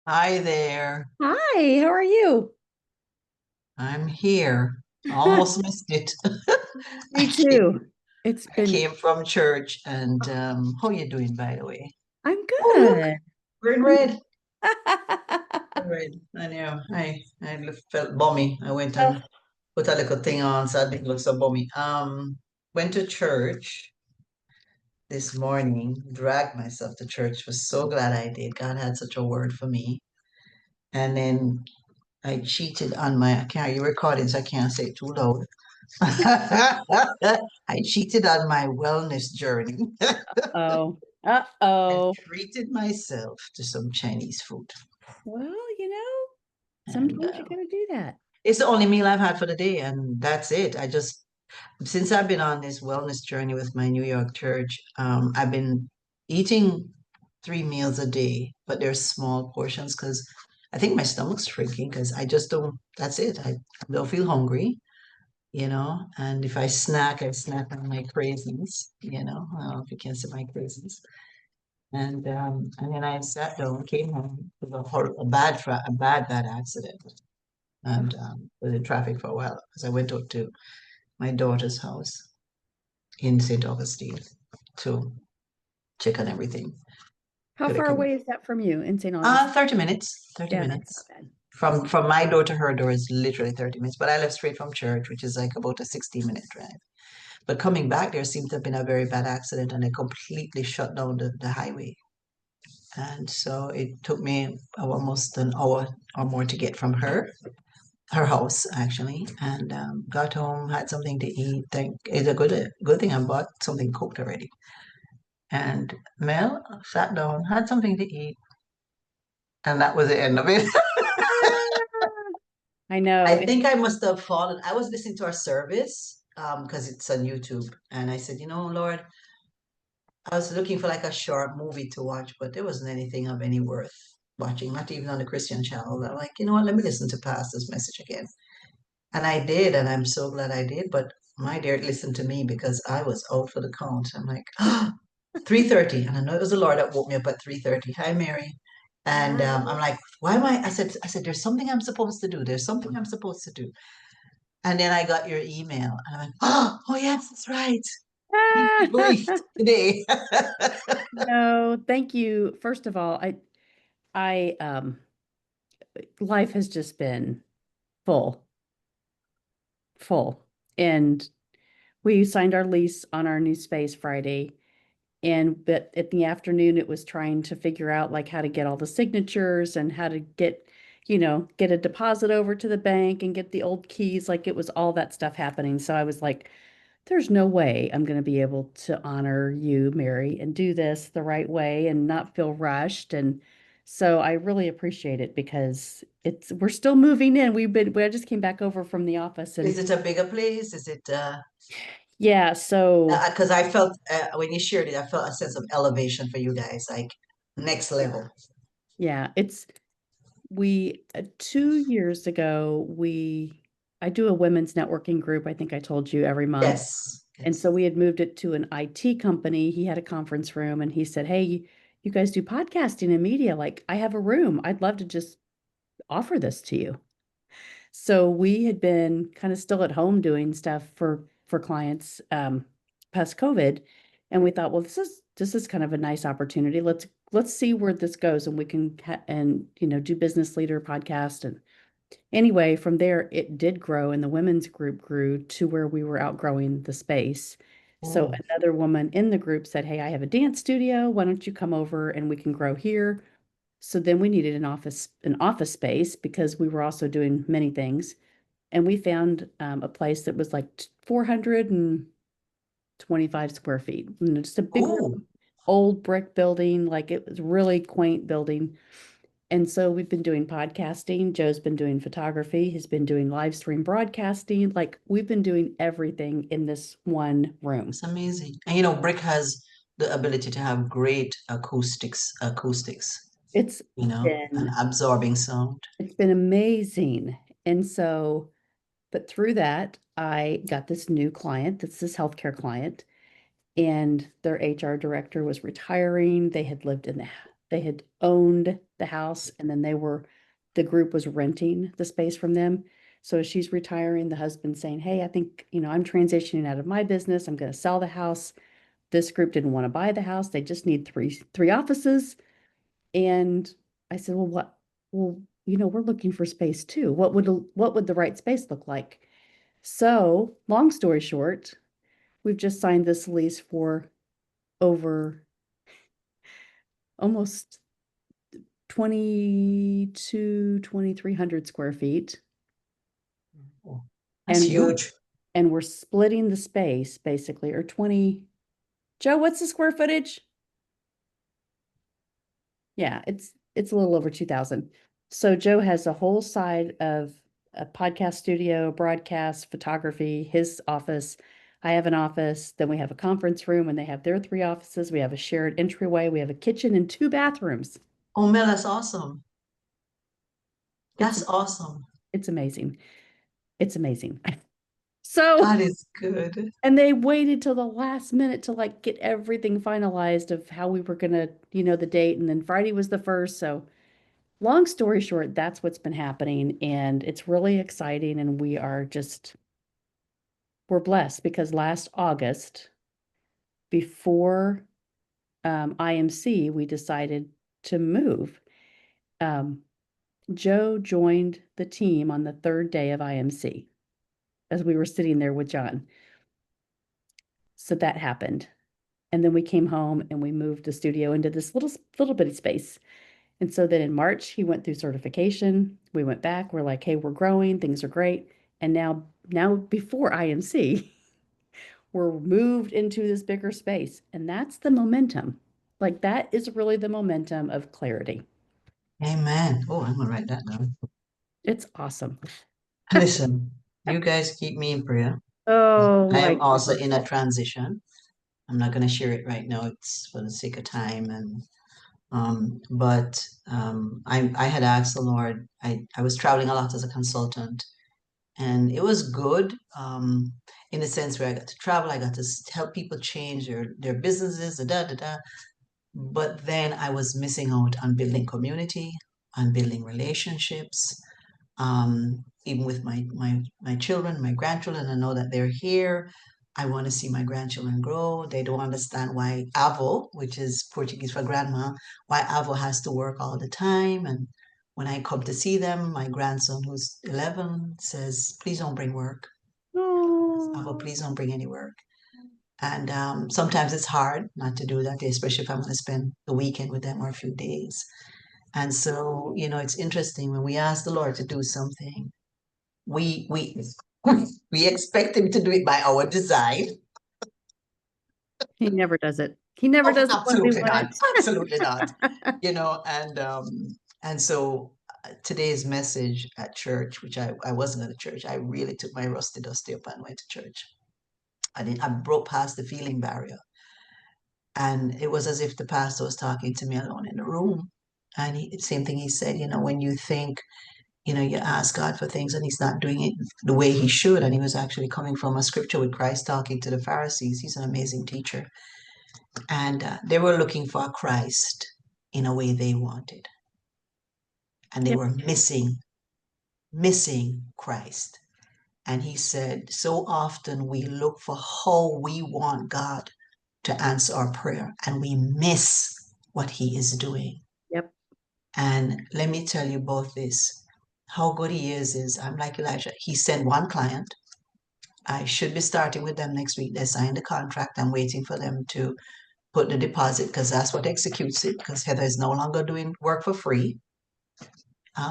Hi there. Hi, how are you? I'm here. Almost missed it. I Me came, too. It's I been, came from church and how you doing, by the way? I'm Oh, look, good. we're in I'm red. We're red. I know. I felt bummy. I went Oh, and put a little thing on so I didn't look so bummy. Went to church this morning, dragged myself to church. Was so glad I did. God had such a word for me. And then I cheated on my, I can't, you recording, so I can't say it too loud. I cheated on my wellness journey oh, and uh-oh. treated myself to some Chinese food. Well, you know, And sometimes you gotta do that. it's the only meal I've had for the day, and that's it. Since I've been on this wellness journey with my New York church, I've been eating 3 meals a day, but they're small portions because I think my stomach's shrinking because I just don't, that's it. I don't feel hungry. And if I snack on my craisins. I don't know if you can see my craisins. And then I sat down, came home with a bad accident, Oh, and was in traffic for a while because I went out to my daughter's house in St. Augustine to check on everything. how far away is that from you in St. Augustine? 30 minutes, 30 Yeah, that's not minutes. bad. From my door to her door is literally 30 minutes, but I left straight from church, which is like about a 60-minute drive. But coming back, there seemed to have been a very bad accident and they completely shut down the highway. And so it took me almost an hour or more to get from her house actually, and got home, had something to eat. It's a good thing I bought something cooked already. And Mel sat down, had something to eat, and that was the end of it. I know. I think I must have fallen. I was listening to our service because it's on YouTube, and I said, Lord, I was looking for like a short movie to watch, but there wasn't anything of any worth watching, not even on the Christian channel. I'm like, you know what, let me listen to Pastor's message again. And I did, and I'm so glad I did. But my dear, listen to me because I was out for the count. I'm like, 3:30. And I know it was the Lord that woke me up at 3:30. Hi, Mary. And I'm like, why am I said, there's something I'm supposed to do. There's something I'm supposed to do. And then I got your email. And I'm like, oh yes, that's right. Be briefed today. No, thank you. First of all, I life has just been full, full. And we signed our lease on our new space Friday. But at the afternoon, it was trying to figure out like how to get all the signatures and how to get a deposit over to the bank and get the old keys. Like it was all that stuff happening. So I was like, there's no way I'm going to be able to honor you, Mary, and do this the right way and not feel rushed. And so I really appreciate it because we're still moving in. I just came back over from the office Is and it a bigger place? Is it yeah, so because I felt when you shared it, I felt a sense of elevation for you guys, like next level. yeah, it's we 2 years ago I do a women's networking group. I think I told you every month. Yes, And yes. so we had moved it to an IT company. He had a conference room and he said, "Hey, you guys do podcasting and media. Like, I have a room. I'd love to just offer this to you." So we had been kind of still at home doing stuff for clients past COVID, and we thought, well, this is kind of a nice opportunity. Let's see where this goes, and we can do business leader podcast. And anyway, from there it did grow, and the women's group grew to where we were outgrowing the space. So Oh, another woman in the group said, "Hey, I have a dance studio. Why don't you come over and we can grow here?" So then we needed an office space because we were also doing many things. And we found a place that was like 425 square feet. And just a big oh, room, old brick building, like it was really quaint building. And so we've been doing podcasting. Joe's been doing photography. He's been doing live stream broadcasting. Like we've been doing everything in this one room. it's amazing. And brick has the ability to have great acoustics, It's and been absorbing sound. it's been amazing. And so, but through that, I got this new client that's this healthcare client, and their HR director was retiring. They had lived in They had owned the house and then the group was renting the space from them. So as she's retiring, the husband's saying, hey, I think, I'm transitioning out of my business. I'm going to sell the house. This group didn't want to buy the house. They just need three offices. And I said, well, we're looking for space too. What would the right space look like? So, long story short, we've just signed this lease for over almost 2,300 square feet. Oh, that's And we're huge. and we're splitting the space basically, or 20. Joe, what's the square footage? Yeah, it's a little over 2,000. So Joe has a whole side of a podcast studio, broadcast, photography, his office. I have an office. Then we have a conference room, and they have their three offices. We have a shared entryway. We have a kitchen and two bathrooms. Oh, Mel, that's awesome. It's That's awesome. it's amazing. It's amazing. So, God is good. and they waited till the last minute to like get everything finalized of how we were gonna, the date, and then Friday was the first. So long story short, that's what's been happening, and it's really exciting, and we're blessed because last August, before IMC, we decided to move. Um, Joe joined the team on the third day of IMC as we were sitting there with John. So that happened. And then we came home and we moved the studio into this little bitty space. And so then in March, he went through certification. We went back. We're like, hey, we're growing. Things are great. And now before IMC, we're moved into this bigger space. And that's the momentum. Like that is really the momentum of clarity. Amen. Oh, I'm gonna write that down. It's awesome. Listen, you guys keep me in prayer. Oh I my am also goodness. in a transition. I'm not gonna share it right now. It's for the sake of time and but I had asked the Lord. I was traveling a lot as a consultant, and it was good in the sense where I got to travel. I got to help people change their businesses, da da da. But then I was missing out on building community, on building relationships, even with my children, my grandchildren. I know that they're here. I want to see my grandchildren grow. They don't understand why avó, which is Portuguese for grandma, why avó has to work all the time. And when I come to see them, my grandson, who's 11, says, please don't bring work. Avó, Oh, please don't bring any work. And sometimes it's hard not to do that, especially if I'm going to spend the weekend with them or a few days. And so, it's interesting when we ask the Lord to do something, we we expect him to do it by our design. he never does it. He never Oh, does it when we absolutely want not. Absolutely not. it. And so today's message at church, which I wasn't at a church, I really took my rusty dusty up and went to church. I broke past the feeling barrier. And it was as if the pastor was talking to me alone in the room. And same thing he said, when you think, you ask God for things and he's not doing it the way he should. And he was actually coming from a scripture with Christ talking to the Pharisees. He's an amazing teacher. And they were looking for Christ in a way they wanted. And they Yep. were missing Christ. And he said, so often we look for how we want God to answer our prayer and we miss what he is doing. Yep. And let me tell you both this. How good he is I'm like Elijah. He sent one client. I should be starting with them next week. They signed the contract. I'm waiting for them to put the deposit because that's what executes it. Because Heather is no longer doing work for free.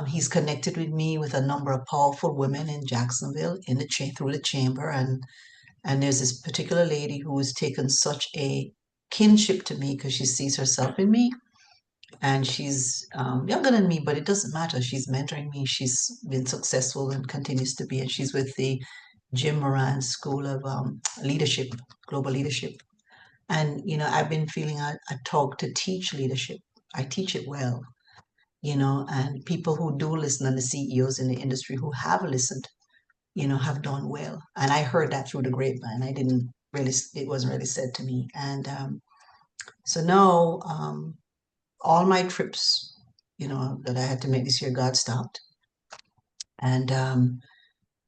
He's connected with me with a number of powerful women in Jacksonville through the chamber, and there's this particular lady who has taken such a kinship to me because she sees herself in me, and she's younger than me, but it doesn't matter. She's mentoring me. She's been successful and continues to be, and she's with the Jim Moran School of Leadership, Global Leadership. And, I've been feeling a tug to teach leadership. I teach it well, and people who do listen and the CEOs in the industry who have listened, have done well. And I heard that through the grapevine. I didn't really, it wasn't really said to me. And so now, all my trips, that I had to make this year, God stopped. And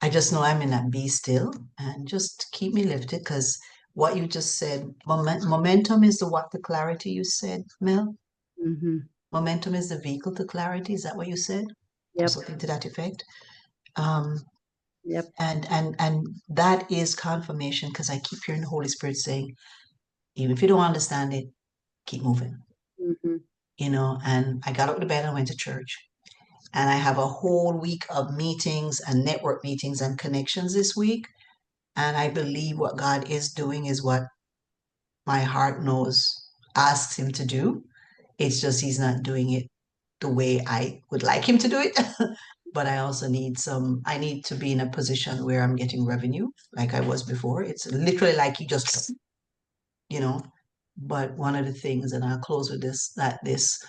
I just know I'm in that be still and just keep me lifted because what you just said, momentum is the clarity you said, Mel? Mm-hmm. Momentum is the vehicle to clarity. Is that what you said? Or Yep. something to that effect? Um, Yep. and that is confirmation because I keep hearing the Holy Spirit saying, even if you don't understand it, keep moving. Mm-hmm. And I got out of bed and went to church. And I have a whole week of meetings and network meetings and connections this week. And I believe what God is doing is what my heart knows, asks him to do. It's just he's not doing it the way I would like him to do it. But I need to be in a position where I'm getting revenue like I was before. It's literally like he just, you know. But one of the things, and I'll close with this, that this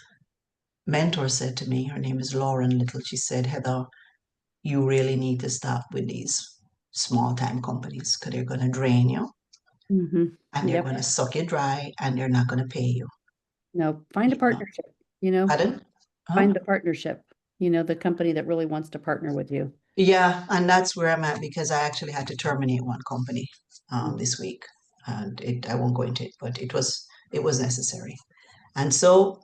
mentor said to me, her name is Lauren Little, she said, Heather, you really need to stop with these small time companies because they're going to drain you Mm-hmm. and they're Yep. going to suck you dry and they're not going to pay you. No, find a partnership, Pardon? Huh? find a partnership, the company that really wants to partner with you. Yeah, and that's where I'm at because I actually had to terminate one company Mm-hmm. this week, and I won't go into it, but it was necessary. And so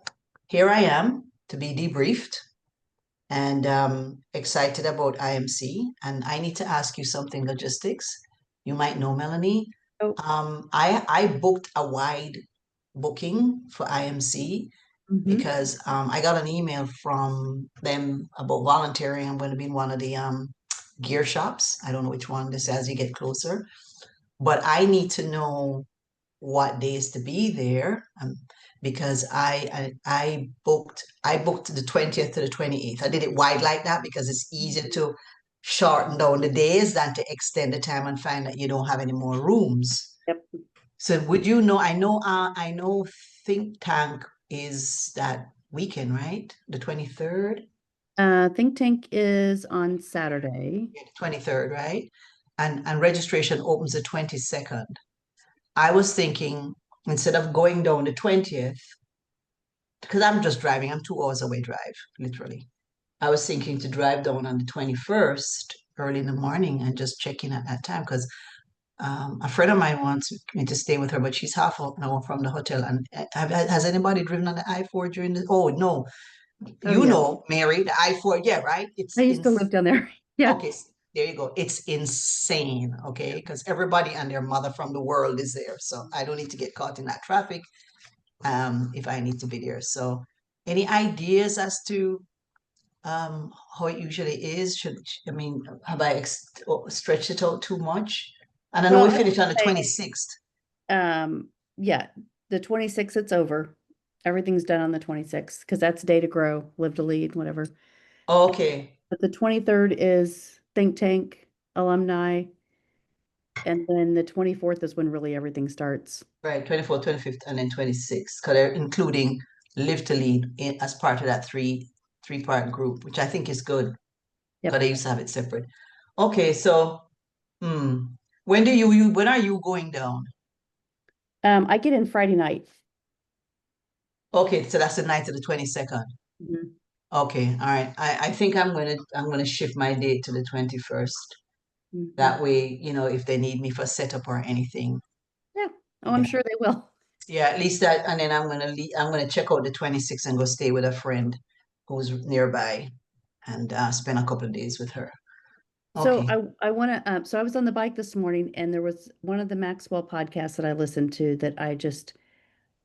here I am to be debriefed and excited about IMC. And I need to ask you something logistics. You might know, Melanie. Oh, I booked a wide booking for IMC mm-hmm. because I got an email from them about volunteering. I'm going to be in one of the gear shops. I don't know which one this as you get closer, but I need to know what days to be there because I booked the 20th to the 28th. I did it wide like that because it's easier to shorten down the days than to extend the time and find that you don't have any more rooms. Yep. So would I know Think Tank is that weekend, right? The 23rd? Think Tank is on Saturday. Yeah, the 23rd, right? And registration opens the 22nd. I was thinking instead of going down the 20th, because I'm just driving, I'm 2 hours away drive, literally. I was thinking to drive down on the 21st early in the morning and just check in at that time because a friend of mine wants me to stay with her, but she's half an hour from the hotel. And has anybody driven on the I-4 during the? Oh no, Oh, yeah. Mary, the I-4. Yeah, right. I It's used in. to live down there. Yeah. Okay, there you go. It's insane. Okay, because everybody and their mother from the world is there, so I don't need to get caught in that traffic. If I need to be there. So, any ideas as to how it usually is? I mean, have I stretched it out too much? And I know Well, we I would finish on the say, 26th. yeah, the 26th, it's over. Everything's done on the 26th because that's day to grow, live to lead, whatever. Okay, But the 23rd is Think Tank alumni. And then the 24th is when really everything starts. right, 24th, 25th, and then 26th, because they're including Live to Lead as part of that three-part group, which I think is good because Yep. they used to have it separate. Okay, so hmm, when are you going down? I get in Friday night. Okay, so that's the night of the 22nd. Mhm. Okay, all right. I think I'm gonna shift my date to the 21st. Mhm. That way, if they need me for setup or anything. Yeah. Oh, I'm Yeah. sure they will. Yeah, at least that, and then I'm gonna check out the 26th and go stay with a friend who's nearby and spend a couple of days with her. So Okay. I want to, so I was on the bike this morning and there was one of the Maxwell podcasts that I listened to that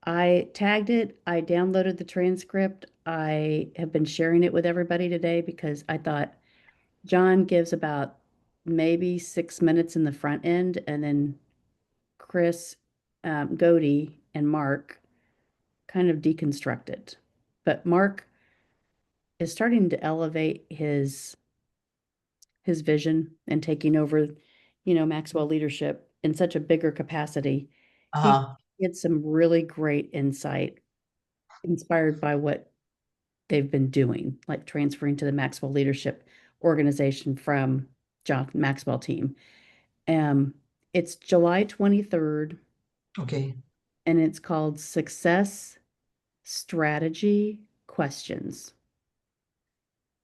I tagged it. I downloaded the transcript. I have been sharing it with everybody today because I thought John gives about maybe 6 minutes in the front end and then Chris, Godey and Mark kind of deconstruct it. But Mark is starting to elevate his vision and taking over, Maxwell leadership in such a bigger capacity. He Uh-huh. had some really great insight inspired by what they've been doing, like transferring to the Maxwell leadership organization from John Maxwell team. Um, it's July 23rd Okay. and it's called Success strategy questions.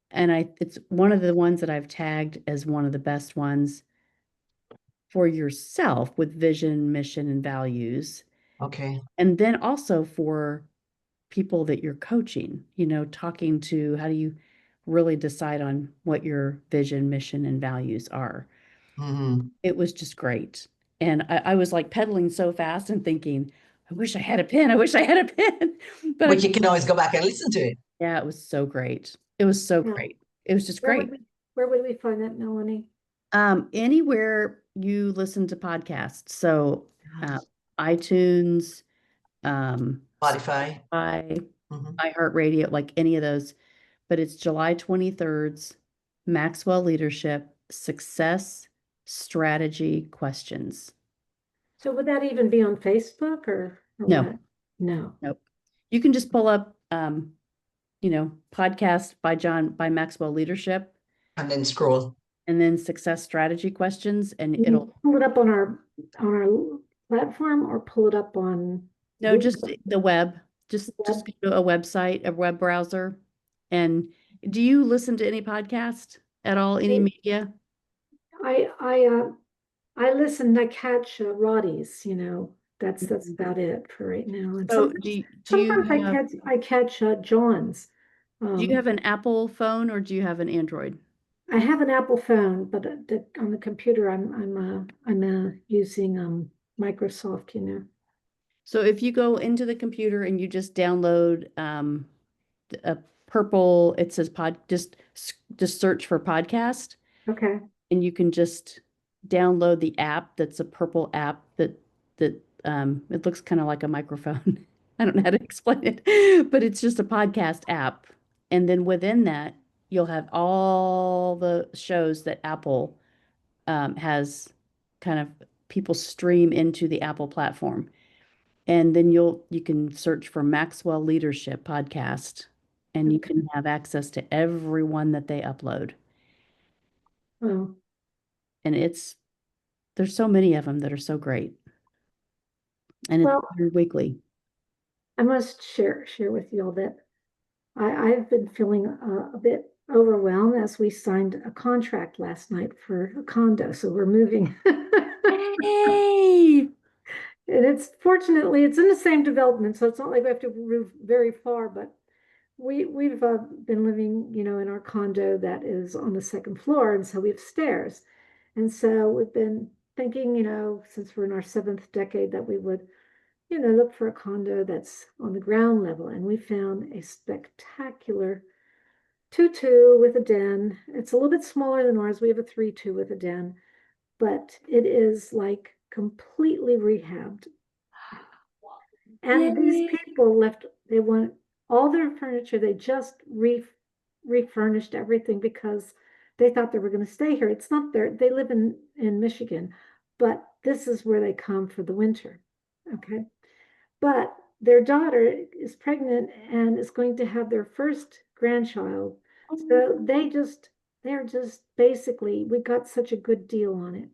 And it's one of the ones that I've tagged as one of the best ones for yourself with vision, mission, and values. Okay. And then also for people that you're coaching, talking to how do you really decide on what your vision, mission, and values are. Mm-hmm. It was just great. And I was like pedaling so fast and thinking, I wish I had a pen. I wish I had a pen. But But you can always go back and listen to it. yeah, it was so great. It was so Yeah. great. It was just Where great. where would we find that, Melanie? Anywhere you listen to podcasts. So iTunes, Spotify. Mm-hmm. iHeartRadio, like any of those. But it's July 23rd's Maxwell Leadership Success Strategy Questions. So would that even be on Facebook or No. what? No. Nope. You can just pull up, podcast by Maxwell Leadership, And then scroll. and then Success Strategy Questions, and You it'll pull it up on our platform or pull it up on no, just the web. Just Web? go to a website, a web browser. And do you listen to any podcast at all? Any media? I listen, I catch Roddy's, that's about it for right now. And So sometimes I catch John's. do you have an Apple phone or do you have an Android? I have an Apple phone, but on the computer I'm using Microsoft. So if you go into the computer and you just download a purple, it says just search for podcast, Okay. and you can just download the app. That's a purple app that it looks kind of like a microphone. I don't know how to explain it, but it's just a podcast app. And then within that, you'll have all the shows that Apple has kind of people stream into the Apple platform. And then you can search for Maxwell Leadership Podcast, and you can have access to every one that they upload. Oh, And there's so many of them that are so great. And Well- it's weekly. I must share with you all that I've been feeling a bit overwhelmed as we signed a contract last night for a condo. So we're moving. Hey! And fortunately it's in the same development, so it's not like we have to move very far, but we've been living, in our condo that is on the second floor, and so we have stairs. And so we've been thinking, since we're in our seventh decade, that we would, look for a condo that's on the ground level. And we found a spectacular 2-2 with a den. It's a little bit smaller than ours. We have a 3-2 with a den, but it is like completely rehabbed. And these people they want all their furniture. They just refurnished everything because they thought they were going to stay here. It's not there. They live in Michigan, but this is where they come for the winter. Okay. But their daughter is pregnant and is going to have their first grandchild. So they're just basically, we got such a good deal on it.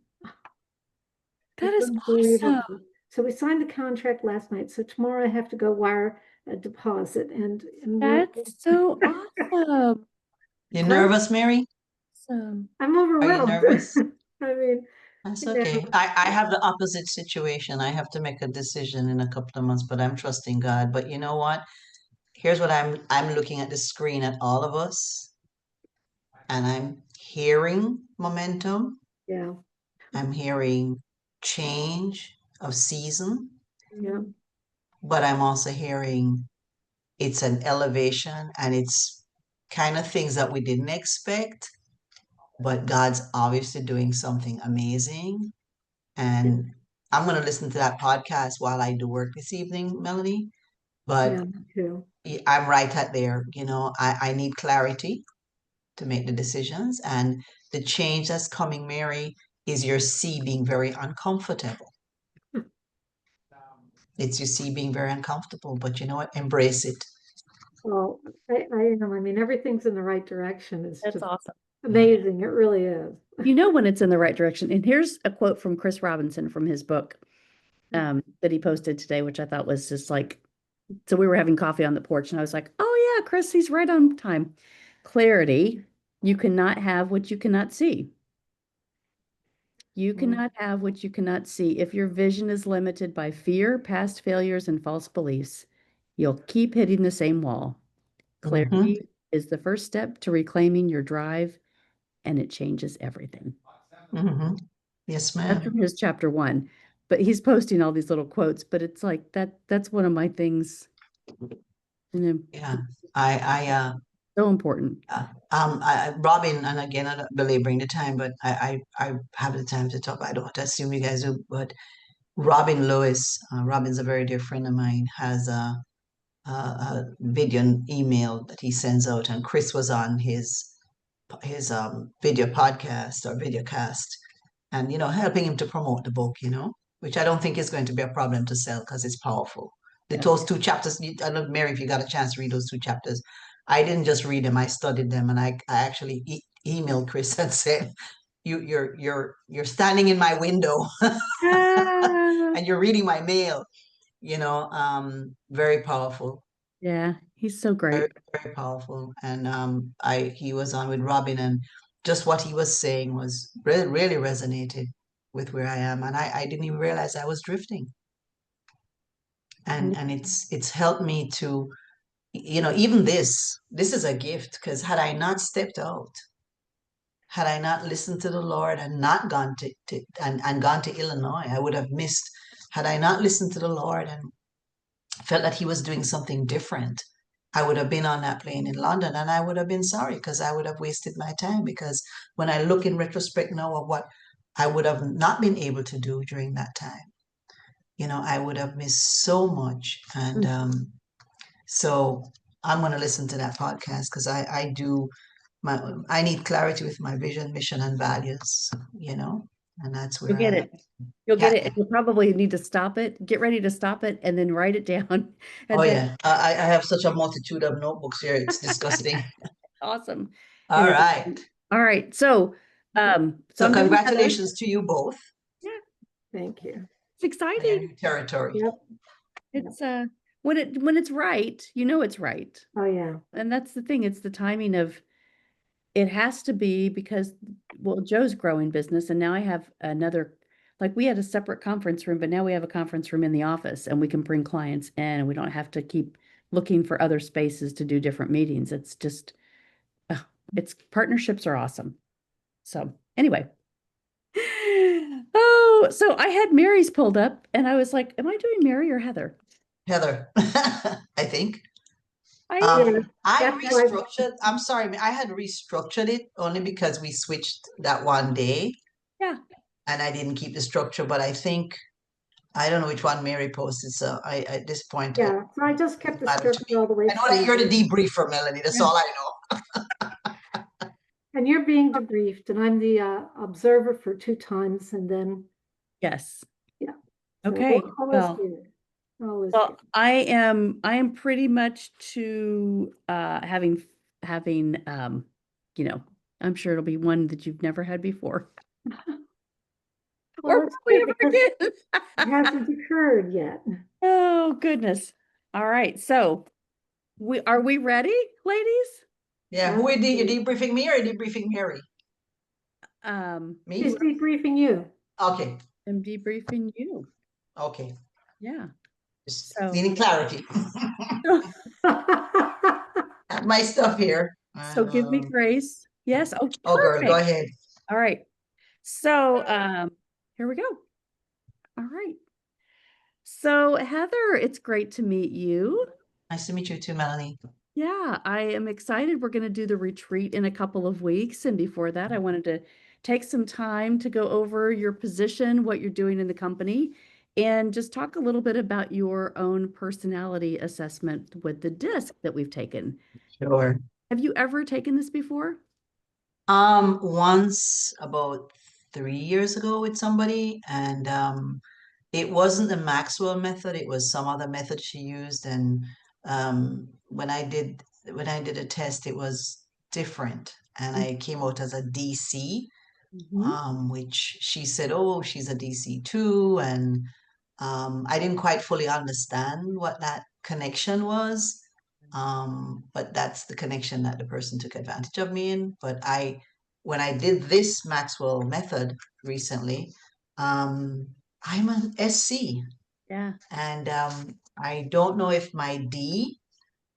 That It's is unbelievable. awesome. So we signed the contract last night. So tomorrow I have to go wire a deposit and That's so awesome. You nervous, Mary? Awesome. I'm overwhelmed. nervous? I mean, That's you know. okay. I have the opposite situation. I have to make a decision in a couple of months, but I'm trusting God. But you know what? Here's what I'm looking at the screen at all of us, and I'm hearing momentum. Yeah, I'm hearing change of season, yeah, but I'm also hearing it's an elevation and it's kind of things that we didn't expect, but God's obviously doing something amazing. And I'm going to listen to that podcast while I do work this evening, Melanie. But yeah, me too. I'm right at there. I need clarity to make the decisions. And the change that's coming, Mary, is your C being very uncomfortable. It's your C being very uncomfortable, but you know what? Embrace it. Well, I know. I mean, everything's in the right direction. It's That's just awesome. amazing. It really is. You know when it's in the right direction. And here's a quote from Chris Robinson from his book that he posted today, which I thought was just like So we were having coffee on the porch and I was like, oh yeah, Chris, he's right on time. Clarity, you cannot have what you cannot see. You cannot have what you cannot see. If your vision is limited by fear, past failures, and false beliefs, you'll keep hitting the same wall. Mhm. Clarity is the first step to reclaiming your drive, and it changes everything. Mhm. Yes, That's ma'am. from his chapter 1. But he's posting all these little quotes, but it's like that's one of my things, you know, Yeah. I so important. Robin, and again, I'm not belaboring the time, but I have the time to talk. I don't want to assume you guys do, but Robin Lewis, Robin's a very dear friend of mine, has a video and email that he sends out, and Chris was on his video podcast or video cast, and helping him to promote the book, which I don't think is going to be a problem to sell because it's powerful. Yeah. Those 2 chapters, I don't know, Mary, if you got a chance to read those 2 chapters, I didn't just read them; I studied them, and I actually emailed Chris and said, you're standing in my window Ah, and you're reading my mail. Very powerful, yeah, he's so very, great. very powerful. And he was on with Robin, and just what he was saying was really resonated with where I am, and I didn't even realize I was drifting. And it's helped me to, even this is a gift, because had I not stepped out, had I not listened to the Lord and not gone and gone to Illinois, I would have missed. Had I not listened to the Lord and felt that He was doing something different, I would have been on that plane in London, and I would have been sorry because I would have wasted my time. Because when I look in retrospect now of what I would have not been able to do during that time, I would have missed so much. And so I'm going to listen to that podcast because I do I need clarity with my vision, mission, and values, and that's You'll where get I am. it. You'll get it. Yeah. And you'll probably need to stop it. Get ready to stop it and then write it down. Oh And then yeah. I have such a multitude of notebooks here. It's disgusting. awesome. All And right. all right. So So I'm doing Heather. congratulations to you both. Yeah, Thank you. it's On your exciting. new territory. Yep. It's when it's right, it's right. Oh, yeah. And that's the thing. It's the timing of it has to be because, well, Joe's growing business, and now I have another, like we had a separate conference room, but now we have a conference room in the office, and we can bring clients in, and we don't have to keep looking for other spaces to do different meetings. It's just, it's partnerships are awesome. So anyway. Oh, so I had Mary's pulled up, and I was like, am I doing Mary or Heather? Heather, I think. I I That's why. restructured. I'm sorry, I had restructured it only because we switched that one day yeah. and I didn't keep the structure. But I think I don't know which one Mary posted. So at this point, it Yeah, so I just kept doesn't the matter to structure me. all the way I know that through. you're the debriefer, Melanie. That's Yeah. all I know. And you're being debriefed, and I'm the observer for 2 times, and then, Yes. yeah. So Okay. all is Well, good. All is well, good. I am pretty much to having I'm sure it'll be one that you've never had before. Well, Or it's probably good ever because again. it hasn't occurred yet. Oh goodness. All right. So are we ready, ladies? Yeah, who are you debriefing, me or debriefing Mary? Me? She's debriefing you. Okay. I'm debriefing you. Okay. Yeah. Just So needing clarity. Have my stuff here. so give me grace. Yes. Oh, Oh, girl, go perfect. ahead. All right. So here we go. All right. So Heather, it's great to meet you. Nice to meet you too, Melanie. Yeah, I am excited. We're going to do the retreat in a couple of weeks. And before that, I wanted to take some time to go over your position, what you're doing in the company, and just talk a little bit about your own personality assessment with the DISC that we've taken. Sure. Have you ever taken this before? Once about 3 years ago with somebody, and it wasn't the Maxwell method, it was some other method she used. And when I did a test, it was different. And I came out as a DC, Mhm. which she said, oh, she's a DC too. And I didn't quite fully understand what that connection was. But that's the connection that the person took advantage of me in. But when I did this Maxwell method recently, I'm an SC, Yeah. and I don't know if my D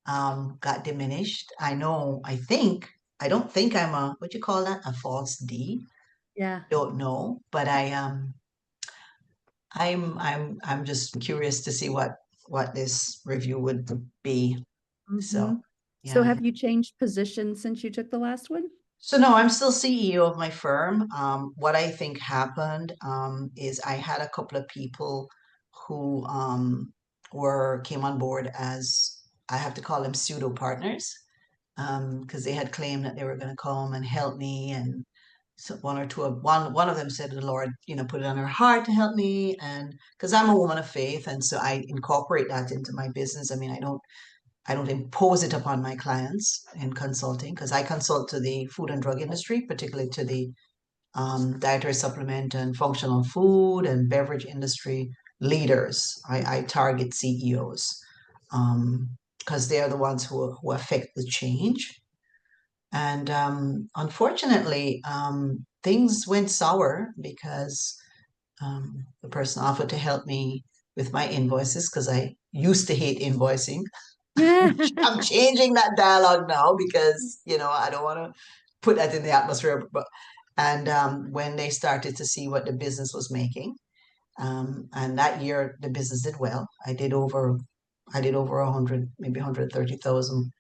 got diminished. I don't think I'm what you call that, a false D. Yeah. Don't know, but I'm just curious to see what this review would be. So, So yeah. have you changed positions since you took the last one? So no, I'm still CEO of my firm. What I think happened is I had a couple of people who came on board as, I have to call them pseudo partners, because they had claimed that they were going to come and help me, and so one of them said the Lord, put it on her heart to help me, and because I'm a woman of faith, and so I incorporate that into my business. I mean, I don't impose it upon my clients in consulting, because I consult to the food and drug industry, particularly to the dietary supplement and functional food and beverage industry leaders. I target CEOs, because they're the ones who affect the change. And unfortunately, things went sour because the person offered to help me with my invoices, because I used to hate invoicing. I'm changing that dialogue now because, I don't want to put that in the atmosphere. And when they started to see what the business was making, and that year the business did well. I did over 100, maybe 130,000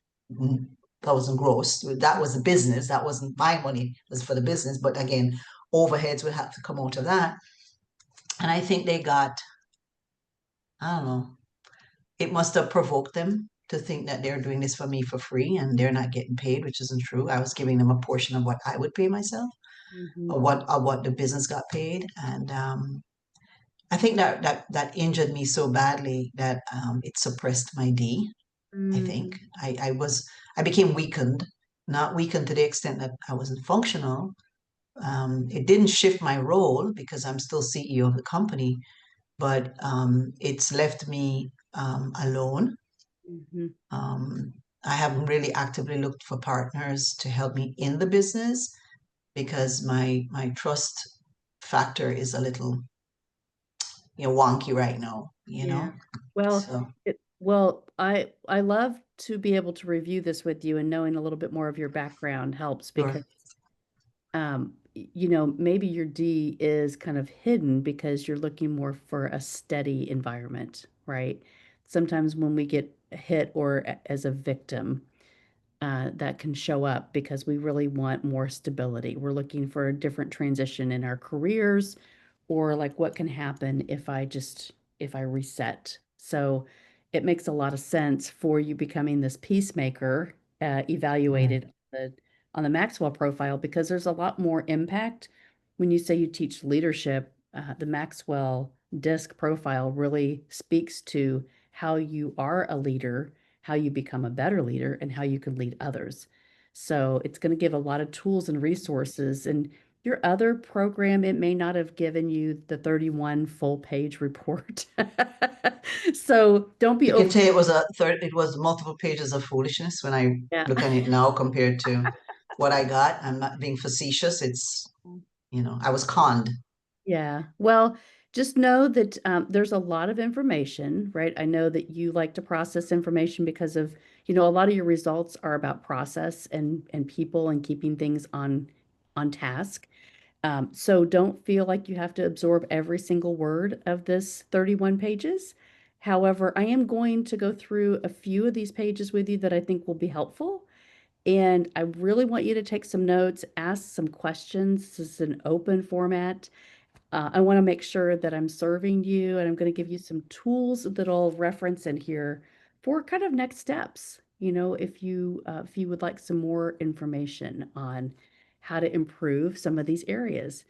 gross. That was the business. That wasn't my money. It was for the business. But again, overheads would have to come out of that. And I think they got, I don't know, it must have provoked them to think that they're doing this for me for free and they're not getting paid, which isn't true. I was giving them a portion of what I would pay myself, or what the business got paid. And I think that injured me so badly that it suppressed my D. I think I became weakened, not weakened to the extent that I wasn't functional. It didn't shift my role because I'm still CEO of the company, but it's left me alone. I haven't really actively looked for partners to help me in the business because my trust factor is a little wonky right now. Yeah. Well, So I love to be able to review this with you, and knowing a little bit more of your background helps because sure. maybe your D is kind of hidden because you're looking more for a steady environment, right? Sometimes when we get hit or as a victim, that can show up because we really want more stability. We're looking for a different transition in our careers, or like what can happen if I reset. So it makes a lot of sense for you becoming this peacemaker, evaluated on the Maxwell profile, because there's a lot more impact when you say you teach leadership. The Maxwell DISC profile really speaks to how you are a leader, how you become a better leader, and how you can lead others. So it's going to give a lot of tools and resources. And your other program, it may not have given you the 31 full page report. So don't be I can over. tell you it was multiple pages of foolishness when I Yeah. look at it now compared to what I got. I'm not being facetious. It's, I was conned. Yeah. Well, just know that there's a lot of information, right? I know that you like to process information because of, a lot of your results are about process and people and keeping things on task. So don't feel like you have to absorb every single word of this 31 pages. However, I am going to go through a few of these pages with you that I think will be helpful. And I really want you to take some notes, ask some questions. This is an open format. I want to make sure that I'm serving you, and I'm going to give you some tools that I'll reference in here for kind of next steps. If you would like some more information on how to improve some of these areas.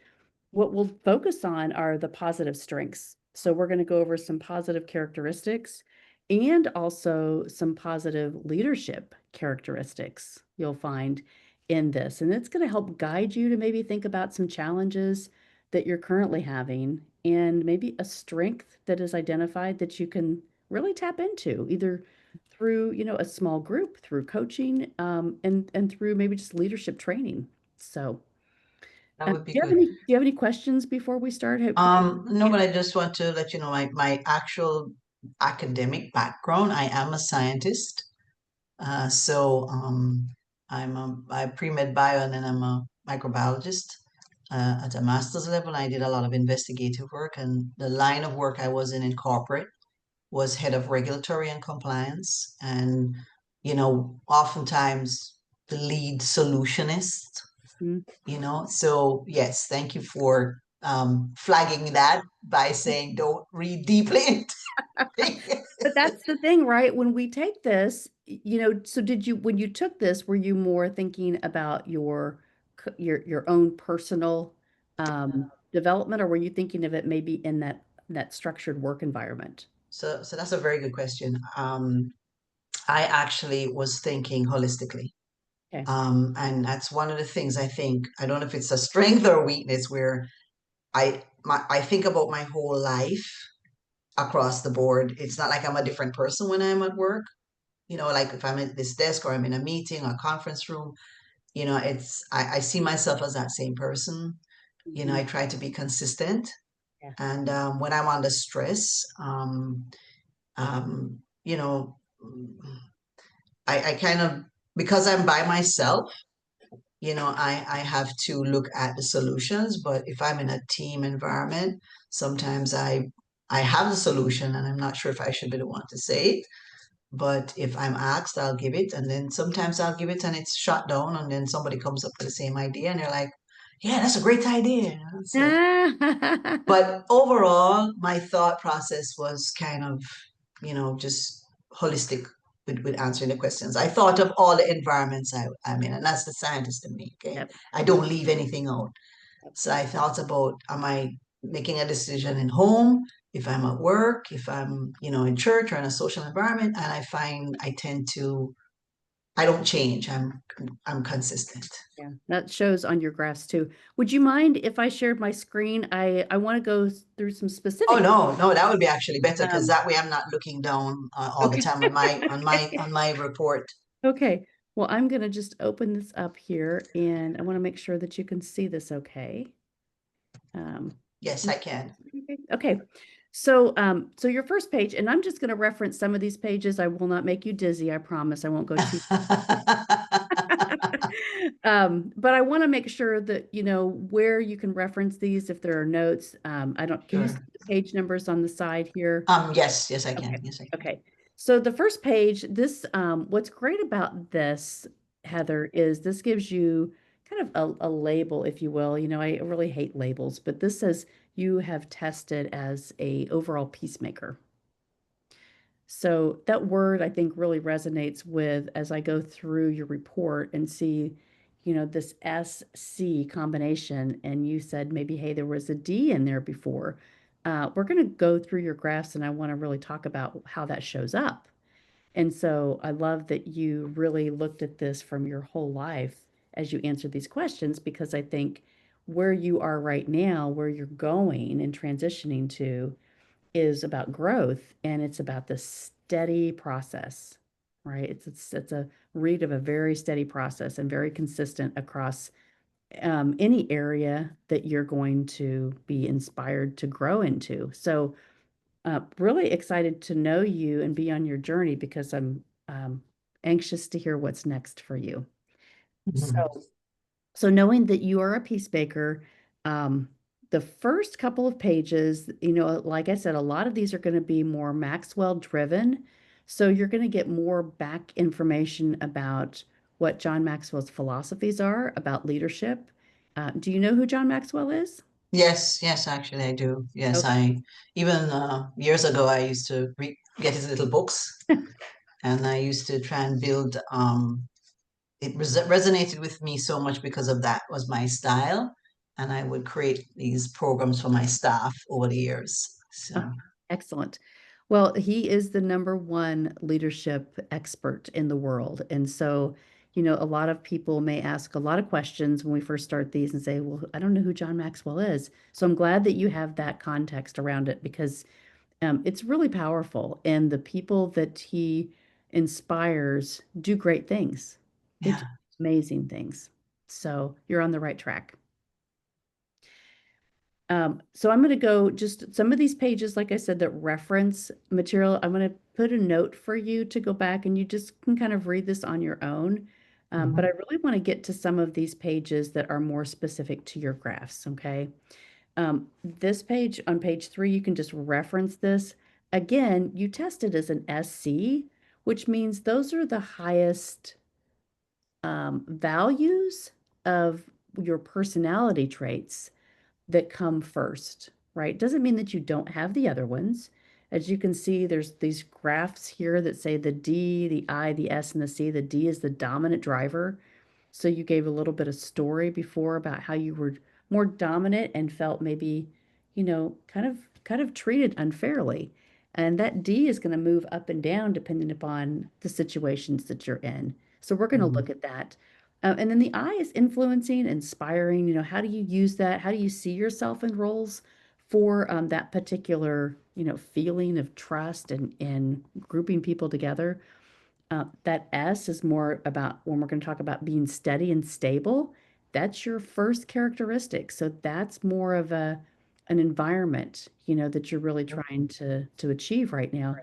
What we'll focus on are the positive strengths. So we're going to go over some positive characteristics and also some positive leadership characteristics you'll find in this. And it's going to help guide you to maybe think about some challenges that you're currently having and maybe a strength that is identified that you can really tap into, either through, a small group, through coaching, and through maybe just leadership training. So, That would do be you have good. any questions before we start? No, but I just want to let you know my actual academic background. I am a scientist. So I pre-med bio and then I'm a microbiologist at a master's level. I did a lot of investigative work, and the line of work I was in corporate was head of regulatory and compliance, and oftentimes the lead solutionist. Mm. So yes, thank you for flagging that by saying don't read deeply into it. But that's the thing, right? When we take this, so when you took this, were you more thinking about your own personal development, or were you thinking of it maybe in that structured work environment? So that's a very good question. I actually was thinking holistically. Okay. And that's one of the things I think, I don't know if it's a strength or a weakness, where I think about my whole life across the board. It's not like I'm a different person when I'm at work. Like if I'm at this desk or I'm in a meeting or conference room, I see myself as that same person. I Mhm. try to be consistent. Yeah. And when I'm under stress, um, you know, I kind of, because I'm by myself, I have to look at the solutions. But if I'm in a team environment, sometimes I have the solution and I'm not sure if I should be the one to say it. But if I'm asked, I'll give it. And then sometimes I'll give it and it's shot down. And then somebody comes up with the same idea and they're like, yeah, that's a great idea. So, but overall, my thought process was kind of, just holistic with answering the questions. I thought of all the environments I'm in, and that's the scientist in me. Okay. Yep. I don't leave anything out. So I thought about, am I making a decision in home, if I'm at work, if I'm, in church or in a social environment, and I find I don't change. I'm consistent. Yeah, that shows on your graphs too. Would you mind if I shared my screen? I want to go through some Oh specific. no, that would be actually better, because Um, that way I'm not looking down all the okay. time on my report. Okay. Well, I'm going to just open this up here, and I want to make sure that you can see this okay. Yes, I can. Okay. So your first page, and I'm just going to reference some of these pages. I will not make you dizzy. I promise I won't go too. But I want to make sure that where you can reference these if there are notes. Can you see Sure. the page numbers on the side here? Yes, I can. Okay. Yes, I can. Okay. So the first page, what's great about this, Heather, is this gives you kind of a label, if you will. I really hate labels, but this says you have tested as a overall peacemaker. So that word, I think, really resonates with as I go through your report and see, this SC combination. And you said maybe, hey, there was a D in there before. We're going to go through your graphs, and I want to really talk about how that shows up. And so I love that you really looked at this from your whole life as you answered these questions, because I think where you are right now, where you're going and transitioning to, is about growth, and it's about the steady process, right? It's a read of a very steady process and very consistent across any area that you're going to be inspired to grow into. So really excited to know you and be on your journey, because I'm anxious to hear what's next for you. Mhm. So knowing that you are a peacemaker, the first couple of pages, like I said, a lot of these are going to be more Maxwell driven. So you're going to get more back information about what John Maxwell's philosophies are about leadership. Do you know who John Maxwell is? Yes, actually I do. Yes, Okay. I even years ago I used to get his little books, and I used to try and build. It resonated with me so much because of that was my style, and I would create these programs for my staff over the years. Oh, So excellent. Well, he is the #1 leadership expert in the world. And so A lot of people may ask a lot of questions when we first start these and say, well, I don't know who John Maxwell is. So I'm glad that you have that context around it because it's really powerful. And the people that he inspires do great things. They do Yeah. amazing things. So you're on the right track. So I'm going to go just some of these pages, like I said, that reference material. I'm going to put a note for you to go back and you just can kind of read this on your own. But I really want to get to some of these pages that are more specific to your graphs, okay? This page on page 3, you can just reference this. Again, you tested as an SC, which means those are the highest values of your personality traits that come first, right? Doesn't mean that you don't have the other ones. As you can see, there's these graphs here that say the D, the I, the S, and the C. The D is the dominant driver. So you gave a little bit of story before about how you were more dominant and felt maybe, kind of treated unfairly. And that D is going to move up and down depending upon the situations that you're in. So we're going to look at that. And then the I is influencing, inspiring. How do you use that? How do you see yourself in roles for that particular, feeling of trust and grouping people together? That S is more about when we're going to talk about being steady and stable. That's your first characteristic. So that's more of an environment, that you're really trying to achieve right now.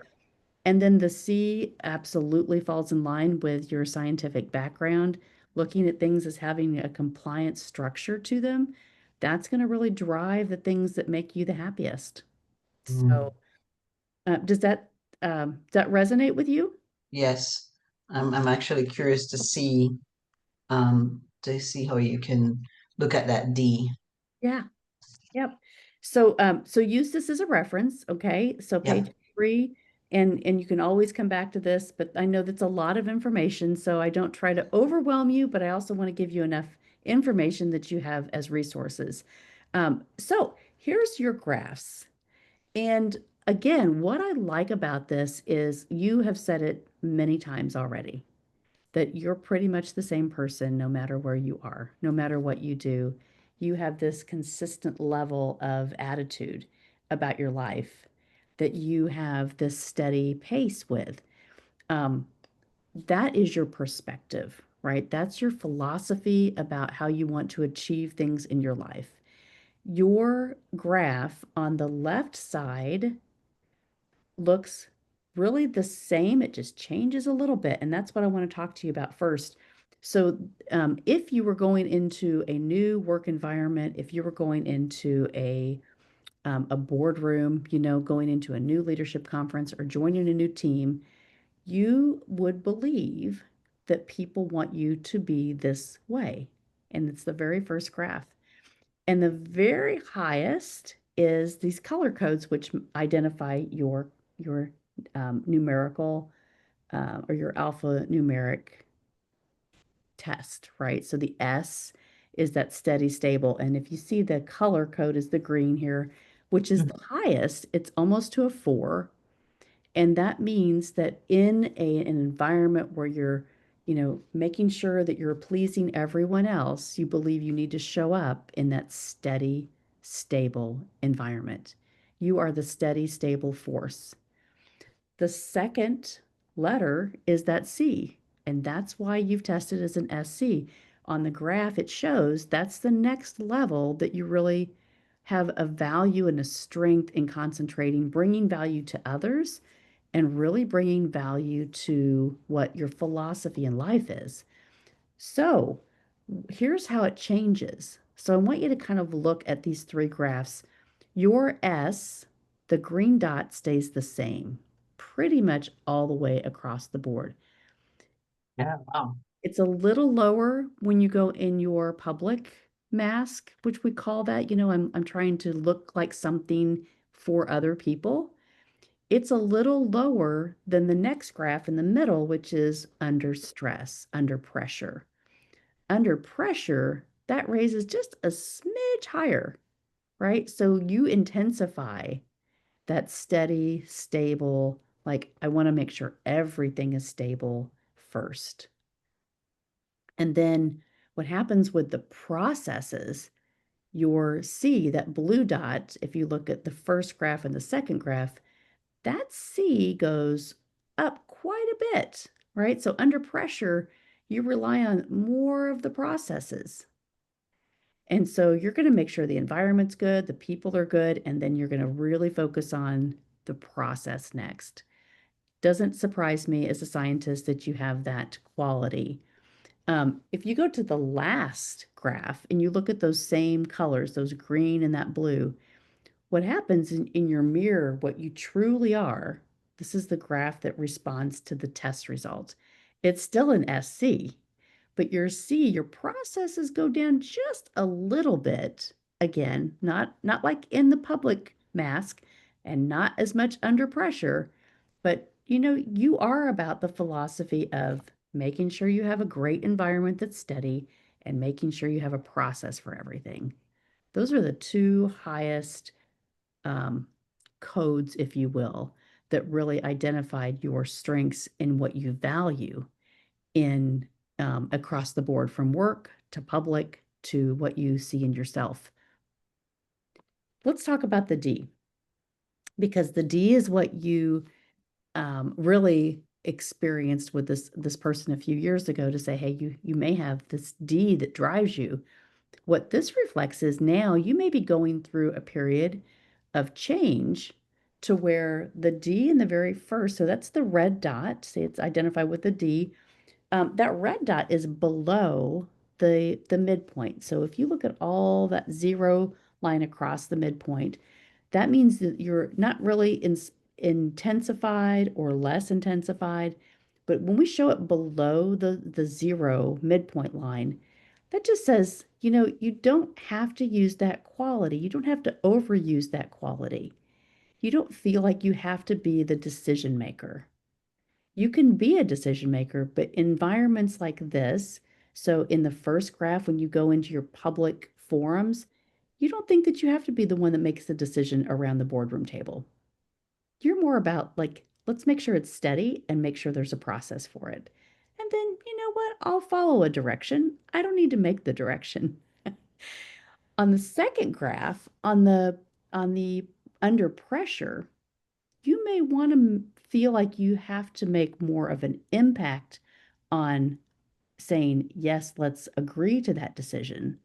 And then the C absolutely falls in line with your scientific background, looking at things as having a compliance structure to them. That's going to really drive the things that make you the happiest. Mm. So, does that resonate with you? Yes. I'm actually curious to see how you can look at that D. Yeah. Yep. So use this as a reference, okay? So page Yep. 3, and you can always come back to this, but I know that's a lot of information, so I don't try to overwhelm you, but I also want to give you enough information that you have as resources. So here's your graphs. And again, what I like about this is you have said it many times already that you're pretty much the same person no matter where you are, no matter what you do. You have this consistent level of attitude about your life that you have this steady pace with. Um, that is your perspective, right? That's your philosophy about how you want to achieve things in your life. Your graph on the left side looks really the same. It just changes a little bit. And that's what I want to talk to you about first. So, if you were going into a new work environment, if you were going into a boardroom, going into a new leadership conference or joining a new team, you would believe that people want you to be this way. And it's the very first graph. And the very highest is these color codes, which identify your numerical or your alphanumeric test, right? So the S is that steady, stable. And if you see the color code is the green here, which is the highest, it's almost to a 4. And that means that in an environment where you're, making sure that you're pleasing everyone else, you believe you need to show up in that steady, stable environment. You are the steady, stable force. The second letter is that C, and that's why you've tested as an SC. On the graph, it shows that's the next level that you really have a value and a strength in concentrating, bringing value to others, and really bringing value to what your philosophy in life is. So here's how it changes. So I want you to kind of look at these 3 graphs. Your S, the green dot stays the same pretty much all the way across the board. Yeah. Wow. It's a little lower when you go in your public mask, which we call that, I'm trying to look like something for other people. It's a little lower than the next graph in the middle, which is under stress, under pressure. Under pressure, that raises just a smidge higher, right? So you intensify that steady, stable, like I want to make sure everything is stable first. And then what happens with the processes, your C, that blue dot, if you look at the first graph and the second graph, that C goes up quite a bit, right? So under pressure, you rely on more of the processes. And so you're going to make sure the environment's good, the people are good, and then you're going to really focus on the process next. Doesn't surprise me as a scientist that you have that quality. If you go to the last graph and you look at those same colors, those green and that blue, what happens in your mirror, what you truly are, this is the graph that responds to the test result. It's still an SC, but your C, your processes go down just a little bit. Again, not like in the public mask and not as much under pressure, but you are about the philosophy of making sure you have a great environment that's steady and making sure you have a process for everything. Those are the two highest codes, if you will, that really identified your strengths and what you value in across the board, from work to public to what you see in yourself. Let's talk about the D, because the D is what you really experienced with this person a few years ago, to say, hey, you may have this D that drives you. What this reflects is now you may be going through a period of change to where the D in the very first, so that's the red dot, say it's identified with the D, that red dot is below the midpoint. So if you look at all that zero line across the midpoint, that means that you're not really intensified or less intensified. But when we show it below the zero midpoint line, that just says, you don't have to use that quality. You don't have to overuse that quality. You don't feel like you have to be the decision maker. You can be a decision maker, but environments like this, so in the first graph, when you go into your public forums, you don't think that you have to be the one that makes the decision around the boardroom table. You're more about, like, let's make sure it's steady and make sure there's a process for it. And then, you know what? I'll follow a direction. I don't need to make the direction. On the second graph, on the under pressure, you may want to feel like you have to make more of an impact on saying, yes, let's agree to that decision,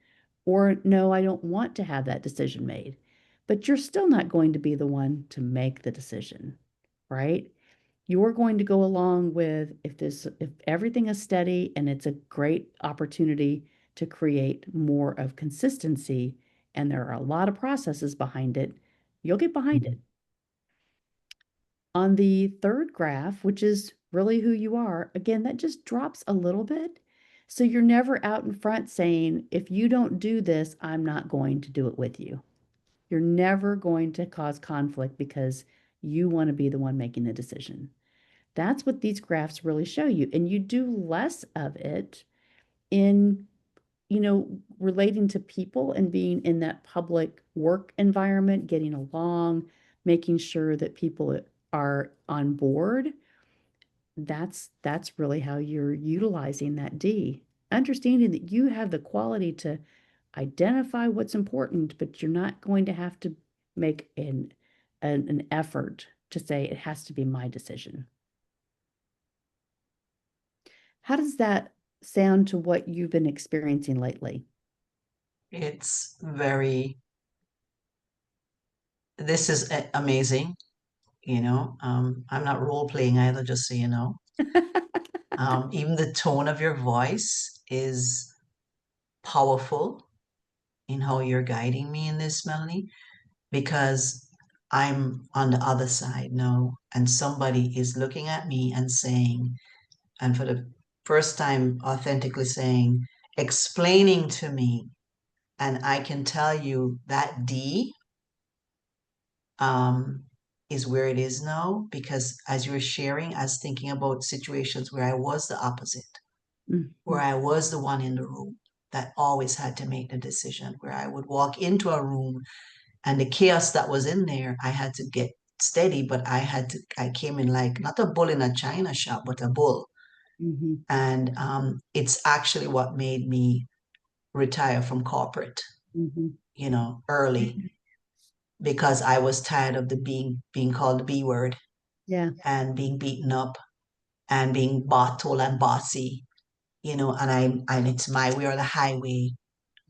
or no, I don't want to have that decision made. But you're still not going to be the one to make the decision, right? You're going to go along with, if everything is steady and it's a great opportunity to create more of consistency, and there are a lot of processes behind it, you'll get behind it. On the third graph, which is really who you are, again, that just drops a little bit. So you're never out in front saying, if you don't do this, I'm not going to do it with you. You're never going to cause conflict because you want to be the one making the decision. That's what these graphs really show you. And you do less of it in, relating to people and being in that public work environment, getting along, making sure that people are on board. That's really how you're utilizing that D. Understanding that you have the quality to identify what's important, but you're not going to have to make an effort to say it has to be my decision. How does that sound to what you've been experiencing lately? It's this is amazing, I'm not role playing either, just so you know. Even the tone of your voice is powerful in how you're guiding me in this, Melanie, because I'm on the other side now, and somebody is looking at me and saying, and for the first time authentically saying, explaining to me, and I can tell you that D is where it is now, because as you were sharing, I was thinking about situations where I was the opposite, where I was the one in the room that always had to make the decision, where I would walk into a room and the chaos that was in there, I had to get steady, but I came in like not a bull in a china shop, but a bull. Mm-hmm. And it's actually what made me retire from corporate, Mm-hmm. early, because I was tired of the being called the B word Yeah. and being beaten up and being told I'm bossy, and it's my way or the highway.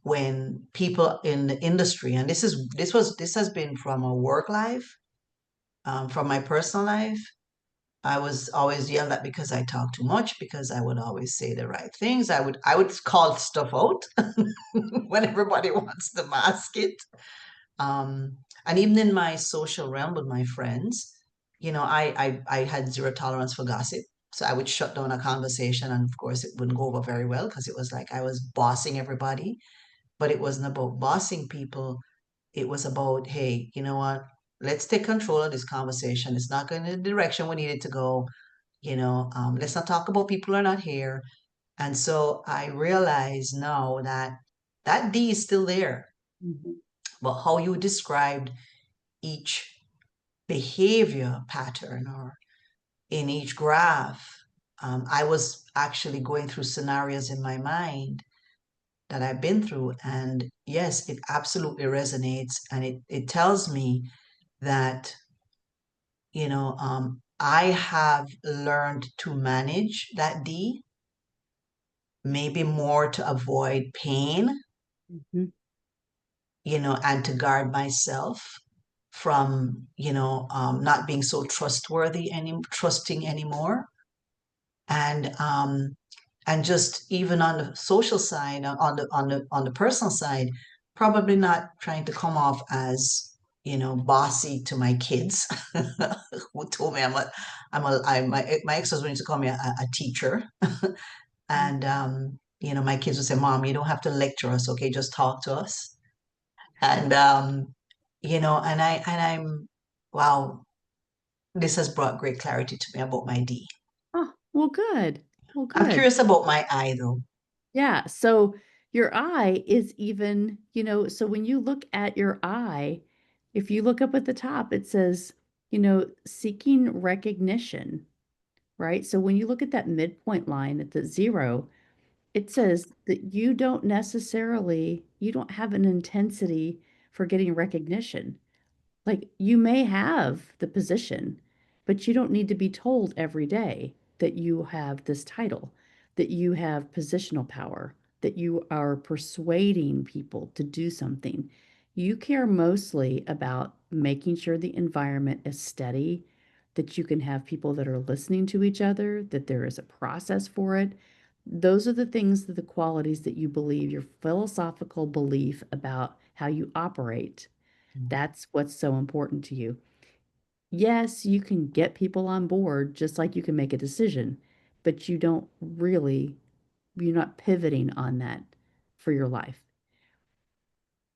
When people in the industry, and this has been from a work life, from my personal life, I was always yelled at because I talk too much, because I would always say the right things. I would call stuff out when everybody wants to mask it. Um, and even in my social realm with my friends, I had zero tolerance for gossip. So I would shut down a conversation, and of course it wouldn't go over very well because it was like I was bossing everybody. But it wasn't about bossing people. It was about, hey, you know what? Let's take control of this conversation. It's not going in the direction we need it to go. Let's not talk about people who are not here. And so I realize now that that D is still there, Mm-hmm. but how you described each behavior pattern or in each graph, I was actually going through scenarios in my mind that I've been through. And yes, it absolutely resonates. And it tells me that, I have learned to manage that D, maybe more to avoid pain, Mm-hmm. and to guard myself from, not being so trusting anymore. And just even on the social side, on the personal side, probably not trying to come off as, bossy to my kids, who told me my ex-husband used to call me a teacher. And my kids would say, Mom, you don't have to lecture us, okay? Just talk to us. And I'm wow, this has brought great clarity to me about my D. Oh, well, good. Well, I'm good. curious about my I though. Yeah. So your eye is even, so when you look at your eye, if you look up at the top, it says, seeking recognition, right? So when you look at that midpoint line at the 0, it says that you don't have an intensity for getting recognition. Like you may have the position, but you don't need to be told every day that you have this title, that you have positional power, that you are persuading people to do something. You care mostly about making sure the environment is steady, that you can have people that are listening to each other, that there is a process for it. Those are the things, the qualities that you believe, your philosophical belief about how you operate. That's what's so important to you. Yes, you can get people on board just like you can make a decision, but you're not pivoting on that for your life.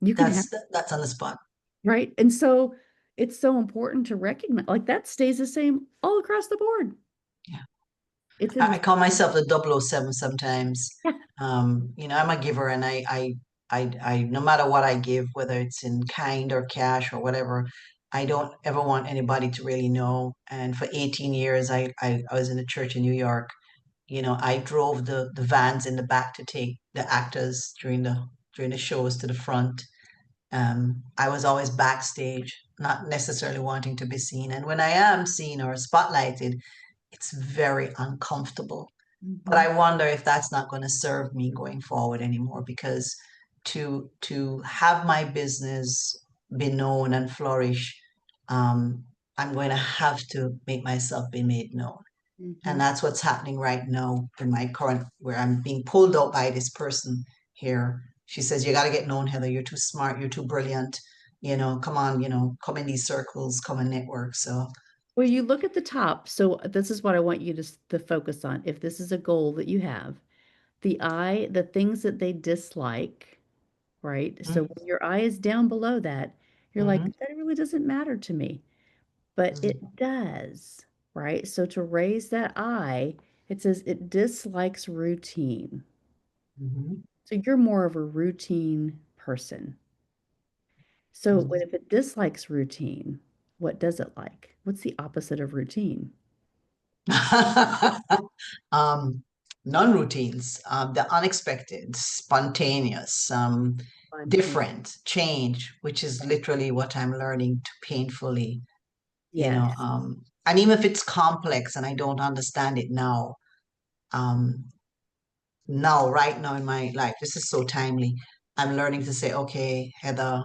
You can have, That's on the spot. right? And so it's so important to recognize like that stays the same all across the board. Yeah. It's in I the call myself the 007 sometimes. yeah. I'm a giver, and I no matter what I give, whether it's in kind or cash or whatever, I don't ever want anybody to really know. And for 18 years, I was in a church in New York. I drove the vans in the back to take the actors during the shows to the front. I was always backstage, not necessarily wanting to be seen. And when I am seen or spotlighted, it's very uncomfortable. But Mhm. I wonder if that's not going to serve me going forward anymore, because to have my business be known and flourish, I'm going to have to make myself be made known. And Mhm. that's what's happening right now in my current, where I'm being pulled out by this person here. She says, you got to get known, Heather. You're too smart. You're too brilliant. Come on, come in these circles, come and network. So, Well, you look at the top. So this is what I want you to focus on. If this is a goal that you have, the things that they dislike, right? So when your eye is down below that, you're like, mm-hmm, that really doesn't matter to me. But it does, right? So to raise that eye, it says it dislikes routine. mm-hmm, So you're more of a routine person. So mm-hmm. if it dislikes routine, what does it like? What's the opposite of routine? Um, non-routines, the unexpected, spontaneous, Spontaneous. different, change, which is literally what I'm learning to painfully, Yes. and even if it's complex and I don't understand it now, um, right now in my life, this is so timely. I'm learning to say, okay, Heather,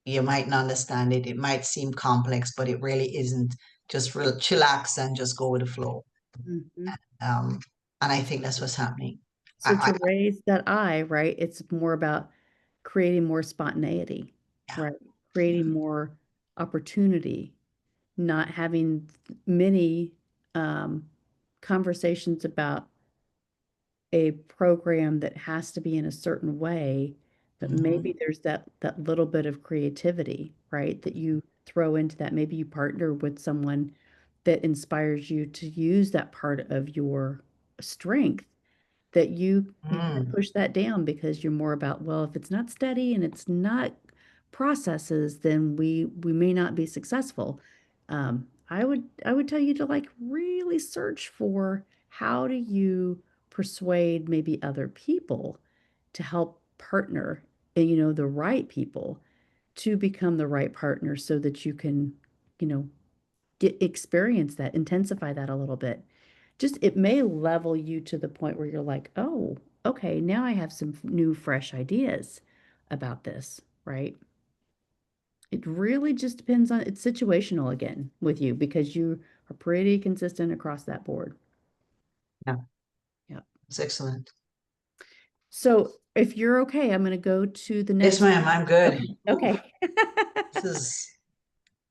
you might not understand it. It might seem complex, but it really isn't. Just chillax and just go with the flow. Mhm. Um, and I think that's what's happening. So I, to raise that I, right, it's more about creating more spontaneity, yeah. right? Creating more opportunity, not having many um, conversations about a program that has to be in a certain way, but maybe Mhm. there's that little bit of creativity, right, that you throw into that. Maybe you partner with someone that inspires you to use that part of your strength that you kind of Mm. push that down because you're more about, well, if it's not steady and it's not processes, then we may not be successful. I would tell you to like really search for how do you persuade maybe other people to help partner and the right people to become the right partner so that you can, you know, get experience that, intensify that a little bit. Just it may level you to the point where you're like, oh, okay, now I have some new, fresh ideas about this, right? It really just depends on it's situational again with you because you are pretty consistent across that board. Yeah, Yep. it's excellent. So if you're okay, I'm going to go to the Yes, next. ma'am, I'm good. Okay. Ooh, Okay. this is,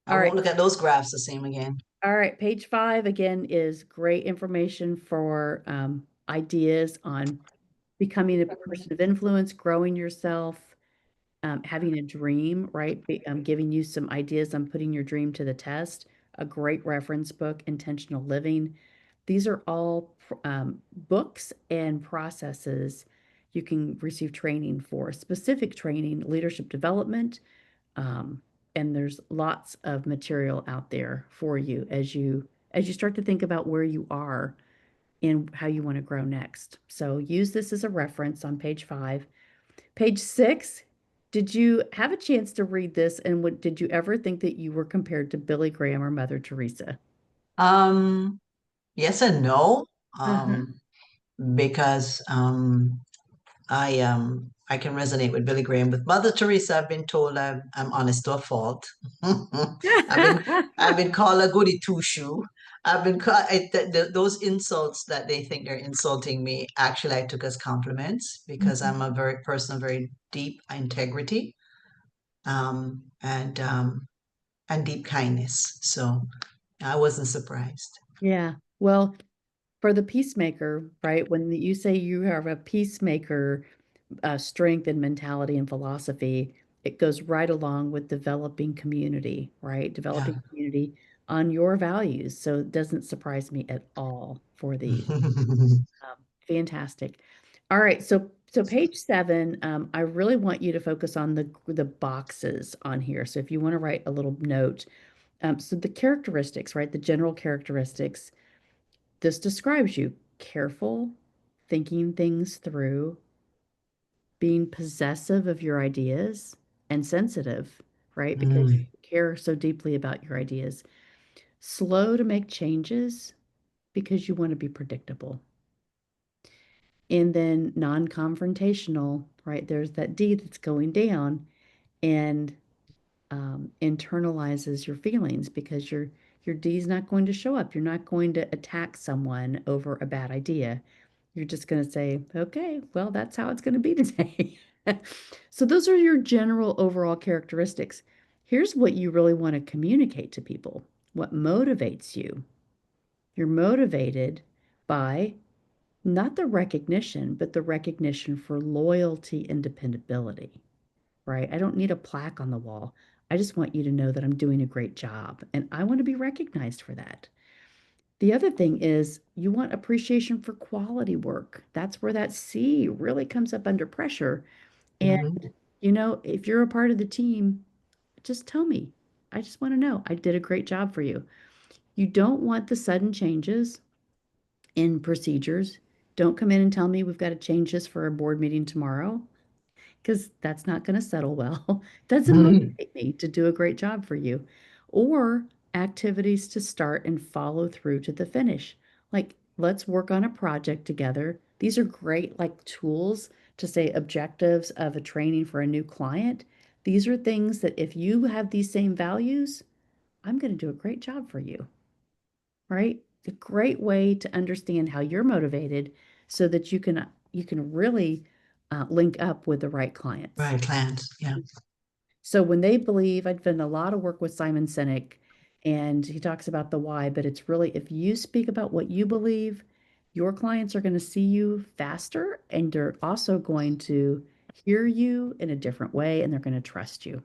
I All right. won't look at those graphs the same again. All right. Page 5 again is great information for ideas on becoming a person of influence, growing yourself, having a dream, right? Giving you some ideas on putting your dream to the test. A great reference book, Intentional Living. These are all books and processes you can receive training for, specific training, leadership development, um, and there's lots of material out there for you as you start to think about where you are and how you want to grow next. So use this as a reference on page 5. Page 6, did you have a chance to read this and did you ever think that you were compared to Billy Graham or Mother Teresa? Um, yes and no. Uh-huh. Because I can resonate with Billy Graham. With Mother Teresa, I've been told I'm honest to a fault. I've been I've been called a goody two shoe. I've been called those insults that they think they're insulting me. Actually, I took as compliments because I'm a very person of very deep integrity, and deep kindness. So I wasn't surprised. Yeah. Well, for the peacemaker, right? When you say you have a peacemaker strength and mentality and philosophy, it goes right along with developing community, right? Yeah. Developing community on your values. So it doesn't surprise me at all for these. Fantastic. All right, so page 7, I really want you to focus on the boxes on here. So if you want to write a little note, so the characteristics, right? The general characteristics. This describes you careful, thinking things through, being possessive of your ideas, and sensitive, right? Because you Mm, care so deeply about your ideas. Slow to make changes because you want to be predictable. And then non-confrontational, right? There's that D that's going down and internalizes your feelings because your D is not going to show up. You're not going to attack someone over a bad idea. You're just going to say, okay, well, that's how it's going to be today. So those are your general overall characteristics. Here's what you really want to communicate to people. What motivates you? You're motivated by not the recognition, but the recognition for loyalty and dependability, right? I don't need a plaque on the wall. I just want you to know that I'm doing a great job and I want to be recognized for that. The other thing is you want appreciation for quality work. That's where that C really comes up under pressure. And, mhm. if you're a part of the team, just tell me. I just want to know I did a great job for you. You don't want the sudden changes, in procedures. Don't come in and tell me we've got to change this for a board meeting tomorrow, because that's not going to settle well. Doesn't motivate me to do a great job for you. Or activities to start and follow through to the finish. Like, let's work on a project together. These are great, like, tools to say objectives of a training for a new client. These are things that if you have these same values, I'm going to do a great job for you, right? A great way to understand how you're motivated so that you can really link up with the right clients. Right, clients. Yeah. So when they believe, I've done a lot of work with Simon Sinek, and he talks about the why, but it's really if you speak about what you believe, your clients are going to see you faster, and they're also going to hear you in a different way, and they're going to trust you,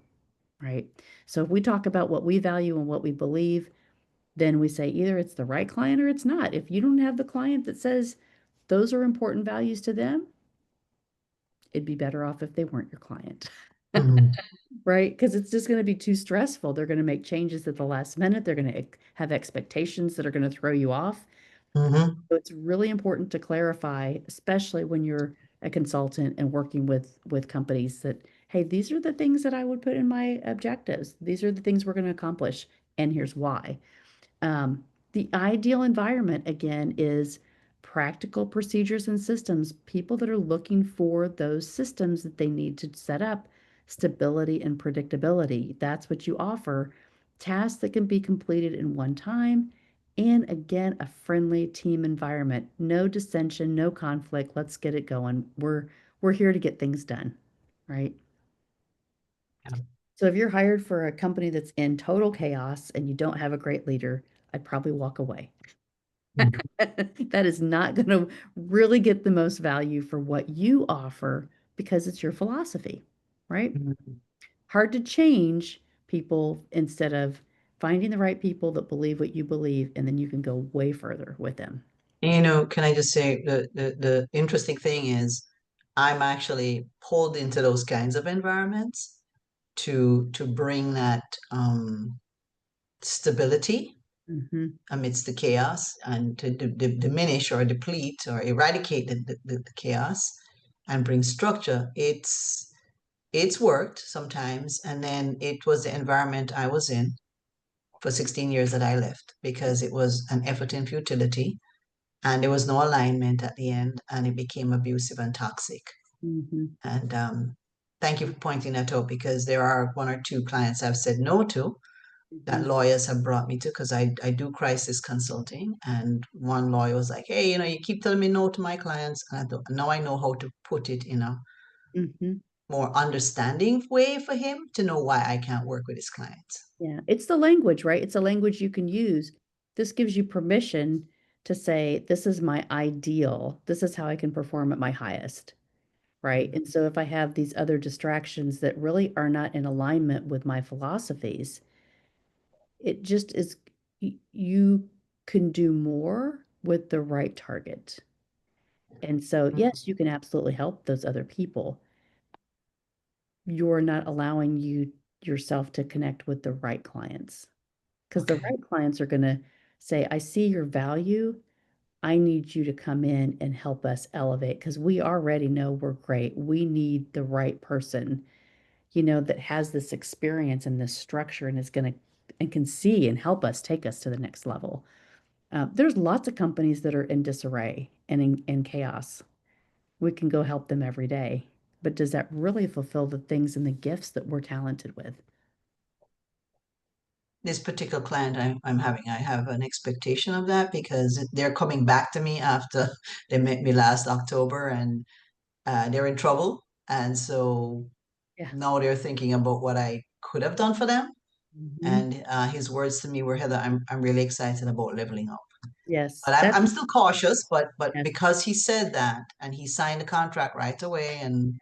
right? So if we talk about what we value and what we believe, then we say either it's the right client or it's not. If you don't have the client that says those are important values to them, it'd be better off if they weren't your client. Mhm. Right? Because it's just going to be too stressful. They're going to make changes at the last minute. They're going to have expectations that are going to throw you off. Mhm. So it's really important to clarify, especially when you're a consultant and working with companies that, hey, these are the things that I would put in my objectives. These are the things we're going to accomplish, and here's why. The ideal environment, again, is practical procedures and systems, people that are looking for those systems that they need to set up stability and predictability. That's what you offer. Tasks that can be completed in one time. And again, a friendly team environment. No dissension, no conflict. Let's get it going. We're here to get things done, right? Yeah. So if you're hired for a company that's in total chaos and you don't have a great leader, I'd probably walk away. Mhm. That is not going to really get the most value for what you offer because it's your philosophy, right? Mhm. Hard to change people instead of finding the right people that believe what you believe, and then you can go way further with them. Can I just say the interesting thing is I'm actually pulled into those kinds of environments to bring that stability Hmm. amidst the chaos and to diminish or deplete or eradicate the chaos and bring structure. It's worked sometimes, and then it was the environment I was in for 16 years that I left because it was an effort in futility and there was no alignment at the end and it became abusive and toxic. Hmm. And thank you for pointing that out because there are one or two clients I've said no to that Hmm. lawyers have brought me to because I do crisis consulting. And one lawyer was like, hey, you keep telling me no to my clients. And I thought, now I know how to put it in a Hmm. more understanding way for him to know why I can't work with his clients. Yeah, it's the language, right? It's a language you can use. This gives you permission to say, this is my ideal. This is how I can perform at my highest, right? And so if I have these other distractions that really are not in alignment with my philosophies, it just is, you can do more with the right target. And so, yes, you can absolutely help those other people. You're not allowing yourself to connect with the right clients. Because the Okay. right clients are going to say, I see your value. I need you to come in and help us elevate because we already know we're great. We need the right person, that has this experience and this structure and is going to and can see and help us take us to the next level. There's lots of companies that are in disarray and in chaos. We can go help them every day. But does that really fulfill the things and the gifts that we're talented with? This particular client I'm having, I have an expectation of that because they're coming back to me after they met me last October and they're in trouble. And so Yeah. now they're thinking about what I could have done for them. Mhm. And his words to me were, Heather, I'm really excited about leveling up. Yes, But I'm, that's I'm still cautious, but yes, because he said that and he signed the contract right away and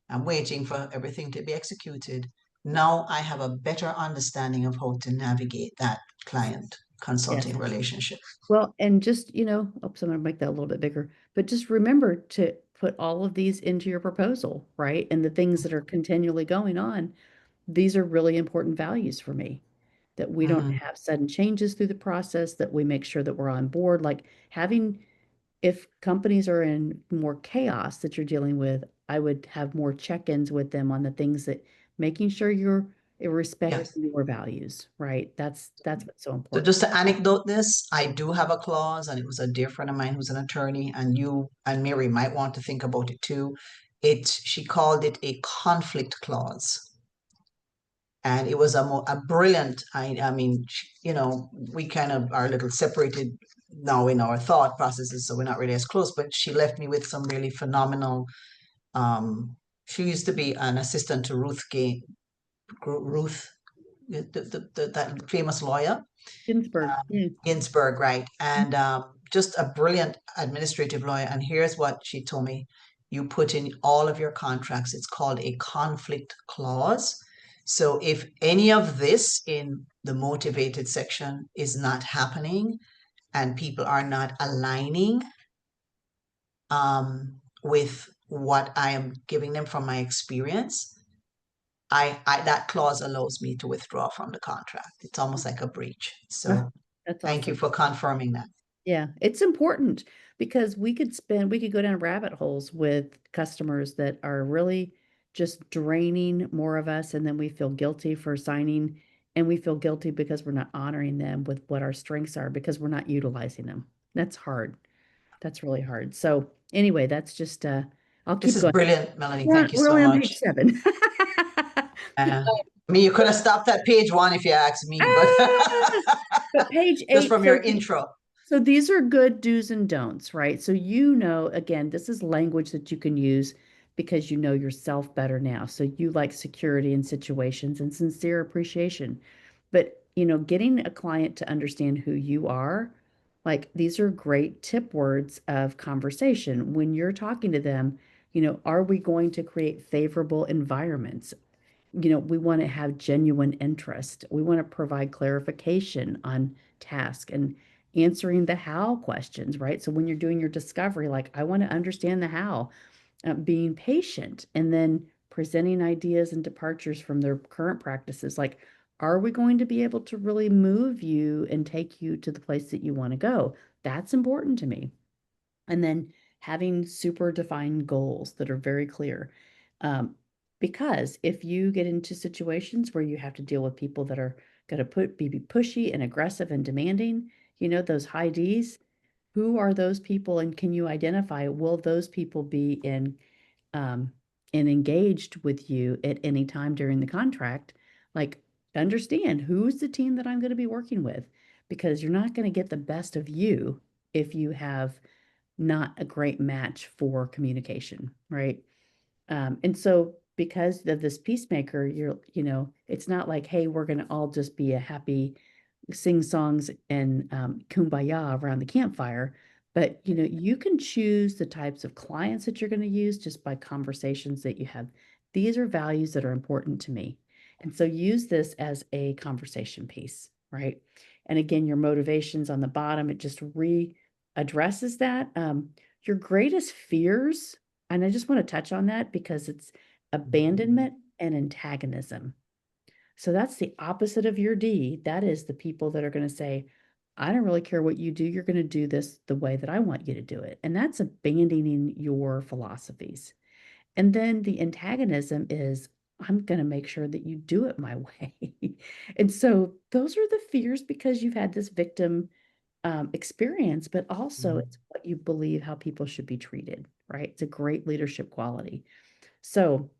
I'm waiting for everything to be executed. Now I have a better understanding of how to navigate that client yes. consulting relationship. Well, and just, oops, I'm gonna make that a little bit bigger, but just remember to put all of these into your proposal, right? And the things that are continually going on, these are really important values for me. That we don't Mhm. have sudden changes through the process, that we make sure that we're on board, like having if companies are in more chaos that you're dealing with, I would have more check-ins with them on the things that making sure you're respecting Yes. your values, right? That's what's so So important. just to anecdote this, I do have a clause, and it was a dear friend of mine who's an attorney, and you and Mary might want to think about it too. She called it a conflict clause. And it was a brilliant, I mean, we kind of are a little separated now in our thought processes, so we're not really as close, but she left me with some really phenomenal, she used to be an assistant to Ruth, that famous lawyer. Ginsburg, yeah. Ginsburg, right? And just a brilliant administrative lawyer. And here's what she told me: you put in all of your contracts, it's called a conflict clause. So if any of this in the motivated section is not happening and people are not aligning with what I am giving them from my experience, I that clause allows me to withdraw from the contract. It's almost like a breach. Oh, So that's thank you awesome. for confirming that. Yeah, it's important because we could go down rabbit holes with customers that are really just draining more of us, and then we feel guilty for signing, and we feel guilty because we're not honoring them with what our strengths are because we're not utilizing them. That's hard. That's really hard. So anyway, that's just I'll This keep is going. brilliant, Melanie. We're, Thank you we're so only on page much. 7. I mean, you could have stopped at page 1 if you asked me, but Ah! But page just 8, from your intro. so these are good do's and don'ts, right? So again, this is language that you can use because you know yourself better now. So you like security in situations and sincere appreciation. But, getting a client to understand who you are, like these are great tip words of conversation. When you're talking to them, are we going to create favorable environments? We want to have genuine interest. We want to provide clarification on task and answering the how questions, right? So when you're doing your discovery, like I want to understand the how, being patient, and then presenting ideas and departures from their current practices. Like, are we going to be able to really move you and take you to the place that you want to go? That's important to me. And then having super defined goals that are very clear. Um, because if you get into situations where you have to deal with people that are going to be pushy and aggressive and demanding, those high Ds, who are those people and can you identify, will those people be um, and engaged with you at any time during the contract? Like, understand who's the team that I'm going to be working with, because you're not going to get the best of you if you have not a great match for communication, right? And so because of this peacemaker, it's not like, hey, we're going to all just be a happy sing songs and kumbaya around the campfire. But you can choose the types of clients that you're going to use just by conversations that you have. These are values that are important to me. And so use this as a conversation piece, right? And again, your motivations on the bottom, it just readdresses that. Your greatest fears, and I just want to touch on that because it's abandonment and antagonism. So that's the opposite of your D. That is the people that are going to say, I don't really care what you do. You're going to do this the way that I want you to do it. And that's abandoning your philosophies. And then the antagonism is, I'm going to make sure that you do it my way. And so those are the fears because you've had this victim experience, but also it's what you believe how people should be treated, right? It's a great leadership quality. So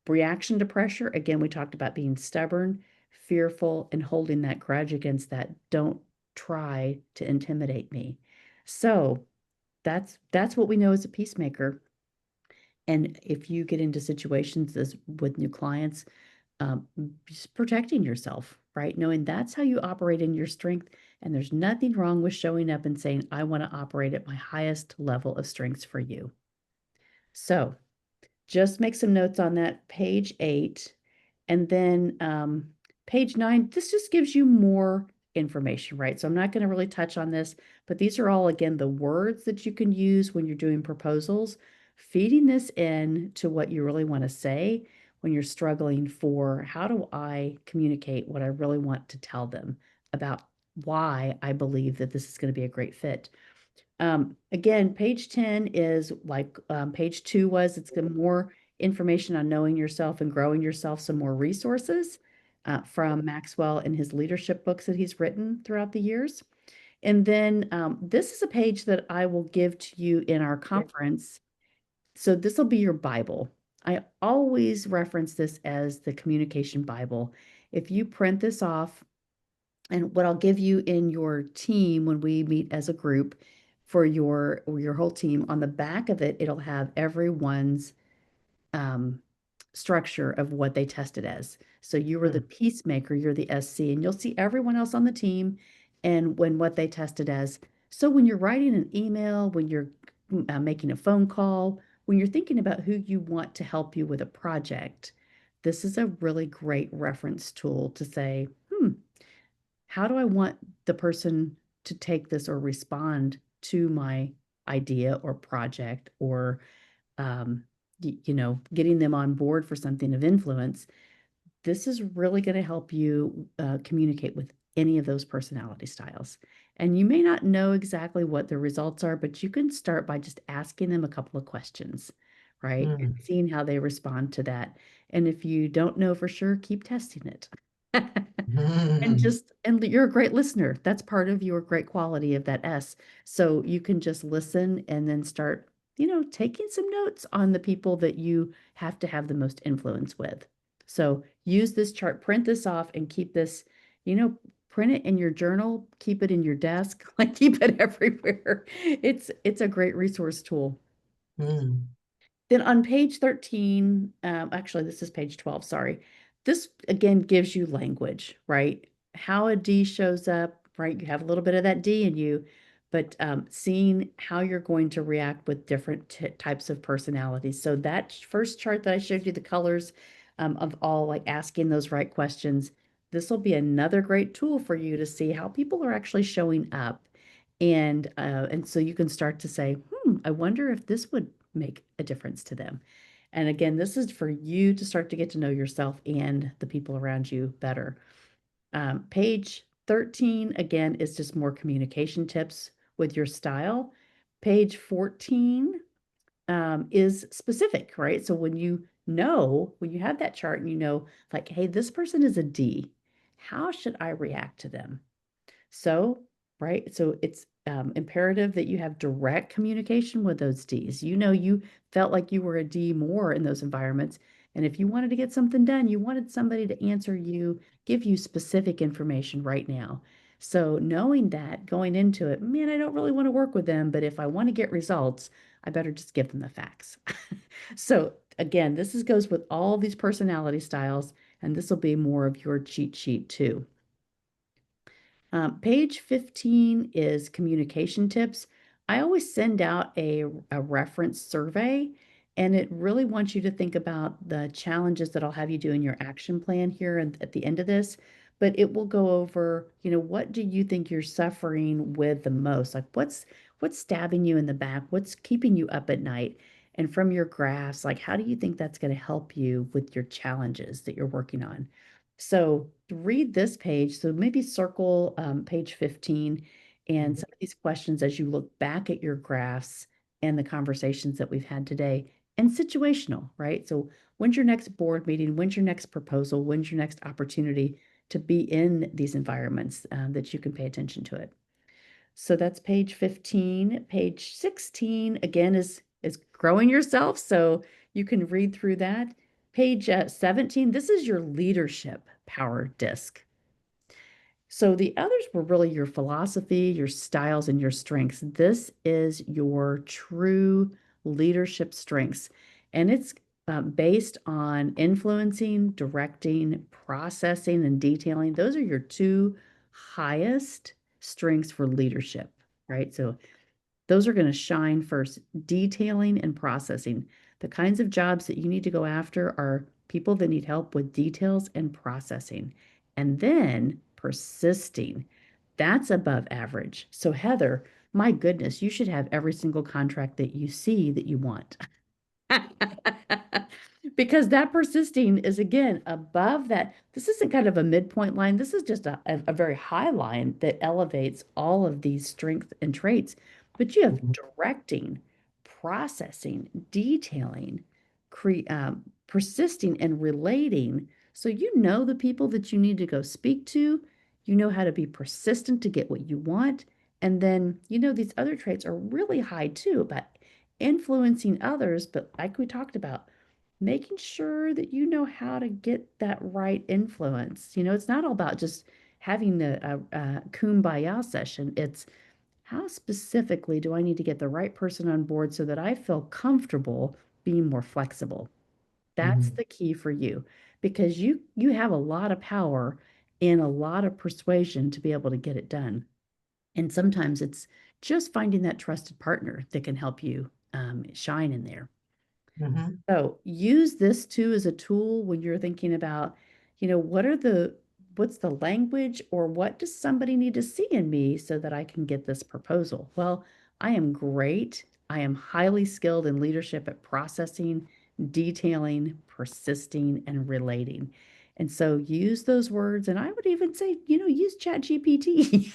reaction to pressure, again, we talked about being stubborn, fearful, and holding that grudge against that. Don't try to intimidate me. So that's what we know as a peacemaker. And if you get into situations with new clients, just protecting yourself, right? Knowing that's how you operate in your strength. And there's nothing wrong with showing up and saying, I want to operate at my highest level of strengths for you. So just make some notes on that, page 8. And then page 9, this just gives you more information, right? So I'm not going to really touch on this, but these are all, again, the words that you can use when you're doing proposals, feeding this in to what you really want to say when you're struggling for how do I communicate what I really want to tell them about why I believe that this is going to be a great fit. Again, page 10 is like page 2 was, it's got more information on knowing yourself and growing yourself, some more resources from Maxwell and his leadership books that he's written throughout the years. And then this is a page that I will give to you in our conference. So this will be your Bible. I always reference this as the communication Bible. If you print this off, and what I'll give you in your team when we meet as a group for your whole team, on the back of it, it'll have everyone's um, structure of what they tested as. So you were the peacemaker, you're the SC, and you'll see everyone else on the team and when what they tested as. So when you're writing an email, when you're making a phone call, when you're thinking about who you want to help you with a project, this is a really great reference tool to say, how do I want the person to take this or respond to my idea or project or getting them on board for something of influence? This is really going to help you communicate with any of those personality styles. And you may not know exactly what the results are, but you can start by just asking them a couple of questions, right? And seeing how they respond to that. And if you don't know for sure, keep testing it. And you're a great listener. That's part of your great quality of that S. So you can just listen and then start, taking some notes on the people that you have to have the most influence with. So use this chart, print this off and keep this, print it in your journal, keep it in your desk, like keep it everywhere. It's a great resource tool. Then on page 13, actually, this is page 12, sorry. This again gives you language, right? How a D shows up, right? You have a little bit of that D in you, but seeing how you're going to react with different types of personalities. So that first chart that I showed you, the colors of all, like asking those right questions, this will be another great tool for you to see how people are actually showing up. And so you can start to say, I wonder if this would make a difference to them. And again, this is for you to start to get to know yourself and the people around you better. Page 13, again, is just more communication tips with your style. Page 14 is specific, right? So when you have that chart and you know, like, hey, this person is a D, how should I react to them? So, right, so it's imperative that you have direct communication with those Ds. You felt like you were a D more in those environments. And if you wanted to get something done, you wanted somebody to answer you, give you specific information right now. So knowing that going into it, man, I don't really want to work with them, but if I want to get results, I better just give them the facts. So again, goes with all these personality styles, and this will be more of your cheat sheet too. Page 15 is communication tips. I always send out a reference survey, and it really wants you to think about the challenges that I'll have you do in your action plan here at the end of this. But it will go over, what do you think you're suffering with the most? Like what's stabbing you in the back? What's keeping you up at night? And from your graphs, like how do you think that's going to help you with your challenges that you're working on? So read this page. So maybe circle page 15 and some of these questions as you look back at your graphs and the conversations that we've had today, and situational, right? So when's your next board meeting? When's your next proposal? When's your next opportunity to be in these environments that you can pay attention to it? So that's page 15. Page 16, again, is growing yourself. So you can read through that. Page 17, this is your leadership power disc. So the others were really your philosophy, your styles, and your strengths. This is your true leadership strengths. And it's based on influencing, directing, processing, and detailing. Those are your two highest strengths for leadership, right? So those are going to shine first. Detailing and processing. The kinds of jobs that you need to go after are people that need help with details and processing. And then persisting. That's above average. So Heather, my goodness, you should have every single contract that you see that you want. Because that persisting is again above that. This isn't kind of a midpoint line. This is just a very high line that elevates all of these strengths and traits. but you have Mhm. directing, processing, detailing, persisting, and relating. So you know the people that you need to go speak to. You know how to be persistent to get what you want. And then, these other traits are really high too about influencing others. But like we talked about, making sure that you know how to get that right influence. It's not all about just having a kumbaya session. It's how specifically do I need to get the right person on board so that I feel comfortable being more flexible? That's Mhm. the key for you because you have a lot of power and a lot of persuasion to be able to get it done. And sometimes it's just finding that trusted partner that can help you shine in there. Mhm. So use this too as a tool when you're thinking about, what's the language or what does somebody need to see in me so that I can get this proposal? Well, I am great. I am highly skilled in leadership at processing, detailing, persisting, and relating. And so use those words. And I would even say, use Chat GPT.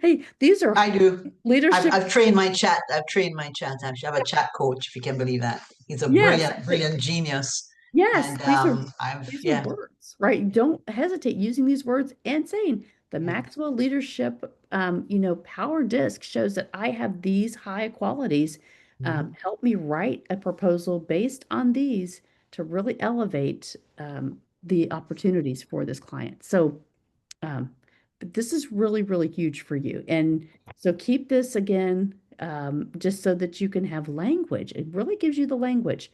Hey, these are I do. leadership. I've trained my chat. I've trained my chat. Actually, I have a chat coach, if you can believe that. He's a Yes. brilliant, brilliant genius. Yes, And I've these are yeah. words, right? Don't hesitate using these words and saying the Yeah. Maxwell leadership, power disc shows that I have these high qualities. Mhm. Help me write a proposal based on these to really elevate the opportunities for this client. So, but this is really, really huge for you. And so keep this again, just so that you can have language. It really gives you the language.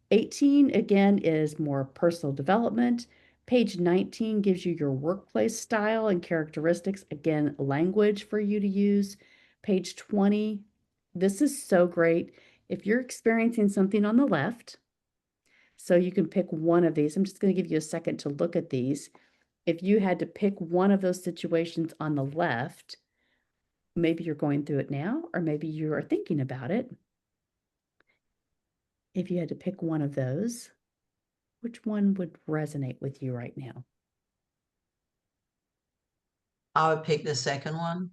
18, again, is more personal development. Page 19 gives you your workplace style and characteristics. Again, language for you to use. Page 20, this is so great. If you're experiencing something on the left, so you can pick one of these. I'm just going to give you a second to look at these. If you had to pick one of those situations on the left, maybe you're going through it now, or maybe you are thinking about it. If you had to pick one of those, which one would resonate with you right now? I would pick the second one.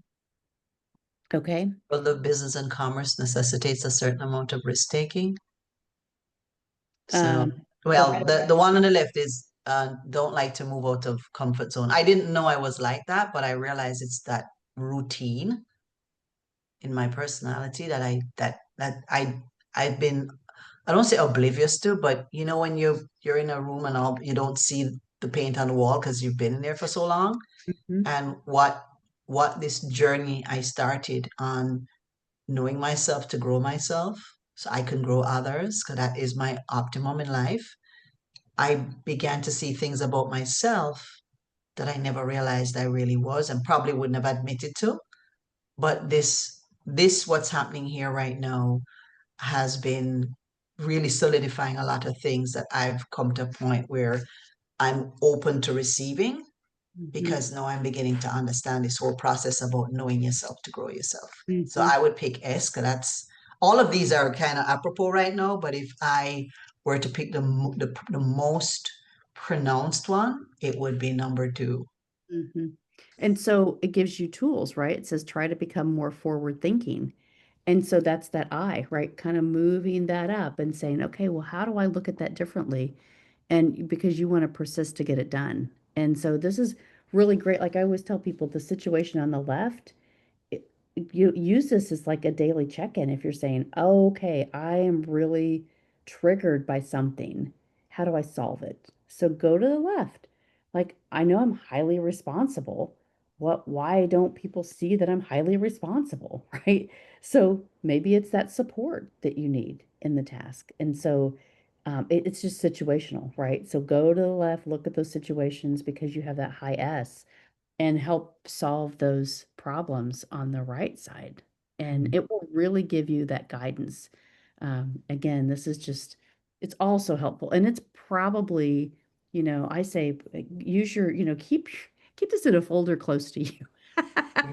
Okay. But the business and commerce necessitates a certain amount of risk taking. So, well, Okay. the one on the left is don't like to move out of comfort zone. I didn't know I was like that, but I realized it's that routine in my personality that I've been, I don't say oblivious to, but when you're in a room and all you don't see the paint on the wall because you've been in there for so long. Mhm. And what this journey I started on knowing myself to grow myself so I can grow others, because that is my optimum in life. I began to see things about myself that I never realized I really was and probably wouldn't have admitted to. But this what's happening here right now has been really solidifying a lot of things that I've come to a point where I'm open to receiving, Mhm. because now I'm beginning to understand this whole process about knowing yourself to grow yourself. So Mhm. I would pick S, because that's all of these are kind of apropos right now. But if I were to pick the most pronounced one, it would be number two. Mhm. And so it gives you tools, right? It says try to become more forward thinking. And so that's that I, right? Kind of moving that up and saying, okay, well, how do I look at that differently? And because you want to persist to get it done. And so this is really great. Like I always tell people, the situation on the left, it, you use this as like a daily check-in. If you're saying, oh, okay, I am really triggered by something, how do I solve it? So go to the left. Like I know I'm highly responsible. Why don't people see that I'm highly responsible, right? So maybe it's that support that you need in the task. And so it's just situational, right? So go to the left, look at those situations because you have that high S and help solve those problems on the right side. And it will really give you that guidance. Again, this is just, it's also helpful. And it's probably, I say use your, keep this in a folder close to you.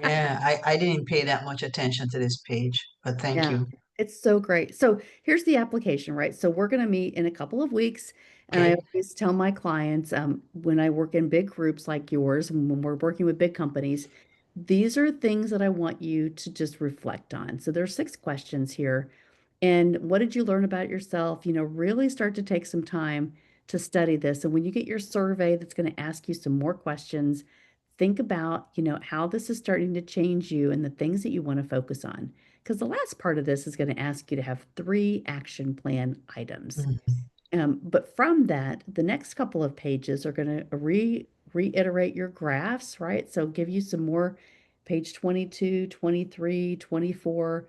Yeah, I didn't pay that much attention to this page, but thank Yeah, you. it's so great. So here's the application, right? So we're going to meet in a couple of weeks. And I Okay. always tell my clients when I work in big groups like yours, and when we're working with big companies, these are things that I want you to just reflect on. So there's 6 questions here. And what did you learn about yourself? Really start to take some time to study this. And when you get your survey that's going to ask you some more questions, think about, how this is starting to change you and the things that you want to focus on. Because the last part of this is going to ask you to have 3 action plan items. But from that, the next couple of pages are going to reiterate your graphs, right? So give you some more page 22, 23, 24.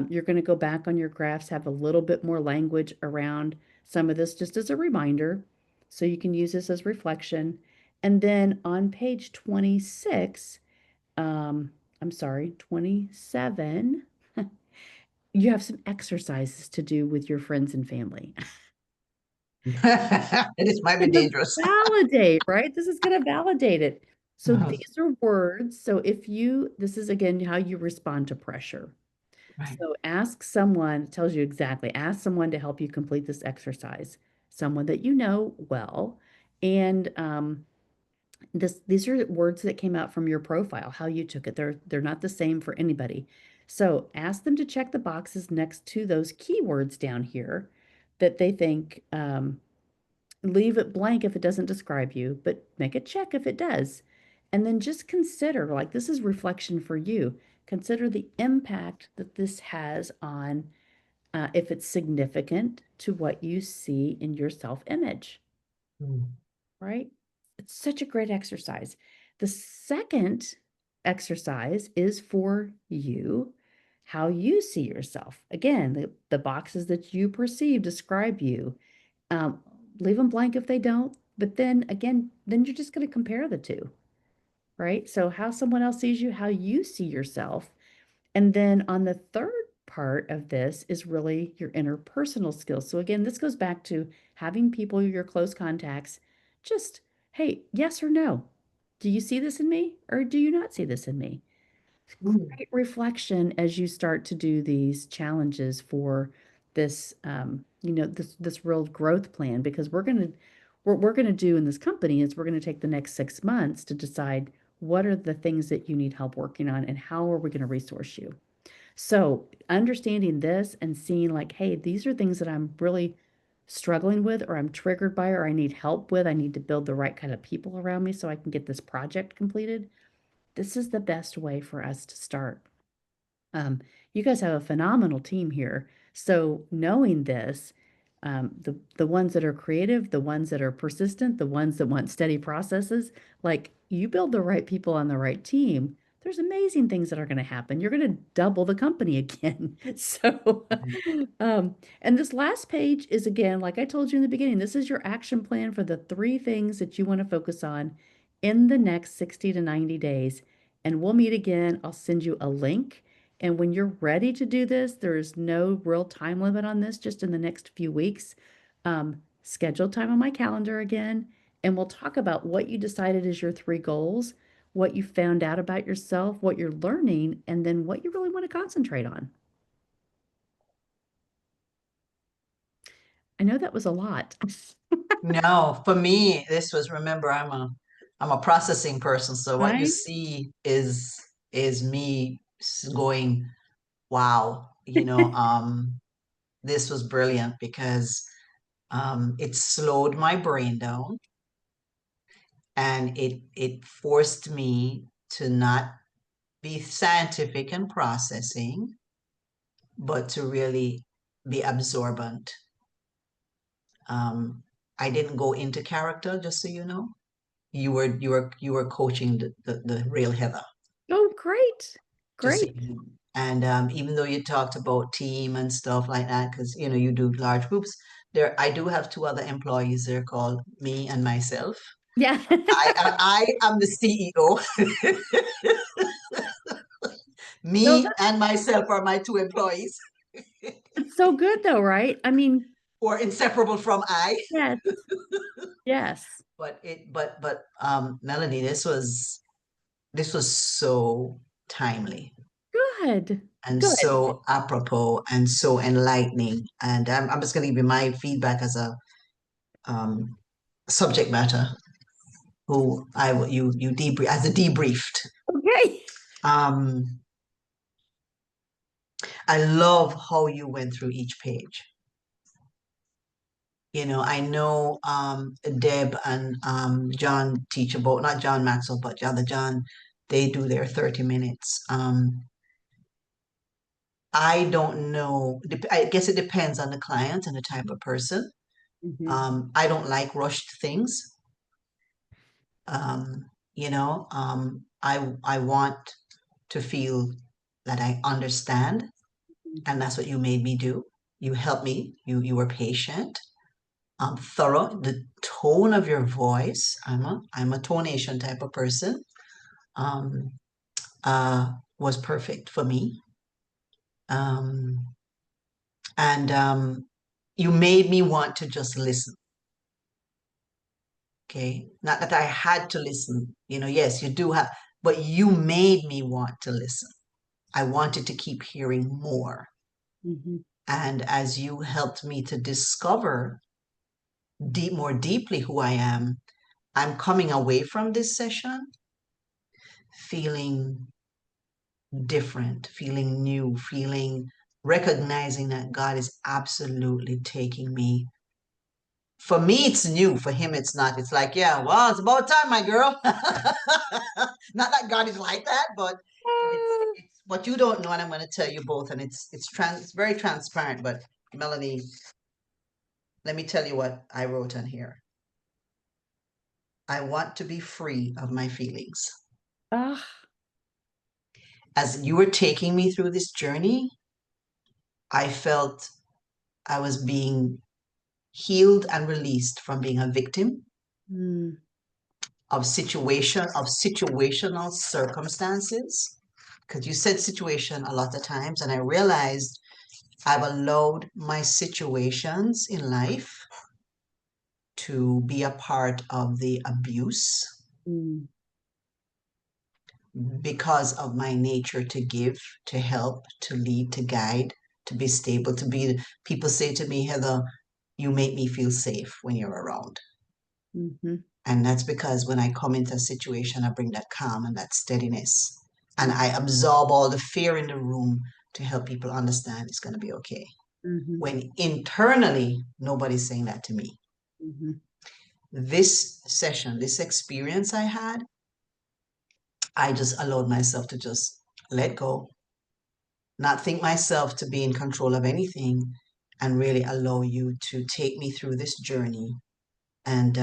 You're going to go back on your graphs, have a little bit more language around some of this just as a reminder. So you can use this as reflection. And then on page 26, I'm sorry, 27, you have some exercises to do with your friends and family. This might be Gonna dangerous. validate, right? This is going to validate it. So Uh-huh. these are words. So this is again how you respond to pressure. Right. So ask someone, it tells you exactly, ask someone to help you complete this exercise, someone that you know well. And these are words that came out from your profile, how you took it. They're not the same for anybody. So ask them to check the boxes next to those keywords down here that they think leave it blank if it doesn't describe you, but make a check if it does. And then just consider, like this is reflection for you. Consider the impact that this has on if it's significant to what you see in your self-image, Mm. right? It's such a great exercise. The second exercise is for you, how you see yourself. Again, the boxes that you perceive describe you. Um, leave them blank if they don't. But then again, then you're just going to compare the two, right? So how someone else sees you, how you see yourself. And then on the third part of this is really your interpersonal skills. So again, this goes back to having people, your close contacts, just, hey, yes or no. Do you see this in me or do you not see this in me? Mm. Great reflection as you start to do these challenges for this this real growth plan, because what we're going to do in this company is we're going to take the next 6 months to decide what are the things that you need help working on and how are we going to resource you. So understanding this and seeing like, hey, these are things that I'm really struggling with or I'm triggered by or I need help with. I need to build the right kind of people around me so I can get this project completed. This is the best way for us to start. Um, you guys have a phenomenal team here. So knowing this, the ones that are creative, the ones that are persistent, the ones that want steady processes, like you build the right people on the right team, there's amazing things that are going to happen. You're going to double the company again. So, and this last page is again, like I told you in the beginning, this is your action plan for the 3 things that you want to focus on in the next 60 to 90 days. And we'll meet again. I'll send you a link. And when you're ready to do this, there is no real time limit on this, just in the next few weeks. Schedule time on my calendar again, and we'll talk about what you decided is your 3 goals, what you found out about yourself, what you're learning, and then what you really want to concentrate on. I know that was a lot. No, for me, this was, remember, I'm a processing person, so what you Right? see is me going, wow, this was brilliant because it slowed my brain down and it forced me to not be scientific and processing, but to really be absorbent. I didn't go into character, just so you know. You were coaching the real Heather. Oh, great. Just so Great. you know. And even though you talked about team and stuff like that, because you do large groups, I do have 2 other employees. They're called me and myself. Yeah. I am the CEO. No, Me and myself are my 2 employees, that's so good though, right? I mean, who are inseparable from I. yes, yes. But Melanie, this was so timely Good. and Good. so apropos and so enlightening. And I'm just going to give you my feedback as a um, subject matter who you debrief as a debriefed. Okay. Um, I love how you went through each page. You know, I know Deb and John teach about, not John Maxwell, but the other John, they do their 30 minutes. I don't know. I guess it depends on the client and the type of person. I don't like rushed things. Um, you know, I want to feel that I understand, and that's what you made me do. You helped me. You were patient, thorough. The tone of your voice. I'm a tonation type of person. Um, was perfect for me. Um, and you made me want to just listen. Okay, not that I had to listen. You know, yes, you do have, but you made me want to listen. I wanted to keep hearing more. And as you helped me to discover more deeply who I am, I'm coming away from this session feeling different, feeling new, recognizing that God is absolutely taking me. For me, it's new. For him, it's not. It's like, yeah, well, it's about time, my girl. Not that God is like that, but it's what you don't know, and I'm going to tell you both, and it's very transparent. But Melanie, let me tell you what I wrote on here. I want to be free of my feelings. Ah, As you were taking me through this journey, I felt I was being healed and released from being a victim of situational circumstances. Because you said situation a lot of times, and I realized I've allowed my situations in life to be a part of the abuse because of my nature to give, to help, to lead, to guide, to be stable, to be. People say to me, Heather, you make me feel safe when you're around. And that's because when I come into a situation, I bring that calm and that steadiness. And I absorb all the fear in the room to help people understand it's going to be okay. When internally, nobody's saying that to me. This session, this experience I had, I just allowed myself to just let go, not think myself to be in control of anything, and really allow you to take me through this journey. And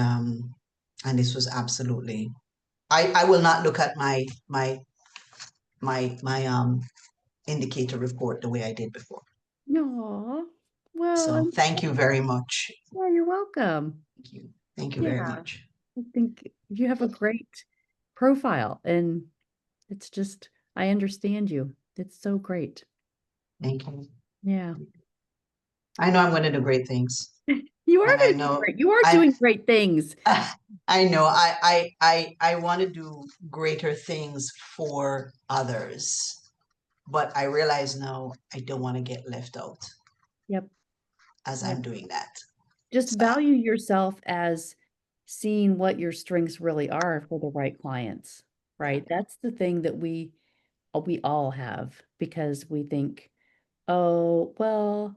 this was absolutely. I will not look at my indicator report the way I did before. no. Well, So thank you very much. yeah, you're welcome. Thank you. Thank you very much. I think you have a great profile, and it's just, I understand you. It's so great. Thank you. Yeah. I know I'm going to do great things. You are And I going to do know great. You are doing great things. I know I want to do greater things for others, but I realize now I don't want to get left out Yep. as I'm doing that. Just So, value yourself as seeing what your strengths really are for the right clients, right? That's the thing that we all have, because we think, oh, well,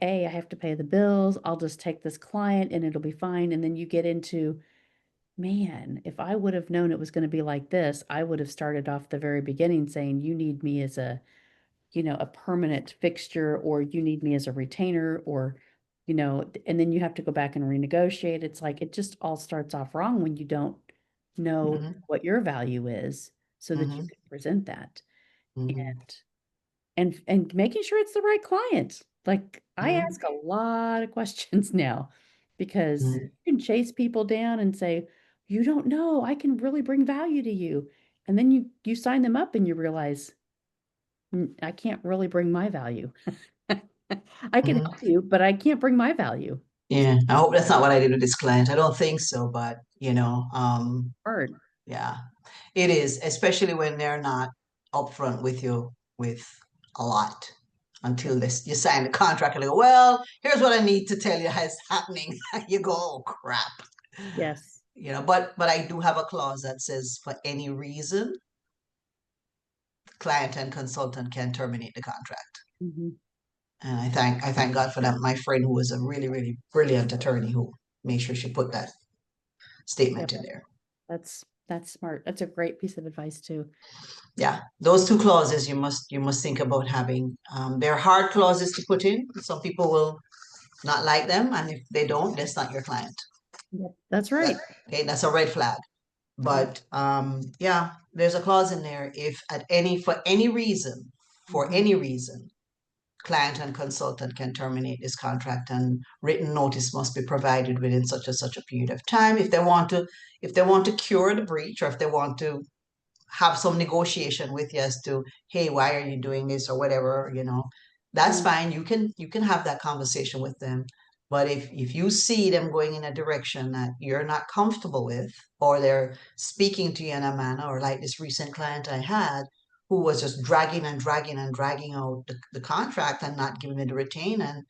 I have to pay the bills. I'll just take this client and it'll be fine. And then you get into, man, if I would have known it was going to be like this, I would have started off the very beginning saying, you need me as a permanent fixture, or you need me as a retainer, or, and then you have to go back and renegotiate. It's like, it just all starts off wrong when you don't know what your value is, so that you can present that. And making sure it's the right client. Like, I ask a lot of questions now, because you can chase people down and say, you don't know, I can really bring value to you. And then you sign them up and you realize, I can't really bring my value. I can help you, but I can't bring my value. Yeah, I hope that's not what I did with this client. I don't think so, but Hard. yeah, it is, especially when they're not upfront with you with a lot until this you sign the contract and they go, well, here's what I need to tell you is happening. You go, oh crap. Yes. But I do have a clause that says for any reason, client and consultant can terminate the contract. Mhm. And I thank God for that. My friend, who was a really, really brilliant attorney, who made sure she put that statement Yep. in there. That's smart. That's a great piece of advice too. Yeah, those two clauses you must think about having. They're hard clauses to put in. Some people will not like them, and if they don't, that's not your client. Yep. That's right. Okay, that's a red flag. But yeah, there's a clause in there. If for any reason, client and consultant can terminate this contract, and written notice must be provided within such and such a period of time. If they want to cure the breach, or if they want to have some negotiation with you as to, hey, why are you doing this or whatever, that's fine. You can have that conversation with them. But if you see them going in a direction that you're not comfortable with, or they're speaking to you in a manner, or like this recent client I had, who was just dragging and dragging and dragging out the contract and not giving me the retain. And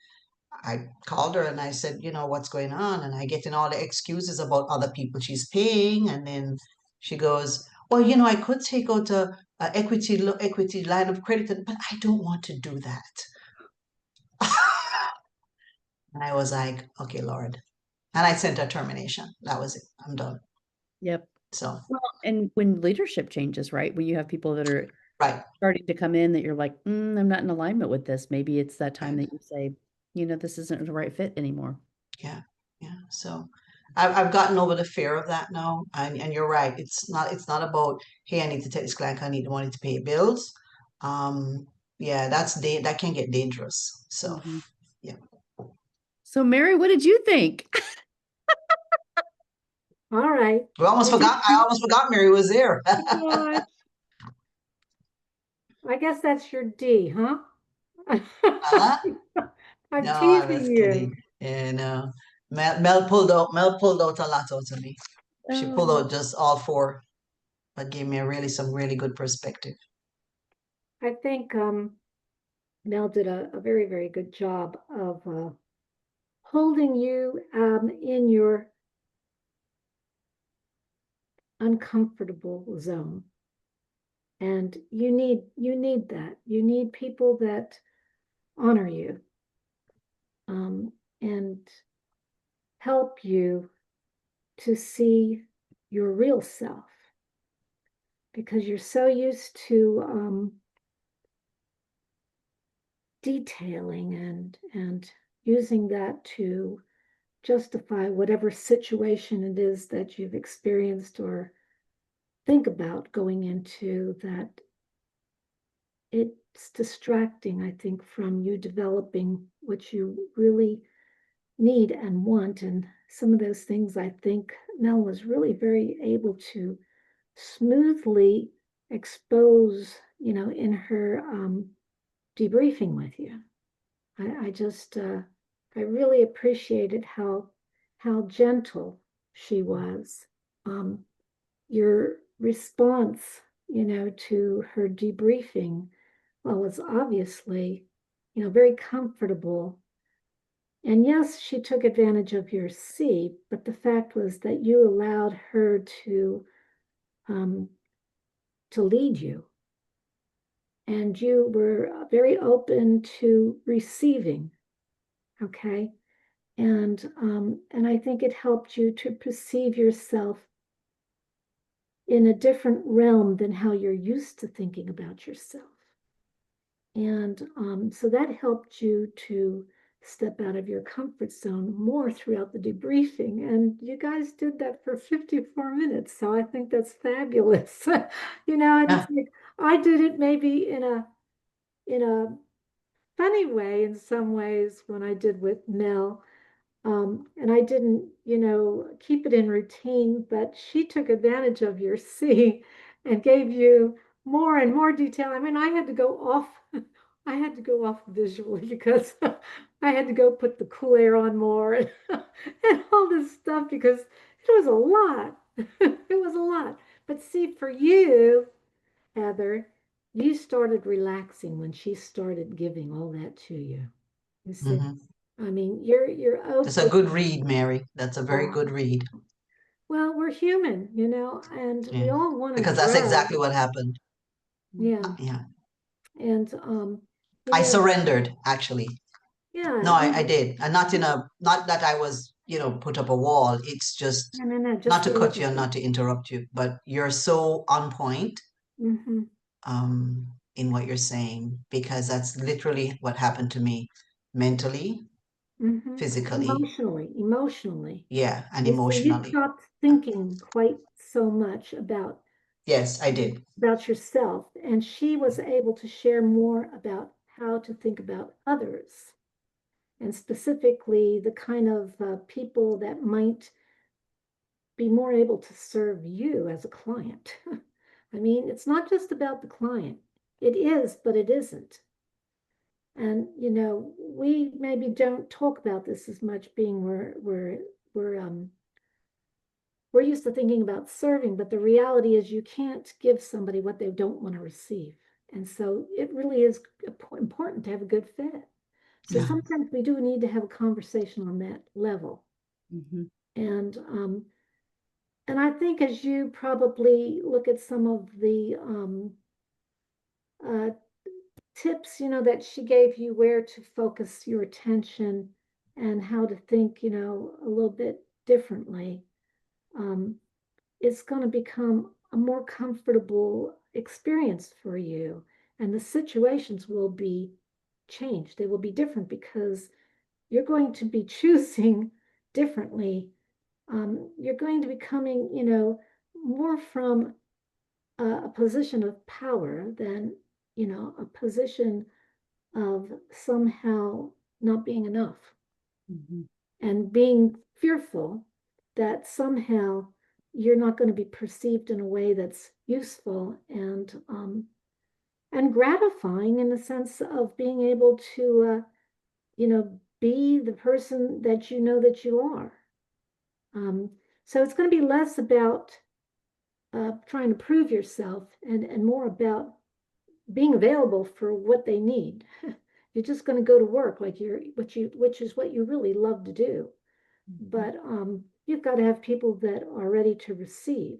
I called her and I said, what's going on? And I get in all the excuses about other people she's paying. And then she goes, well, I could take out a equity line of credit, but I don't want to do that. And I was like, okay, Lord. And I sent her termination. That was it. I'm done. Yep. So, Well, and when leadership changes, right? When you have people that are right. starting to come in that you're like, I'm not in alignment with this. Maybe it's that time Right. that you say, this isn't the right fit anymore. Yeah. Yeah. So I've gotten over the fear of that now. And you're right. It's not about, hey, I need to take this client, I need the money to pay bills. Yeah, that can get dangerous. So Mhm. yeah. So Mary, what did you think? All right. I almost forgot Mary was there. Gosh. I guess that's your D, huh? Uh-huh. I'm No, I teasing was you. kidding. And Mel pulled out a lot out of me. She pulled Oh, out just all four, but gave me some really good perspective. I think Mel did a very, very good job of holding you in your uncomfortable zone. And you need that. You need people that honor you and help you to see your real self, because you're so used to detailing and using that to justify whatever situation it is that you've experienced or think about going into, that it's distracting, I think, from you developing what you really need and want. And some of those things, I think Mel was really very able to smoothly expose, in her debriefing with you. I just, I really appreciated how gentle she was. Your response, to her debriefing, well, was obviously, very comfortable. And yes, she took advantage of your C, but the fact was that you allowed her um, to lead you, and you were very open to receiving. Okay, and I think it helped you to perceive yourself in a different realm than how you're used to thinking about yourself. And so that helped you to step out of your comfort zone more throughout the debriefing. And you guys did that for 54 minutes. So I think that's fabulous. And Yeah. it's like, I did it maybe in a funny way in some ways when I did with Mel. And I didn't, keep it in routine, but she took advantage of your C and gave you more and more detail. I mean, I had to go off, I had to go off visually because I had to go put the cool air on more and all this stuff, because it was a lot. It was a lot. But see, for you, Heather, you started relaxing when she started giving all that to you. You see? Mhm. I mean, you're That's a open. good read, Mary. That's a very good read. Well, we're human, and we Yeah. all want to Because that's grow. exactly what happened. Yeah. Yeah. And, I surrendered, actually. yeah. No, I did. And not that I was, put up a wall. It's just No, just not to the cut you and opposite. not to interrupt you, but you're so on point in what you're saying, because that's literally what happened to me mentally, physically, Emotionally. yeah, and You see, you emotionally. stopped thinking quite so much Yes, I did. about yourself, and she was able to share more about how to think about others, and specifically the kind of people that might be more able to serve you as a client. I mean, it's not just about the client. It is, but it isn't. And we maybe don't talk about this as much, being we're used to thinking about serving, but the reality is you can't give somebody what they don't want to receive. And so it really is important to have a good fit. So Yeah. sometimes we do need to have a conversation on that level. And I think as you probably look at some of the uh, tips, that she gave you, where to focus your attention and how to think, a little bit differently, it's going to become a more comfortable experience for you. And the situations will be changed. They will be different because you're going to be choosing differently. You're going to be coming, more from a position of power than, a position of somehow not being enough and being fearful that somehow you're not going to be perceived in a way that's useful and gratifying, in the sense of being able to be the person that you know that you are. So it's going to be less about trying to prove yourself and more about being available for what they need. You're just going to go to work like which is what you really love to do. But you've got to have people that are ready to receive,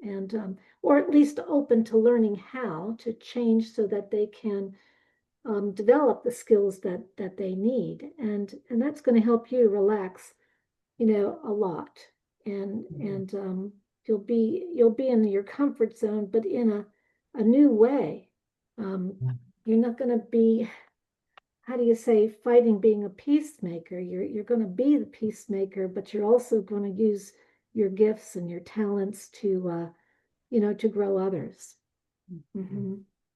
and or at least open to learning how to change so that they can develop the skills that they need, and that's going to help you relax, a lot, and you'll be in your comfort zone, but in a new way. You're not going to be, how do you say, fighting being a peacemaker. You're going to be the peacemaker, but you're also going to use your gifts and your talents to to grow others.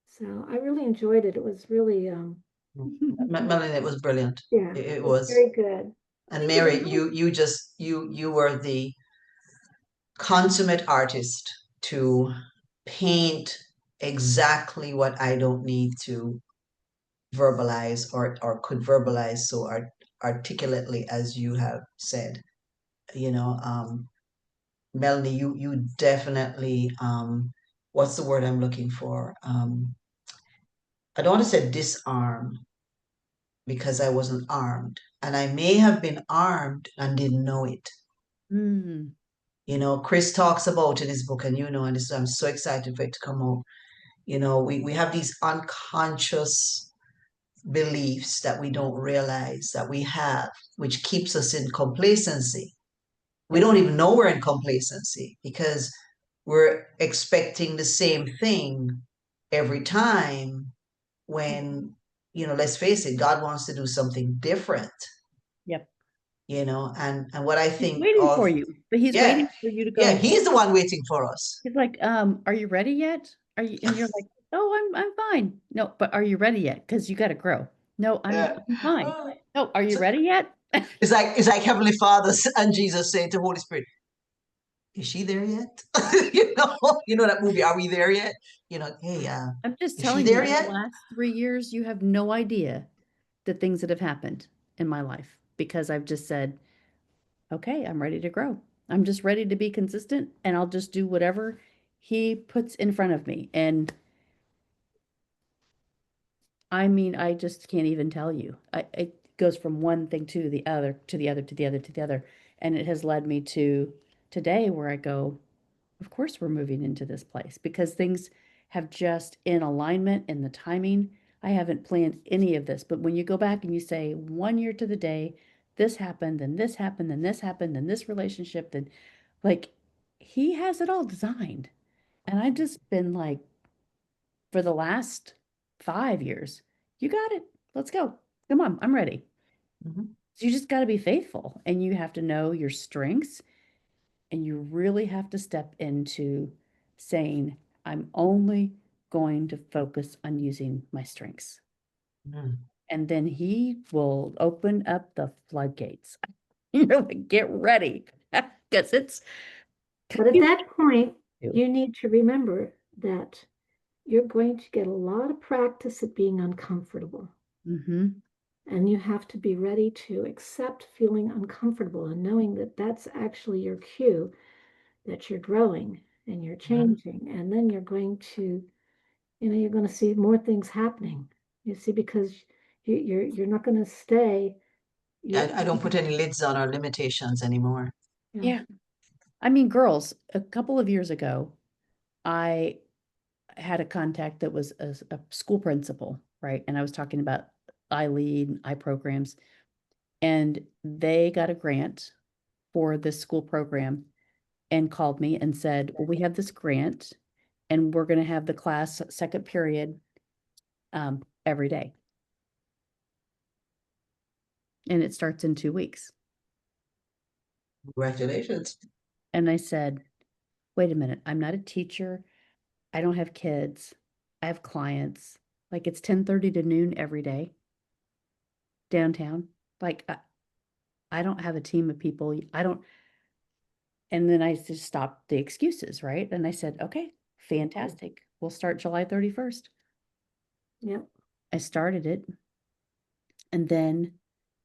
So I really enjoyed it. It was really Melanie, it was brilliant. yeah, It was was. very good. And Mary, you were the consummate artist to paint exactly what I don't need to verbalize, or could verbalize so articulately as you have said. Melanie, you definitely, what's the word I'm looking for? I don't want to say disarm, because I wasn't armed, and I may have been armed and didn't know it. Chris talks about in his book, and and this, I'm so excited for it to come out. We have these unconscious beliefs that we don't realize that we have, which keeps us in complacency. We don't even know we're in complacency because we're expecting the same thing every time, when, let's face it, God wants to do something different. Yep. And what I He's think waiting for of, you, but he's yeah, waiting for you to yeah, go. he's the one waiting for us. He's like, are you ready yet? Are you? And you're like, oh, I'm fine. No, but are you ready yet? Because you got to grow. No, I'm fine. No, are you ready yet? It's like Heavenly Father and Jesus saying to Holy Spirit, is she there yet? That movie, Are We There Yet? Hey, I'm just is she telling you, there in the yet? last 3 years, you have no idea the things that have happened in my life, because I've just said, okay, I'm ready to grow. I'm just ready to be consistent, and I'll just do whatever he puts in front of me. And I mean, I just can't even tell you. It goes from one thing to the other, to the other, to the other, to the other. And it has led me to today, where I go, of course we're moving into this place, because things have just in alignment in the timing. I haven't planned any of this, but when you go back and you say 1 year to the day, this happened, then this happened, then this happened, then this relationship, then like he has it all designed. And I've just been like, for the last 5 years, you got it. Let's go. Come on, I'm ready. Mhm. So you just got to be faithful and you have to know your strengths and you really have to step into saying, I'm only going to focus on using my strengths. Mm. And then he will open up the floodgates. You're like, get ready. Because it's But at that point, you. you need to remember that you're going to get a lot of practice at being uncomfortable. Mm-hmm. And you have to be ready to accept feeling uncomfortable and knowing that that's actually your cue that you're growing and you're changing. And then you're going to, you're going to see more things happening. You see, because you're not going to stay. I don't put any lids on our limitations anymore. Yeah. I mean, girls, a couple of years ago, I had a contact that was a school principal, right? And I was talking about iLead, iPrograms, and they got a grant for this school program and called me and said, well, we have this grant and we're going to have the class second period every day. And it starts in 2 weeks. Congratulations. And I said, wait a minute, I'm not a teacher. I don't have kids. I have clients. Like it's 10:30 to noon every day downtown. Like I don't have a team of people. I don't. And then I just stopped the excuses, right? And I said, okay, fantastic. We'll start July 31st. Yep. I started it. And then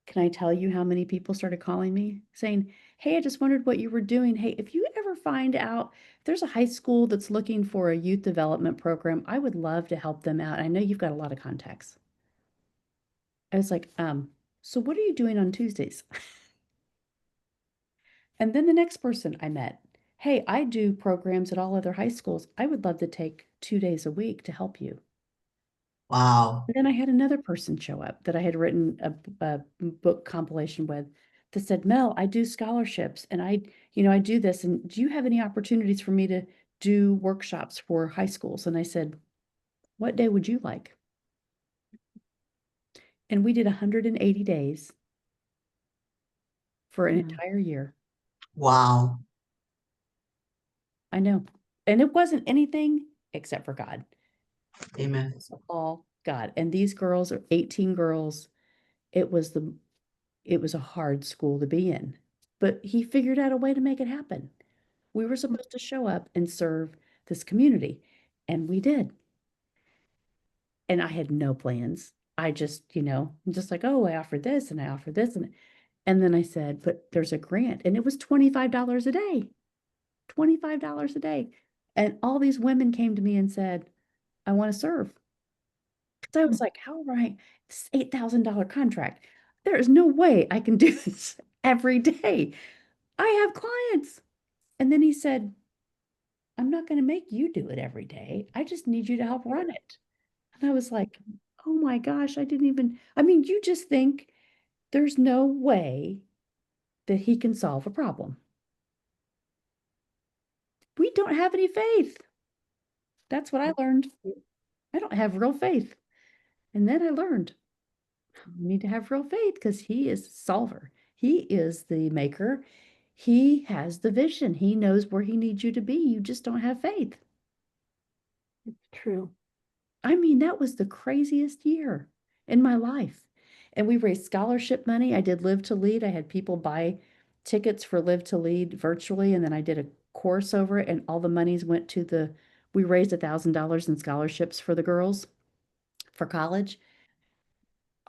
can I tell you how many people started calling me saying, hey, I just wondered what you were doing. Hey, if you ever find out if there's a high school that's looking for a youth development program, I would love to help them out. I know you've got a lot of contacts. I was like, so what are you doing on Tuesdays? And then the next person I met, hey, I do programs at all other high schools. I would love to take 2 days a week to help you. Wow. And then I had another person show up that I had written a book compilation with that said, Mel, I do scholarships and I do this. And do you have any opportunities for me to do workshops for high schools? And I said, what day would you like? And we did 180 days for an entire year. Wow. I know. And it wasn't anything except for God. Amen. It's all God. And these girls are 18 girls. It was a hard school to be in, but he figured out a way to make it happen. We were supposed to show up and serve this community, and we did. And I had no plans. I just, I'm just like, oh, I offered this and I offered this. And then I said, but there's a grant. And it was $25 a day. $25 a day. And all these women came to me and said, I want to serve. So I was like, how right? This $8,000 contract. There is no way I can do this every day. I have clients. And then he said, I'm not going to make you do it every day. I just need you to help run it. And I was like, oh my gosh, I mean, you just think there's no way that he can solve a problem. We don't have any faith. That's what I learned. I don't have real faith. And then I learned you need to have real faith because he is the solver. He is the maker. He has the vision. He knows where he needs you to be. You just don't have faith. It's true. I mean, that was the craziest year in my life. And we raised scholarship money. I did Live to Lead. I had people buy tickets for Live to Lead virtually. And then I did a course over it. And all the monies went to we raised $1,000 in scholarships for the girls for college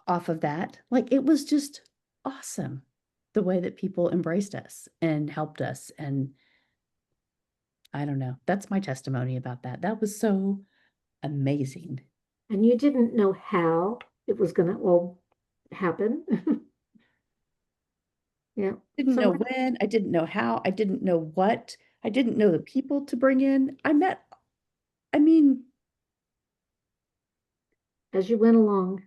off of that. Like it was just awesome the way that people embraced us and helped us. And I don't know. That's my testimony about that. That was so amazing. And you didn't know how it was going to all happen. Yeah. Didn't know when, I didn't know how, I didn't know what, I didn't know the people to bring in. I mean, as you went along.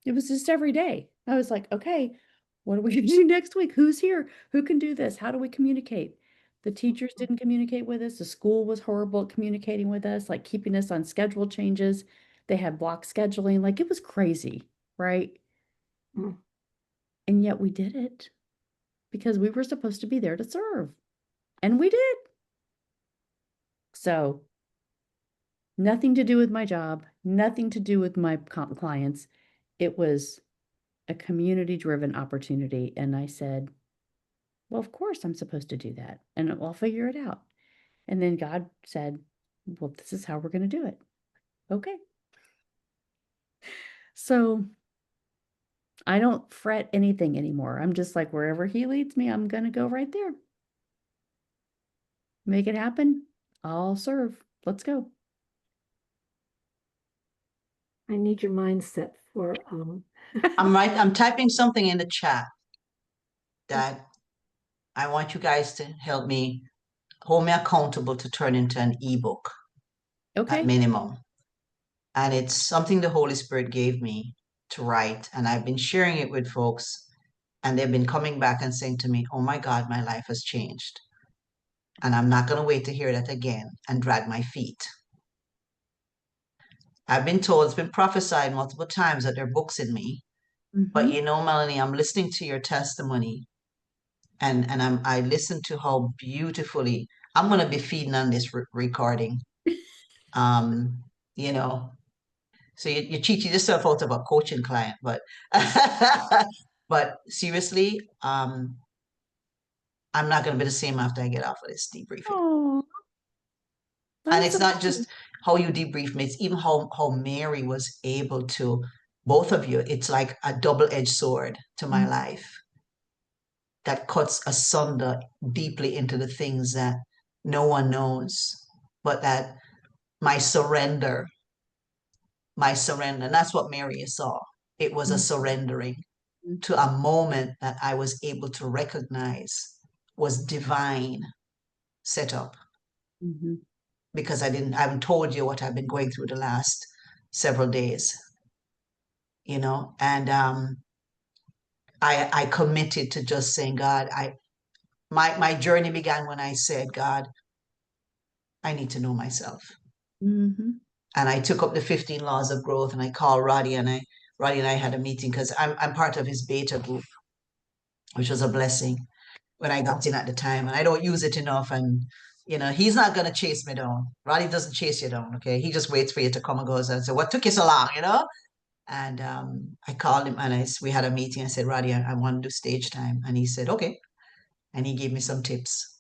It was just every day. I was like, okay, what are we going to do next week? Who's here? Who can do this? How do we communicate? The teachers didn't communicate with us. The school was horrible at communicating with us, like keeping us on schedule changes. They had block scheduling. Like it was crazy, right? Mm. And yet we did it because we were supposed to be there to serve. And we did. So nothing to do with my job, nothing to do with my clients. It was a community-driven opportunity. And I said, well, of course I'm supposed to do that. And I'll figure it out. And then God said, well, this is how we're going to do it. Okay. So I don't fret anything anymore. I'm just like, wherever he leads me, I'm going to go right there. Make it happen. I'll serve. Let's go. I need your mindset for I'm typing something in the chat that I want you guys to help me hold me accountable to turn into an ebook at Okay. minimum. And it's something the Holy Spirit gave me to write. And I've been sharing it with folks, and they've been coming back and saying to me, oh my God, my life has changed. And I'm not going to wait to hear that again and drag my feet. I've been told, it's been prophesied multiple times that there are books in me. But you know, Melanie, I'm listening to your testimony, and I listen to how beautifully I'm going to be feeding on this recording. You know, so you cheated yourself out of a coaching client, but but seriously, I'm not going to be the same after I get off of this debriefing. Oh, And it's not just how you debrief me, it's even how Mary was able to, both of you, it's like a double-edged sword to my life that cuts asunder deeply into the things that no one knows, but that my surrender, and that's what Mary saw. It was a surrendering to a moment that I was able to recognize was divine setup. Because I haven't told you what I've been going through the last several days, you know, and I committed to just saying, God, my journey began when I said, God, I need to know myself. And I took up the 15 laws of growth, and I called Roddy, and Roddy and I had a meeting because I'm part of his beta group, which was a blessing when I got in at the time, and I don't use it enough. And you know, he's not gonna chase me down. Roddy doesn't chase you down, okay? He just waits for you to come and goes and say, "What took you so long?" You know. And I called him, and we had a meeting. I said, "Roddy, I want to do stage time," and he said, "Okay," and he gave me some tips.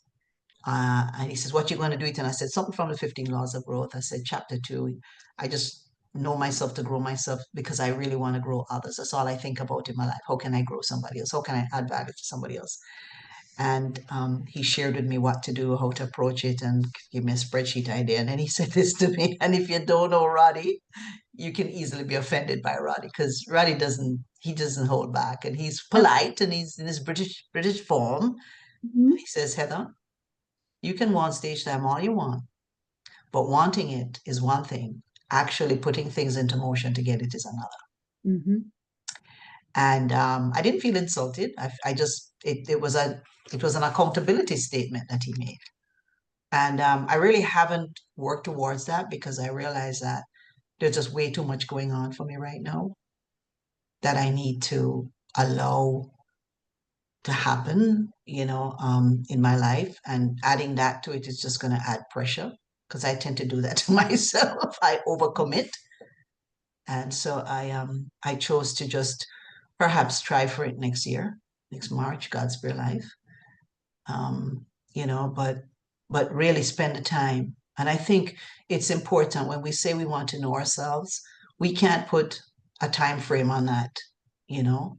And he says, "What you going to do it?" And I said, "Something from the 15 laws of growth." I said, "Chapter 2. I just know myself to grow myself because I really want to grow others. That's all I think about in my life. How can I grow somebody else? How can I add value to somebody else?" And he shared with me what to do, how to approach it, and give me a spreadsheet idea. And then he said this to me, and if you don't know Roddy, you can easily be offended by Roddy, because Roddy doesn't hold back, and he's polite, and he's in his British form. He says, "Heather, you can want stage time all you want, but wanting it is one thing. Actually putting things into motion to get it is another." And I didn't feel insulted. I just it was an accountability statement that he made, and I really haven't worked towards that because I realize that there's just way too much going on for me right now that I need to allow to happen, you know, in my life, and adding that to it is just going to add pressure because I tend to do that to myself. I overcommit, and so I chose to just perhaps try for it next year, next March, God's Spare Life, you know, but really spend the time. And I think it's important when we say we want to know ourselves, we can't put a time frame on that, you know.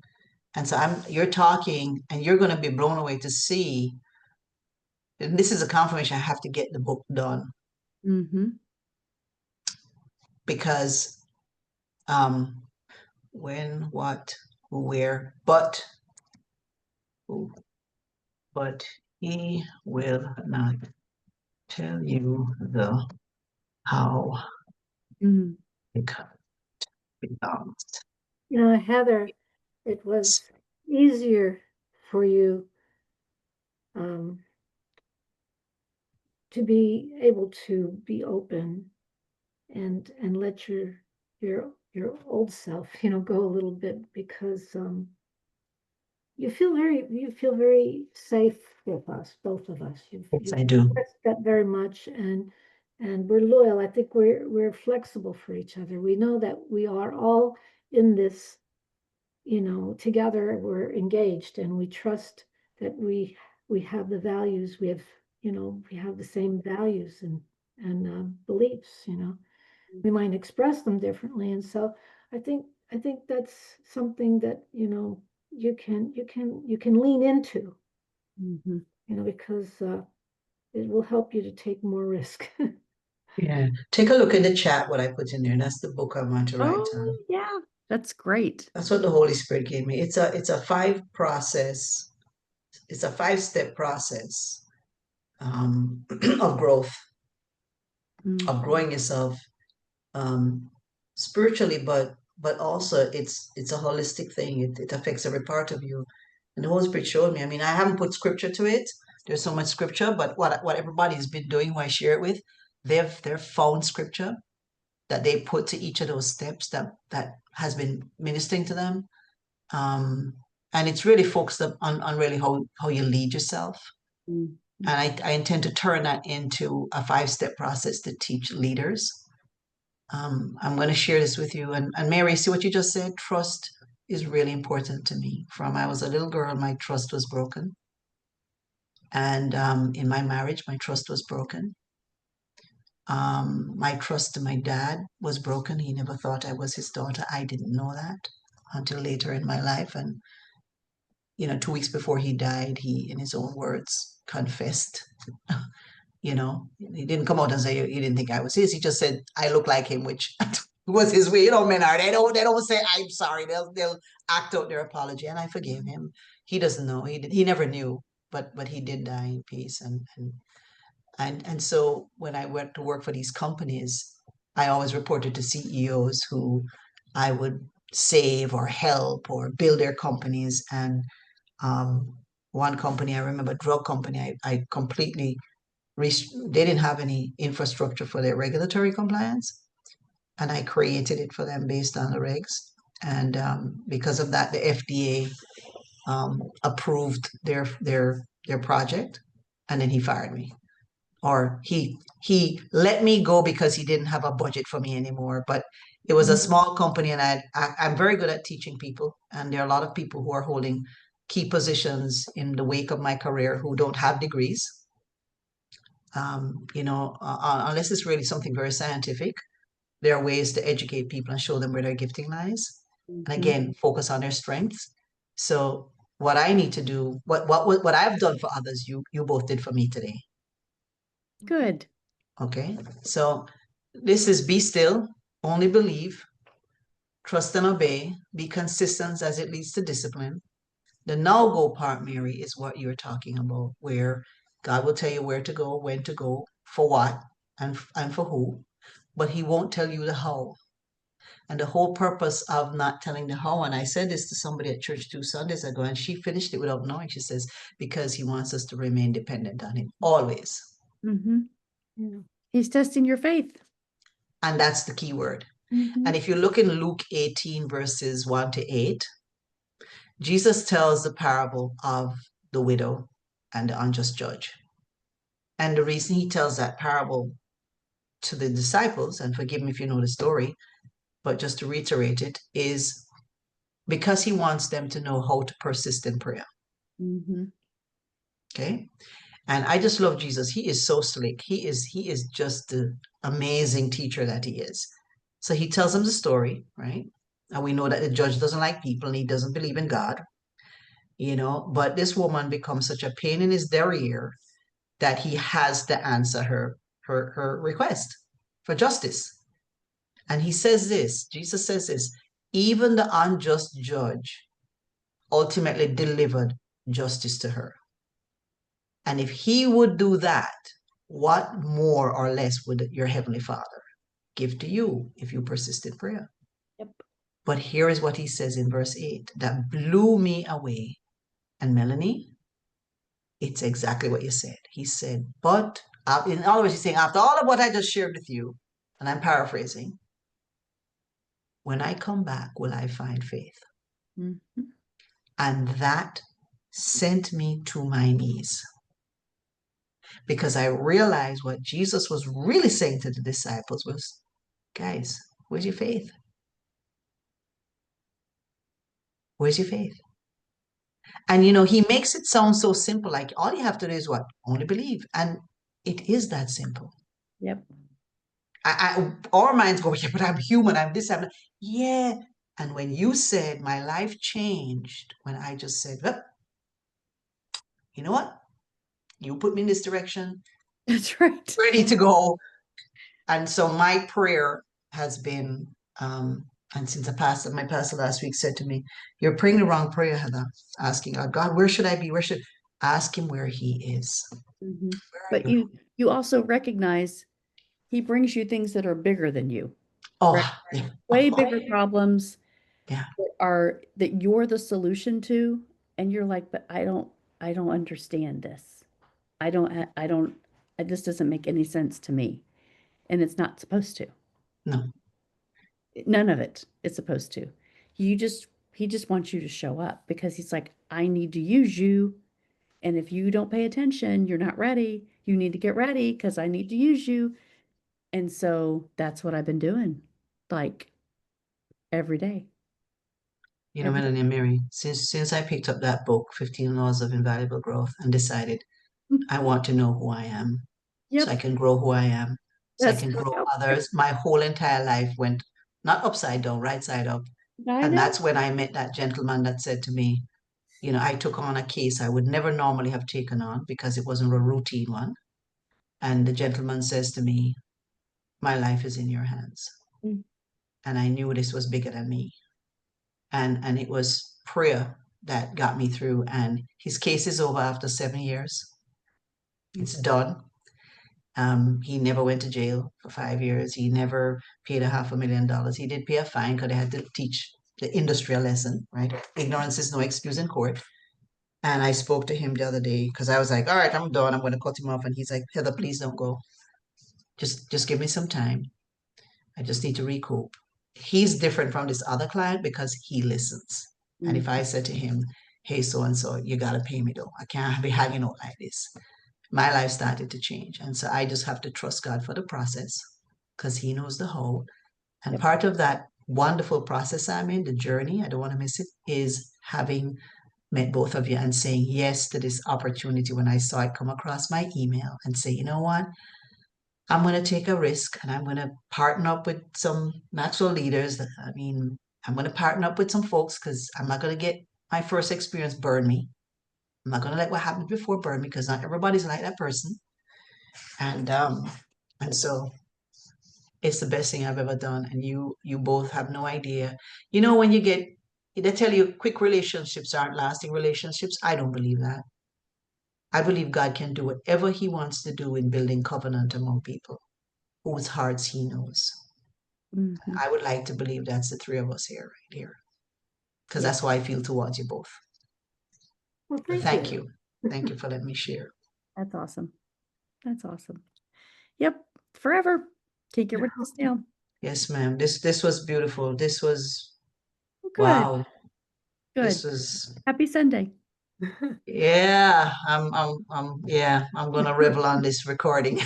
And so you're talking, and you're going to be blown away to see. And this is a confirmation. I have to get the book done because when, what, who, where, but he will not tell you the how. You know, Heather, it was easier for you to be able to be open and let your old self, you know, go a little bit because you feel very safe with us, both of us. Yes, I do. That very much, and we're loyal. I think we're flexible for each other. We know that we are all in this, you know, together. We're engaged, and we trust that we have the values. We have, you know, we have the same values and beliefs. You know, we might express them differently, and so I think that's something that, you know, you can lean into, Mhm. you know, because it will help you to take more risk. Yeah. Take a look in the chat what I put in there. That's the book I want to write on. Oh, yeah, that's great. That's what the Holy Spirit gave me. It's a it's a 5-step process of growth, Mm. of growing yourself spiritually, but also it's a holistic thing. It affects every part of you. And the Holy Spirit showed me. I mean, I haven't put scripture to it. There's so much scripture, but what everybody's been doing, who I share it with, they've found scripture that they put to each of those steps that has been ministering to them. And it's really focused on really how you lead yourself. Mm. And I intend to turn that into a 5-step process to teach leaders. I'm going to share this with you. And Mary, see what you just said? Trust is really important to me. From I was a little girl, my trust was broken. And in my marriage, my trust was broken. My trust in my dad was broken. He never thought I was his daughter. I didn't know that until later in my life. And, you know, 2 weeks before he died, he, in his own words, confessed. You know, he didn't come out and say he didn't think I was his. He just said I look like him, which was his way. You know, men are they don't say I'm sorry. They'll act out their apology, and I forgave him. He doesn't know. He never knew, but he did die in peace. And so when I went to work for these companies, I always reported to CEOs who I would save or help or build their companies. And one company, I remember, drug company, I completely they didn't have any infrastructure for their regulatory compliance, and I created it for them based on the regs. And because of that, the FDA approved their project, and then he fired me, or he let me go because he didn't have a budget for me anymore. But it was a small company, and I'm very good at teaching people, and there are a lot of people who are holding key positions in the wake of my career who don't have degrees. You know, unless it's really something very scientific, there are ways to educate people and show them where their gifting lies. And Mhm. again, focus on their strengths. So what I need to do, what I've done for others, you both did for me today. Good. Okay. So this is be still, only believe, trust and obey, be consistent as it leads to discipline. The now go part, Mary, is what you're talking about, where God will tell you where to go, when to go, for what, and for who, but he won't tell you the how. And the whole purpose of not telling the how, and I said this to somebody at church 2 Sundays ago, and she finished it without knowing. She says, because he wants us to remain dependent on him always. Mm-hmm. Yeah. He's testing your faith. And that's the key word. Mm-hmm. And if you look in Luke 18, verses 1 to 8, Jesus tells the parable of the widow and the unjust judge. And the reason he tells that parable to the disciples, and forgive me if you know the story, but just to reiterate it, is because he wants them to know how to persist in prayer. Mm-hmm. Okay. And I just love Jesus. He is so slick. He is just the amazing teacher that he is. So he tells them the story, right? And we know that the judge doesn't like people and he doesn't believe in God, you know, but this woman becomes such a pain in his derriere that he has to answer her request for justice. And he says this, Jesus says this, even the unjust judge ultimately delivered justice to her. And if he would do that, what more or less would your heavenly Father give to you if you persist in prayer? Yep. But here is what he says in verse 8 that blew me away. And Melanie, it's exactly what you said. He said, but in other words, he's saying, after all of what I just shared with you, and I'm paraphrasing, when I come back, will I find faith? Mhm. And that sent me to my knees because I realized what Jesus was really saying to the disciples was, guys, where's your faith? Where's your faith? And he makes it sound so simple, like all you have to do is what? Only believe. And it is that simple. Yep. Our minds go, yeah, but I'm human, I'm this, I'm that. Yeah. And when you said my life changed, when I just said, well, you know what? You put me in this direction, That's right. ready to go. And so my prayer has been, and since my pastor last week said to me, you're praying the wrong prayer, Heather, asking God, where should I be? Where should ask him where he is? Mhm. Where are But you also recognize he brings you things that are bigger than you, Oh, yeah. way bigger problems Yeah. that you're the solution to, and you're like, but I don't understand this. This doesn't make any sense to me, and it's not supposed to. No. None of it is supposed to. He just wants you to show up because he's like, I need to use you. And if you don't pay attention, you're not ready. You need to get ready because I need to use you. And so that's what I've been doing, like every day. Every Melanie and Mary, since I picked up that book, 15 Laws of Invaluable Growth, and decided I want to know who I am so I Yep. can grow who I am, so I That's can grow yep. others. My whole entire life went not upside down, right side up. I And know. that's when I met that gentleman that said to me, I took on a case I would never normally have taken on because it wasn't a routine one. And the gentleman says to me, my life is in your hands. Mm. And I knew this was bigger than me. And it was prayer that got me through. And his case is over after 7 years. It's done. He never went to jail for 5 years. He never paid $500,000. He did pay a fine because they had to teach the industry a lesson, right? Ignorance is no excuse in court. And I spoke to him the other day because I was like, all right, I'm done. I'm going to cut him off. And he's like, Heather, please don't go. Just give me some time. I just need to recoup. He's different from this other client because he listens. And if I said to him, hey, so-and-so, you got to pay me though. I can't be hanging out like this. My life started to change. And so I just have to trust God for the process because he knows the whole. And Yep. part of that wonderful process I'm in, the journey, I don't want to miss it, is having met both of you and saying yes to this opportunity when I saw it come across my email and say, you know what? I'm going to take a risk and I'm going to partner up with some Maxwell leaders. I'm going to partner up with some folks because I'm not going to get my first experience burn me. I'm not going to let what happened before burn me because not everybody's like that person. And so it's the best thing I've ever done. And you both have no idea. When they tell you quick relationships aren't lasting relationships. I don't believe that. I believe God can do whatever he wants to do in building covenant among people whose hearts he knows. Mhm. I would like to believe that's the three of us here, right here. Because Yeah. that's how I feel towards you both. Well, But thank thank you. you. Thank you for letting me share. That's awesome. That's awesome. Yep. Forever. Take it with this now. Yes, ma'am. This was beautiful. This was Good. wow. Good. This was Happy Sunday. yeah. I'm gonna revel on this recording.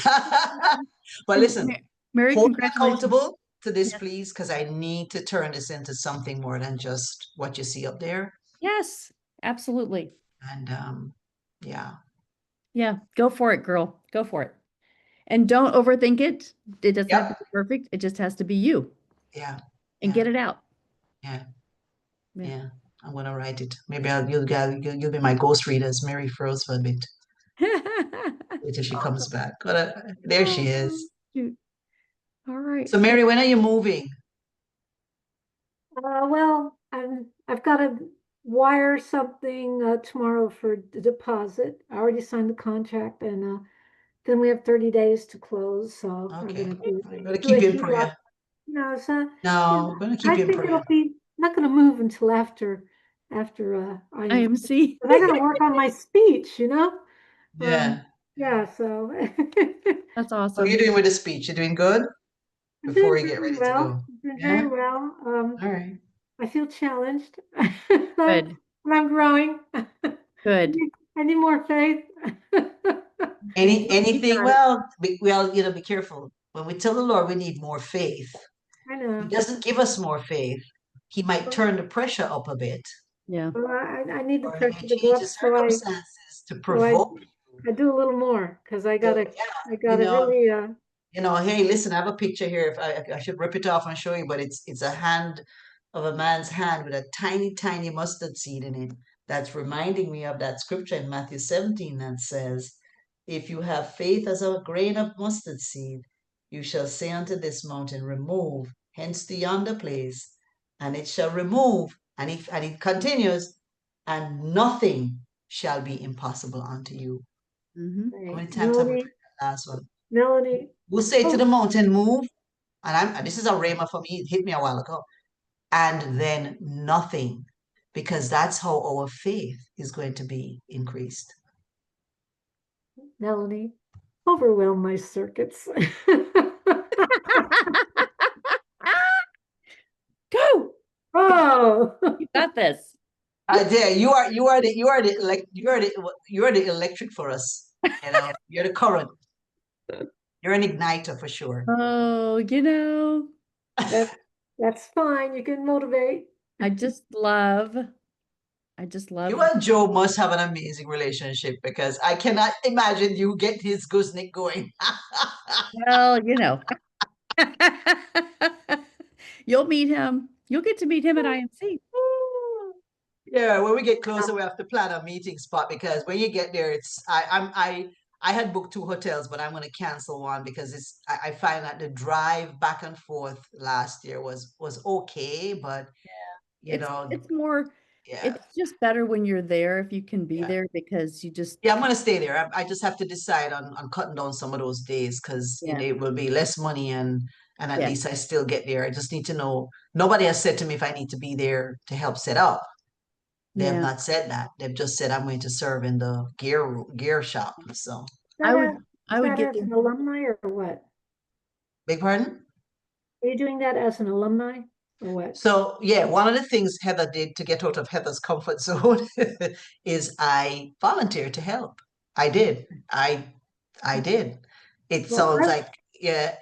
But And listen, Mary, hold me congratulations. accountable to this, Yes. please, because I need to turn this into something more than just what you see up there. Yes, absolutely. And yeah. Yeah, go for it, girl. Go for it. And don't overthink it. It doesn't have to Yep. be perfect. It just has to be you Yeah. and Yeah. get it out. Yeah. Yeah. Yeah. I'm gonna write it. Maybe you'll be my ghost reader as Mary froze for a bit until she comes back. But there she Oh, is. shoot. All right. So Mary, when are you moving? Well, I've got to wire something tomorrow for the deposit. I already signed the contract, and then we have 30 days to close. So we're Okay. going to I'm gonna do a keep you in HELOC. prayer. No, so No, I'm gonna keep I you in think prayer. not going to move until after IMC. but I got to work on my speech, you know? Yeah. Yeah, so That's What are awesome. you doing with the speech? You doing good? I'm Before doing we get very ready to well. go. I'm doing Yeah? very well. All right. I feel challenged. Good. I'm growing. Good. I need more faith. You Anything, got it. well, be careful. When we tell the Lord we need more faith, I He know. doesn't give us more faith. He might Well, turn the pressure up a bit, Yeah. I need the or He may pressure to go change the up, so circumstances to so I provoke you. I do a little more because I So, gotta yeah, I gotta really hey, listen, I have a picture here. If I should rip it off and show you, but it's a hand of a man's hand with a tiny, tiny mustard seed in it. That's reminding me of that scripture in Matthew 17 that says, if you have faith as a grain of mustard seed, you shall say unto this mountain, remove, hence to yonder place, and it shall remove. And it continues, and nothing shall be impossible unto you. How right. many times have we read that last one? Melanie. We'll say to Oh, the mountain, move, and this is a rhema for me. It hit me a while ago, and then nothing, because that's how our faith is going to be increased. Melanie, overwhelm my circuits. Go. Oh, You got this. I dare you are the electric for us. You're the current. You're an igniter for sure. Oh, that, that's fine. You can motivate. I just love, You and Joe must have an amazing relationship because I cannot imagine you get his gooseneck going. well, you'll meet him. You'll get to meet him at IMC. Yeah, when we get closer, we have to plan a meeting spot because when you get there, I had booked 2 hotels, but I'm going to cancel one because I find that the drive back and forth last year was okay, but It's more, yeah, it's just better when you're there if you can be yeah, there because you just, yeah. I'm going to stay there. I just have to decide on cutting down some of those days because yeah, it will be less money and at yeah, least I still get there. I just need to know. Nobody has said to me if I need to be there to help set up. They have yeah. not said that. They've just said I'm going to serve in the gear shop. So, I would, Is I would that get as there. an alumni or what? beg pardon? Are you doing that as an alumni or what? So, yeah, one of the things Heather did to get out of Heather's comfort zone is I volunteered to help. I did. I did. It Well, sounds like, yeah,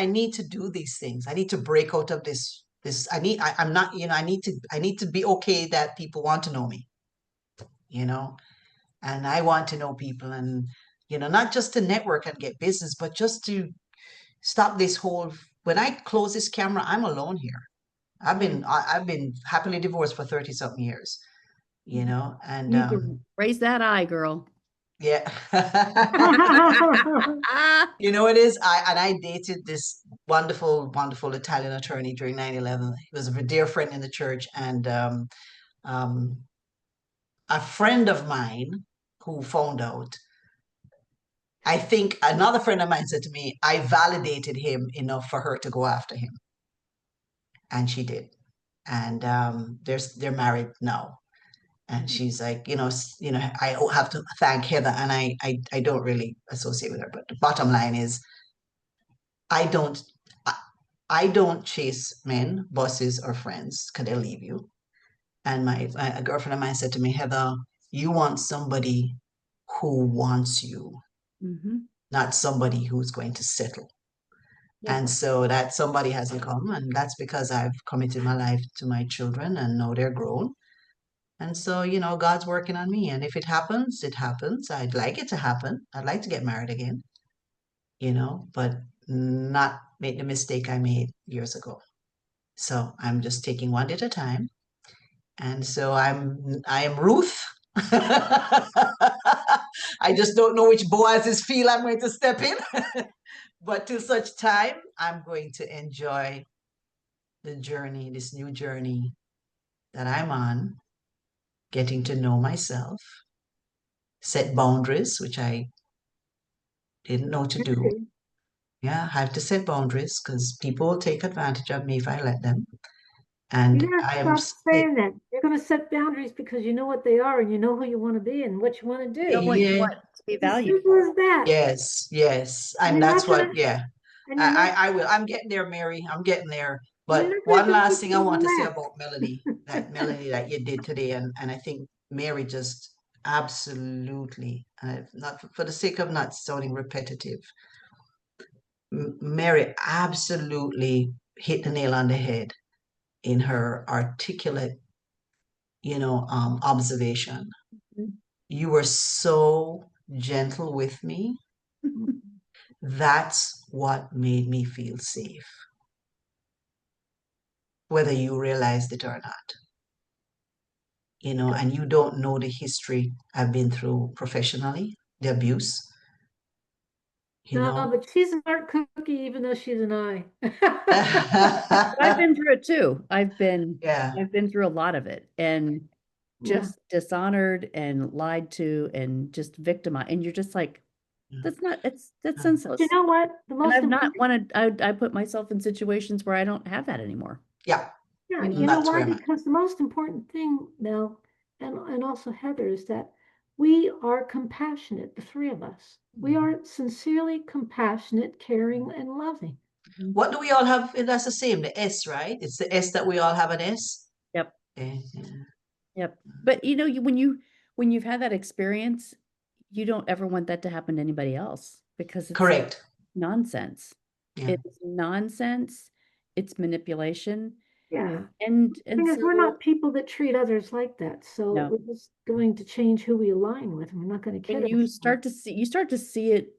I need to do these things. I need to break out of this. I'm not, I need to be okay that people want to know me, you know, and I want to know people and, not just to network and get business, but just to stop this whole, when I close this camera, I'm alone here. I've been happily divorced for 30 something years, and You need to raise that eye, girl. yeah. Ah, It is. I dated this wonderful, wonderful Italian attorney during 9/11. He was a dear friend in the church, and um, a friend of mine who found out. I think another friend of mine said to me, I validated him enough for her to go after him. And she did. And they're married now. And she's like, I have to thank Heather, and I don't really associate with her. But the bottom line is, I don't I, I don't chase men, bosses, or friends because they'll leave you. And a girlfriend of mine said to me, Heather, you want somebody who wants you, mhm. not somebody who's going to settle. Yeah. And so that somebody hasn't come, and that's because I've committed my life to my children and now they're grown. And so, God's working on me. And if it happens, it happens. I'd like it to happen. I'd like to get married again, but not make the mistake I made years ago. So I'm just taking one day at a time. And so I am Ruth. I just don't know which Boaz's feel I'm going to step in. But till such time, I'm going to enjoy the journey, this new journey that I'm on, getting to know myself, set boundaries, which I didn't know to do. Yeah, I have to set boundaries because people will take advantage of me if I let them. And You I gotta am stop saying that. You're gonna set boundaries because you know what they are and you know who you want to be and what you want to do. Know what you yeah, want to be It's as valued simple for. as that. yes. And And you're that's not what, gonna, yeah. and you're not, I will. I'm getting there, Mary. I'm getting there. and you're But not gonna one do last thing I anything want to say less. about Melanie that you did today, and I think Mary just absolutely, not for the sake of not sounding repetitive, Mary absolutely hit the nail on the head in her articulate, observation. Mhm. You were so gentle with me. That's what made me feel safe, whether you realized it or not. And you don't know the history I've been through professionally, the abuse, you No, know. but she's a smart cookie, even though she's an eye. But I've been through it too. Yeah. I've been through a lot of it and Yeah. just dishonored and lied to and just victimized. And you're just like, that's Yeah. senseless. You know what? The And most I've not important, wanted, I put myself in situations where I don't have that anymore. Yeah. yeah, You know? you know That's why? where I'm at. Because the most important thing, Mel, and also Heather, is that we are compassionate, the three of us. We are sincerely compassionate, caring, and loving. Mhm. What do we all have? That's the same, the S, right? It's the S that we all have an S. Yep. Okay. Yep. But when you've had that experience, you don't ever want that to happen to anybody else because it's Correct. nonsense. Yeah. It's nonsense. It's manipulation. Yeah. And The thing is, we're so not people that treat others like that. So no, we're just going to change who we align with, and we're not going to kid when you start to see it,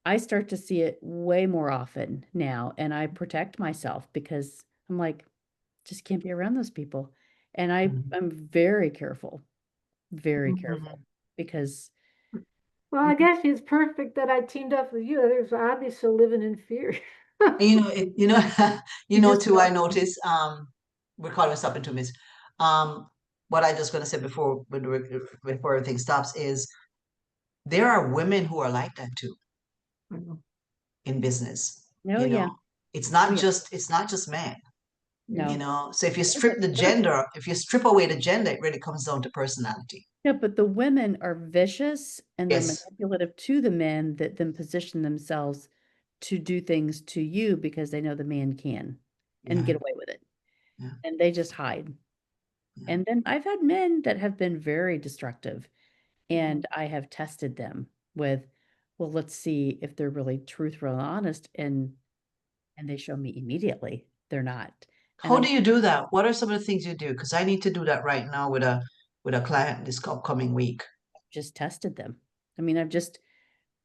I start to see it way more often now, and I protect myself because I'm like, just can't be around those people. And Mhm. I'm very ourselves. careful because Well, I guess it's perfect that I teamed up with you. Others I'd be still living in fear. You you know just too, I don't. noticed, we're calling us up in 2 minutes. Um, what I just gonna say before everything stops is there are women who are like that too in business. Oh yeah. It's Oh not yeah. just men, No. So if you Yeah, strip but the gender, if you strip away the gender, it really comes down to personality. yeah, but the women are vicious and they're Yes. manipulative to the men that then position themselves to do things to you because they know the man can and Yeah. get away with it. Yeah. And they just hide. Yeah. And then I've had men that have been very destructive and I have tested them with, well, let's see if they're really truthful and honest. And they show me immediately they're not. And How I'm do you do that? What are some of the things you do? Because I need to do that right now with a client this upcoming week. just tested them. I mean,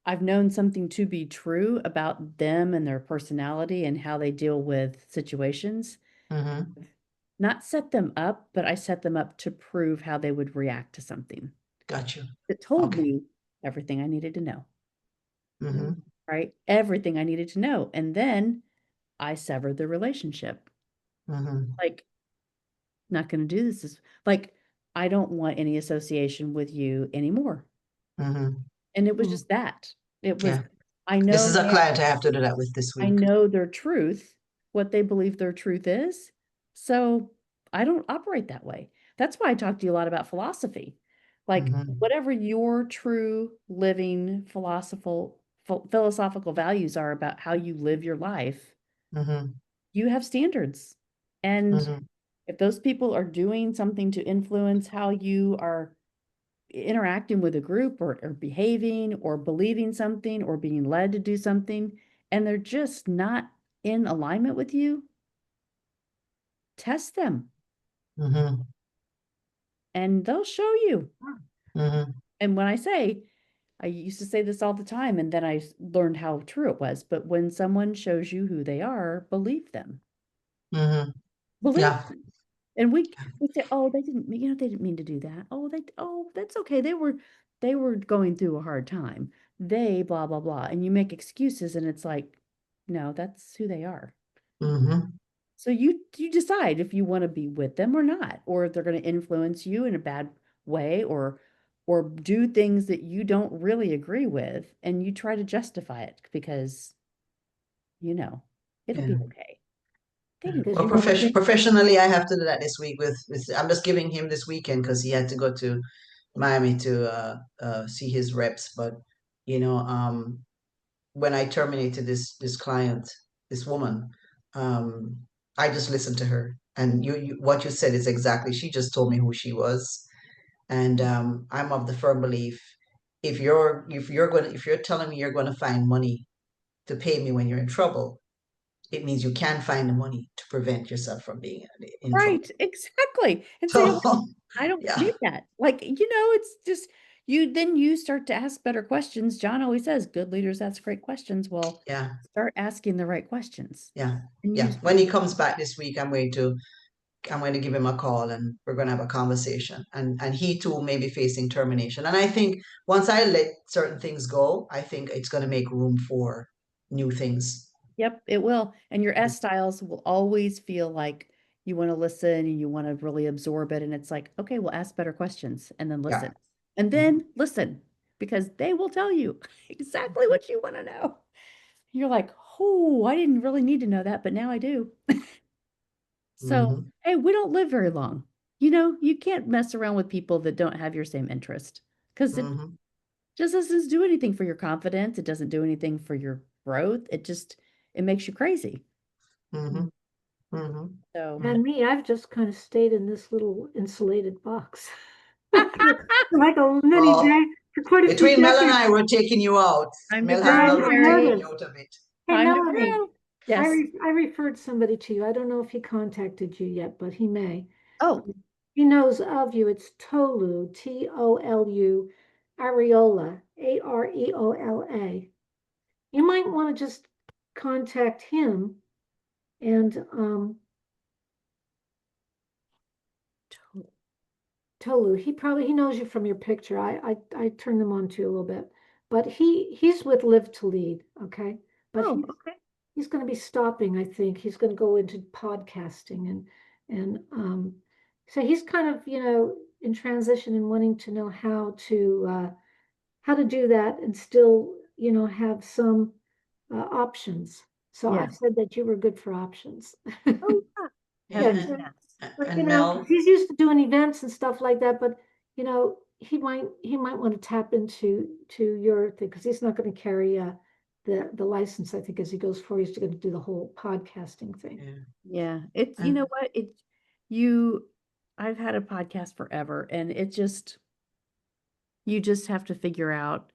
I've known something to be true about them and their personality and how they deal with situations. Mm-hmm. Not set them up, but I set them up to prove how they would react to something. Got you. It told Okay. me everything I needed to know, Mm-hmm. right? Everything I needed to know. And then I severed the relationship. Mm-hmm. Like, not going to do this. Like, I don't want any association with you anymore. Mm-hmm. And it was just that. It was, Yeah. I This know is a now. client I have to do that with this I week. know their truth, what they believe their truth is. So I don't operate that way. That's why I talk to you a lot about philosophy. Like Mm-hmm. whatever your true living philosophical values are about how you live your life, Mm-hmm. you have standards. And Mm-hmm. if those people are doing something to influence how you are interacting with a group or behaving or believing something or being led to do something and they're just not in alignment with you, test them Mm-hmm. and they'll show you. Mm-hmm. And when I used to say this all the time and then I learned how true it was, but when someone shows you who they are, believe them. Mm-hmm. Believe Yeah. them. And we say, oh, they didn't mean to do that. Oh, that's okay. They were going through a hard time. They blah blah blah. And you make excuses and it's like, no, that's who they are. Mm-hmm. So you decide if you want to be with them or not, or if they're going to influence you in a bad way or do things that you don't really agree with and you try to justify it because you know it'll Yeah. be okay. think Because Well, you want to, professionally, I have to do that this week I'm just giving him this weekend because he had to go to Miami to see his reps. But you know, when I terminated this client, this woman, um, I just listened to her, and what you said is exactly. She just told me who she was, and I'm of the firm belief if you're telling me you're going to find money to pay me when you're in trouble, it means you can find the money to prevent yourself from being in trouble. Right, exactly. And say, So, "Okay, I don't yeah, need that." Like, it's just you start to ask better questions. John always says, good leaders ask great questions. Well, yeah, start asking the right questions. yeah, And yeah. When he comes back this week, I'm going to give him a call and we're going to have a conversation. And he too may be facing termination. And I think once I let certain things go, I think it's going to make room for new things. Yep, it will. And your S styles will always feel like you want to listen and you want to really absorb it. And it's like, okay, well, ask better questions and then Yeah. listen. And then listen, because they will tell you exactly what you want to know. You're like, oh, I didn't really need to know that, but now I do. So, Hmm. hey, we don't live very long. You can't mess around with people that don't have your same interest because it Hmm. just doesn't do anything for your confidence. It doesn't do anything for your growth. It makes you crazy. Hmm. Hmm. So, and me, I've just kind of stayed in this little insulated box. For like a many Oh, day for quite a few between Mel and decades. I, we're taking you out. time to Mel has I done grow, the taking Terry. noticed. out of it. Hey, Time to Melanie, grow. Yes. I referred somebody to you. I don't know if he contacted you yet, but he may. Oh, He knows of you. It's Tolu, Tolu, Areola, Areola. You might want to just contact him and Tolu. He knows you from your picture. I turned them on to you a little bit, but he's with Live to Lead, okay? But oh, okay. he's going to be stopping. I think he's going to go into podcasting and so he's kind of in transition and wanting to know how to do that and still have some options. So I Yes. said that you were good for options. Oh, yeah. Yeah, Have Yes, events. but and 'cause Mel, he's used to doing events and stuff like that, but he might want to tap into your thing because he's not going to carry the license, I think, as he goes forward. He's going to do the whole podcasting thing. yeah, Yeah. It's, you know and what? You, I've had a podcast forever and you just have to figure out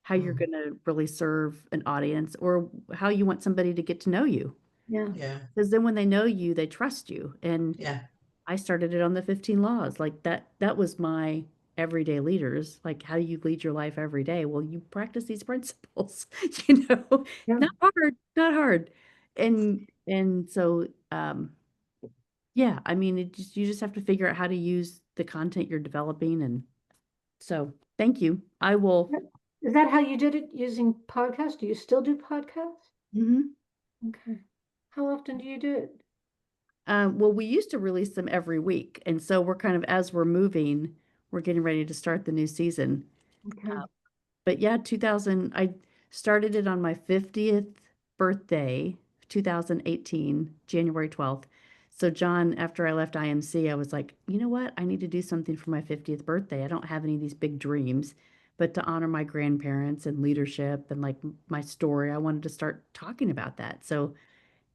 how you're mm, going to really serve an audience or how you want somebody to get to know you. Yeah. yeah, Because then when they know you, they trust you. And yeah, I started it on the 15 laws. Like that was my everyday leaders. Like, how do you lead your life every day? Well, you practice these principles, Yeah. not hard, not hard. And so yeah, I mean you just have to figure out how to use the content you're developing. And so thank you. I will. Is that how you did it using podcasts? Do you still do podcasts? Mhm. Okay. How often do you do it? Well, we used to release them every week. And so we're kind of, as we're moving, we're getting ready to start the new season. Okay. But yeah, I started it on my 50th birthday, 2018, January 12th. So John, after I left IMC, I was like, you know what? I need to do something for my 50th birthday. I don't have any of these big dreams, but to honor my grandparents and leadership and like my story, I wanted to start talking about that. So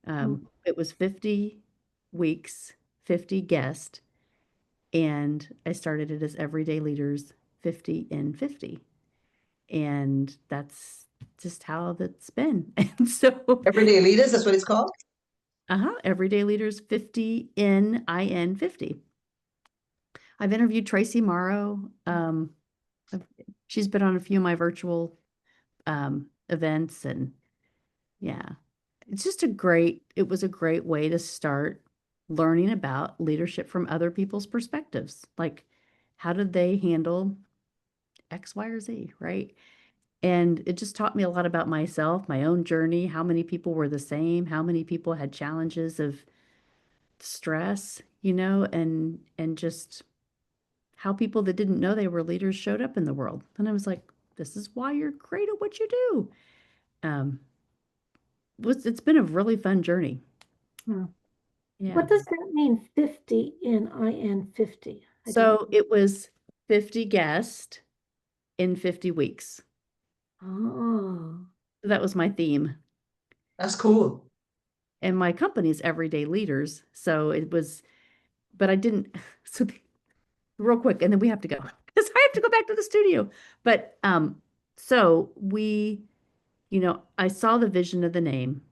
Mm. it was 50 weeks, 50 guests, and I started it as Everyday Leaders 50 in 50. And that's just how that's been. And so, everyday leaders. That's what it's called. Everyday Leaders 50 in 50. I've interviewed Tracy Morrow. She's been on a few of my virtual events, and yeah, it was a great way to start learning about leadership from other people's perspectives. Like, how did they handle X, Y, or Z, right? And it just taught me a lot about myself, my own journey, how many people were the same, how many people had challenges of stress, and just how people that didn't know they were leaders showed up in the world. And I was like, this is why you're great at what you do. It's been a really fun journey. Yeah. Yeah. What does that mean, 50 in IN 50? So it was 50 guests in 50 weeks. Oh. So that was my theme. That's cool. And my company's everyday leaders. So it was, but I didn't, so real quick, and then we have to go because I have to go back to the studio. But so we, I saw the vision of the name.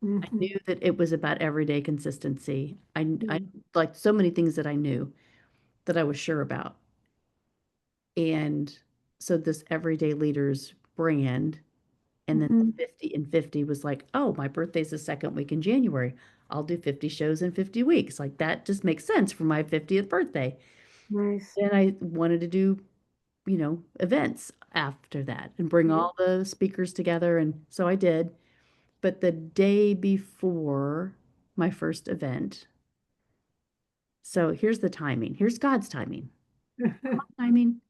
I Mhm. knew that it was about everyday consistency. I Mhm. like so many things that I knew that I was sure about. And so this everyday leaders brand, and then the Mhm. 50 and 50 was like, oh, my birthday's the second week in January. I'll do 50 shows in 50 weeks. Like that just makes sense for my 50th birthday. Nice. And I wanted to do, events after that and bring Yeah. all the speakers together. And so I did. But the day before my first event, so here's the timing. Here's God's timing. Timing.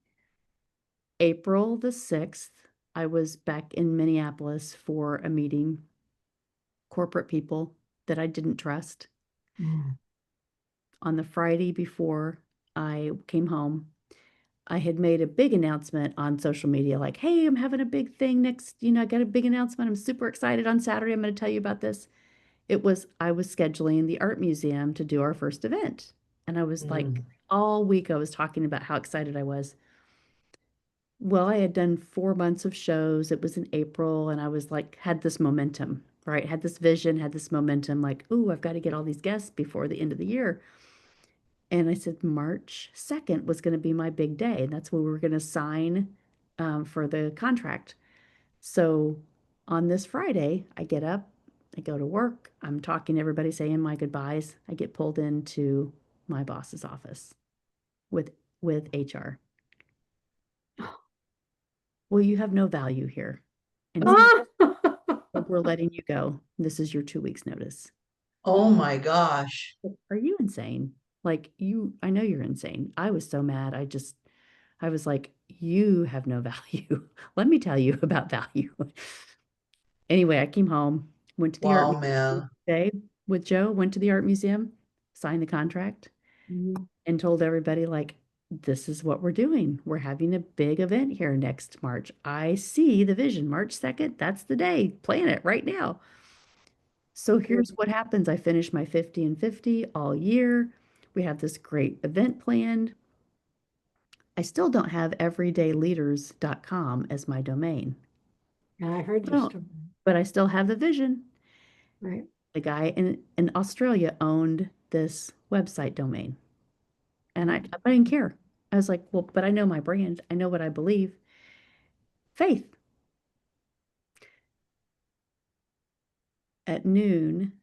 April the 6th, I was back in Minneapolis for a meeting, corporate people that I didn't trust. Mm. On the Friday before I came home, I had made a big announcement on social media like, hey, I'm having a big thing next, I got a big announcement. I'm super excited on Saturday. I'm going to tell you about this. I was scheduling the art museum to do our first event. And I was like, Mm. all week I was talking about how excited I was. Well, I had done 4 months of shows. It was in April, and I was like, had this momentum, right? Had this vision, had this momentum, like, ooh, I've got to get all these guests before the end of the year. And I said March 2nd was going to be my big day. And that's when we were going to sign for the contract. So on this Friday, I get up, I go to work, I'm talking to everybody, saying my goodbyes. I get pulled into my boss's office with HR. Well, you have no value here. And so Ah! we're letting you go. This is your 2 weeks notice. Oh my gosh. Are you insane? Like I know you're insane. I was so mad. I was like, you have no value. Let me tell you about value. Anyway, I came home, went to the art Wow, museum Mel. today with Joe, went to the art museum, signed the contract, Mhm. and told everybody, like, this is what we're doing. We're having a big event here next March. I see the vision. March 2nd, that's the day. Plan it right now. So here's Good. what happens. I finish my 50 and 50 all year. We have this great event planned. I still don't have everydayleaders.com as my domain. Yeah, I heard your No, story. but I still have the vision. Right. The guy in Australia owned this website domain. And I didn't care. I was like, well, but I know my brand. I know what I believe. Faith. At noon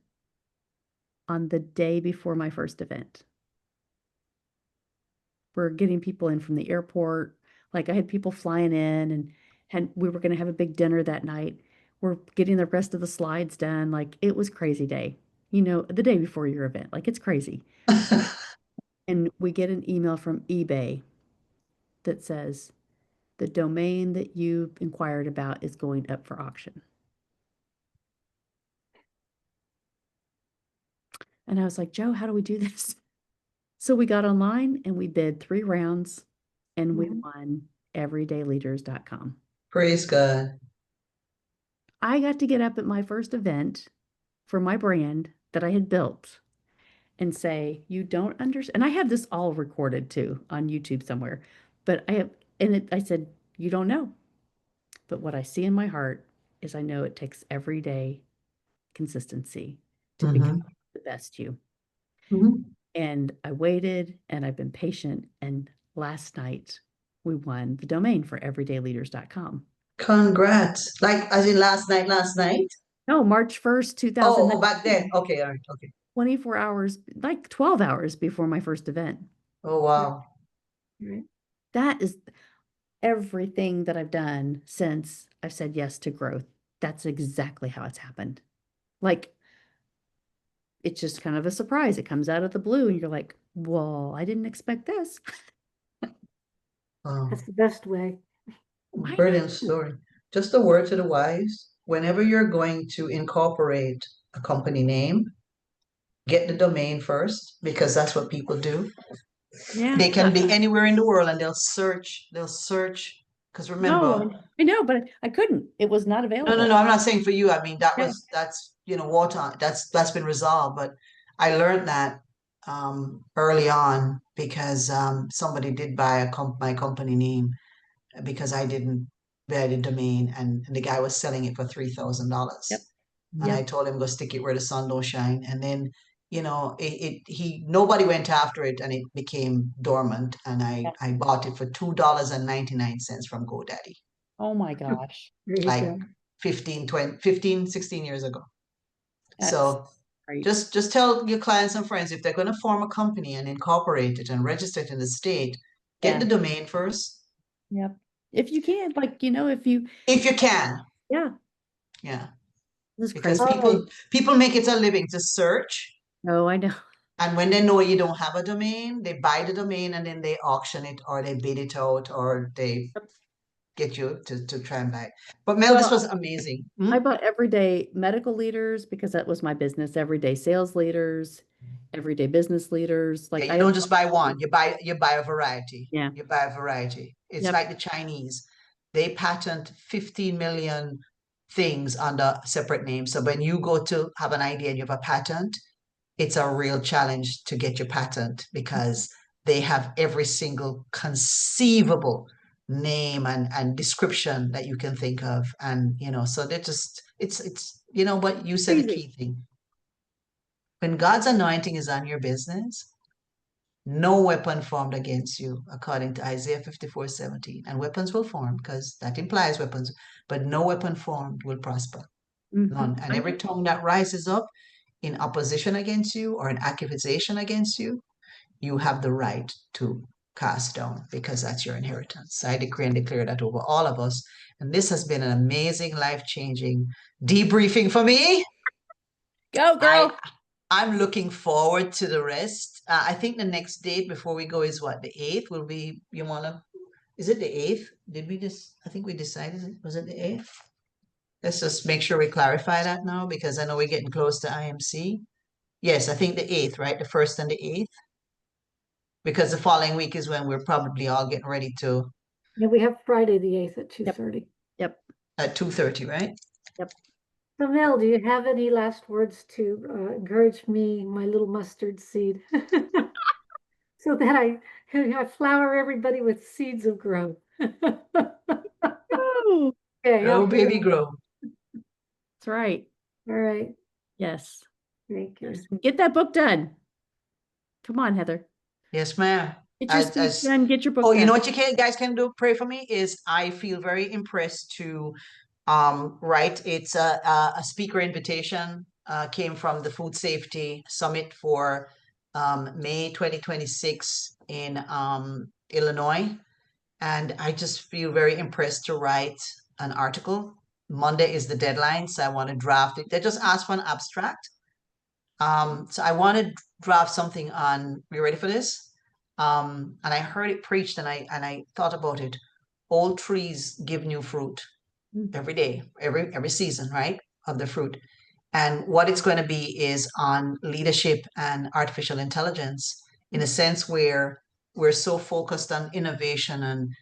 on the day before my first event, we're getting people in from the airport. Like I had people flying in and we were going to have a big dinner that night. We're getting the rest of the slides done. Like it was crazy day, the day before your event. Like it's crazy. And we get an email from eBay that says the domain that you inquired about is going up for auction. And I was like, Joe, how do we do this? So we got online and we bid 3 rounds and we Mhm. won everydayleaders.com. Praise God. I got to get up at my first event for my brand that I had built and say, you don't understand. And I have this all recorded too on YouTube somewhere. But I said, you don't know. But what I see in my heart is I know it takes everyday consistency to become Mm-hmm. the best you. Mm-hmm. And I waited and I've been patient. And last night we won the domain for everydayleaders.com. Congrats. Like as in last night? No, March 1st, Oh, back 2019, then. Okay, all right, okay. 24 hours, like 12 hours before my first event. Oh wow. Right. That is everything that I've done since I've said yes to growth. That's exactly how it's happened. Like it's just kind of a surprise. It comes out of the blue and you're like, well, I didn't expect this. That's Wow. the best way. I Brilliant know. story. Just a word to the wise. Whenever you're going to incorporate a company name, get the domain first, because that's what people do. Yeah. They can be anywhere in the world and they'll search, because No, remember, I know, but I couldn't. It was not no, available. I'm not saying for you. I mean, Yeah. that's, water, that's been resolved. But I learned that early on because somebody did buy my company name because I didn't buy the domain, and the guy was selling it for $3,000. Yep. And I Yep. told him, go stick it where the sun don't shine. And then, nobody went after it and it became dormant. And Yeah. I bought it for $2.99 from GoDaddy, Oh my gosh. There you like go. 16 years ago. That's So great. just tell your clients and friends, if they're going to form a company and incorporate it and register it in the state, get Yeah. the domain first. Yep. If you can, like, If you can. yeah, Yeah. this is Because crazy. people make it a living to search. Oh, I know. And when they know you don't have a domain, they buy the domain and then they auction it or they bid it out or they get you to try and buy it. But Mel, this Well, was amazing. I bought everyday medical leaders because that was my business, everyday sales leaders, everyday business leaders. Yeah, Like you don't just buy one, you buy a variety. Yeah. You buy a variety. It's Yep. like the Chinese. They patent 15 million things under separate names. So when you go to have an idea and you have a patent, it's a real challenge to get your patent because they have every single conceivable name and description that you can think of. And, so they're just, it's, what you said, the Crazy. key thing. When God's anointing is on your business, no weapon formed against you, according to Isaiah 54:17. And weapons will form because that implies weapons, but no weapon formed will prosper. None. And every tongue that rises up in opposition against you or in accusation against you, you have the right to cast down because that's your inheritance. I decree and declare that over all of us. And this has been an amazing, life-changing debriefing for me. Go, girl. I'm looking forward to the rest. I think the next date before we go is what? The 8th will be, is it the 8th? I think we decided, was it the 8th? Let's just make sure we clarify that now because I know we're getting close to IMC. Yes, I think the 8th, right? The 1st and the 8th. Because the following week is when we're probably all getting ready to. Yeah, we have Friday the 8th at 2:30. Yep. At 2:30, right? Yep. So Mel, do you have any last words to encourage me, my little mustard seed, so that I flower everybody with seeds of growth? Oh, Okay, Grow, baby, grow. that's right. all right. Yes. Thank you. Yes. Get that book done. Come on, Heather. Yes, ma'am. Get your speech done. Get your book Oh, done. you know what guys can do? Pray for me. Is I feel very impressed to write. It's a speaker invitation came from the Food Safety Summit for May 2026 in Illinois. And I just feel very impressed to write an article. Monday is the deadline, so I want to draft it. They just asked for an abstract. So I want to draft something on, you ready for this? And I heard it preached and I thought about it. Old trees give new fruit every day, every season, right? Of the fruit. And what it's going to be is on leadership and artificial intelligence in a sense where we're so focused on innovation and,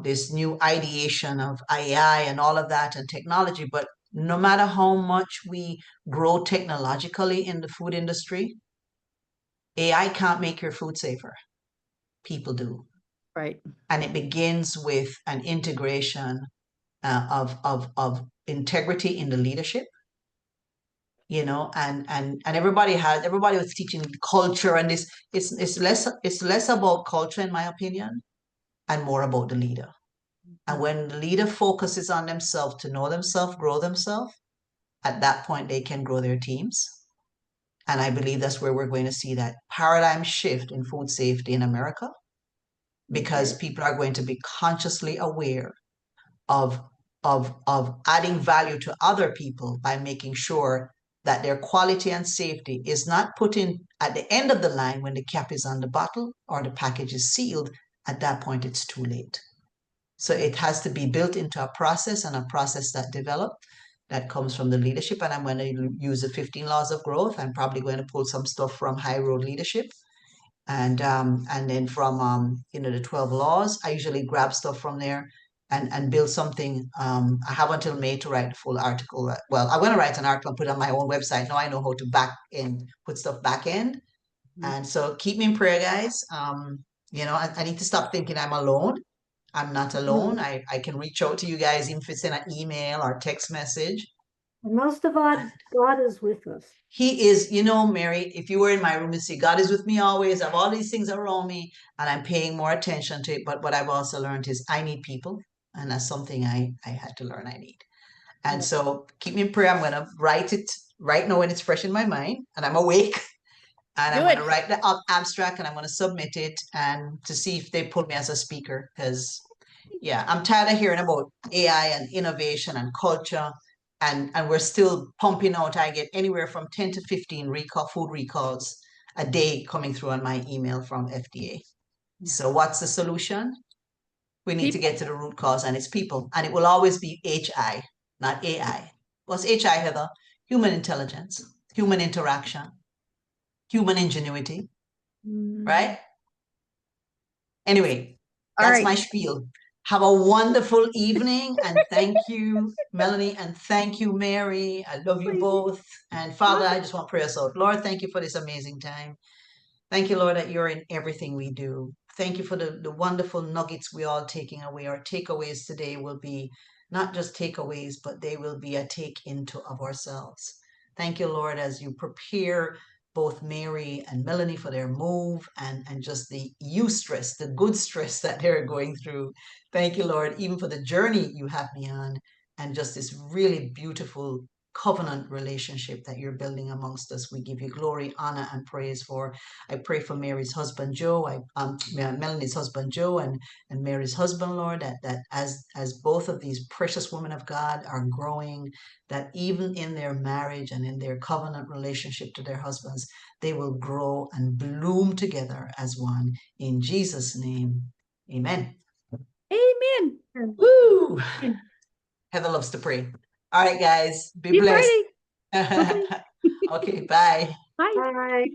this new ideation of AI and all of that and technology. But no matter how much we grow technologically in the food industry, AI can't make your food safer. People do. Right. And it begins with an integration of integrity in the leadership, and everybody was teaching culture, and this it's less about culture in my opinion and more about the leader. And when the leader focuses on themselves to know themselves, grow themselves, at that point they can grow their teams. And I believe that's where we're going to see that paradigm shift in food safety in America, because people are going to be consciously aware of adding value to other people by making sure that their quality and safety is not put in at the end of the line when the cap is on the bottle or the package is sealed. At that point, it's too late. So it has to be built into a process, and a process that developed. that comes from the leadership, and I'm going to use the 15 laws of growth. I'm probably going to pull some stuff from High Road Leadership, and then from the 12 laws. I usually grab stuff from there and build something. I have until May to write the full article. Well, I'm going to write an article and put it on my own website. Now I know how to put stuff back end. And so keep me in prayer, guys. I need to stop thinking I'm alone. I'm not alone. I can reach out to you guys, even if it's in an email or text message. And most of all, God is with us. He is, Mary, if you were in my room, you see, God is with me always. I have all these things around me, and I'm paying more attention to it. But what I've also learned is I need people, and that's something I had to learn I need. And so keep me in prayer. I'm going to write it right now when it's fresh in my mind, and I'm awake. And I'm going to write the abstract, and I'm going to submit it, and to see if they pull me as a speaker. Because, I'm tired of hearing about AI and innovation and culture. And we're still pumping out. I get anywhere from 10 to 15 food recalls a day coming through on my email from FDA. So what's the solution? We need to get to the root cause, and it's people. And it will always be HI, not AI. What's HI, Heather? Human intelligence, human interaction, human ingenuity, right? Anyway, that's my spiel. Have a wonderful evening, and thank you, Melanie, and thank you, Mary. I love you both. And Father, I just want prayers out. Lord, thank you for this amazing time. Thank you, Lord, that you're in everything we do. Thank you for the wonderful nuggets we all taking away. Our takeaways today will be not just takeaways, but they will be a take into of ourselves. Thank you, Lord, as you prepare both Mary and Melanie for their move, and just the stress, the good stress that they're going through. Thank you, Lord, even for the journey you have me on, and just this really beautiful covenant relationship that you're building amongst us. We give you glory, honor, and praise for. I pray for Mary's husband, Joe, Melanie's husband, Joe, and Mary's husband, Lord, that as both of these precious women of God are growing, that even in their marriage and in their covenant relationship to their husbands, they will grow and bloom together as one. In Jesus' name, amen. Amen. Woo! Heather loves to pray. All right, guys, be blessed. Okay. Okay, bye. Bye. Bye.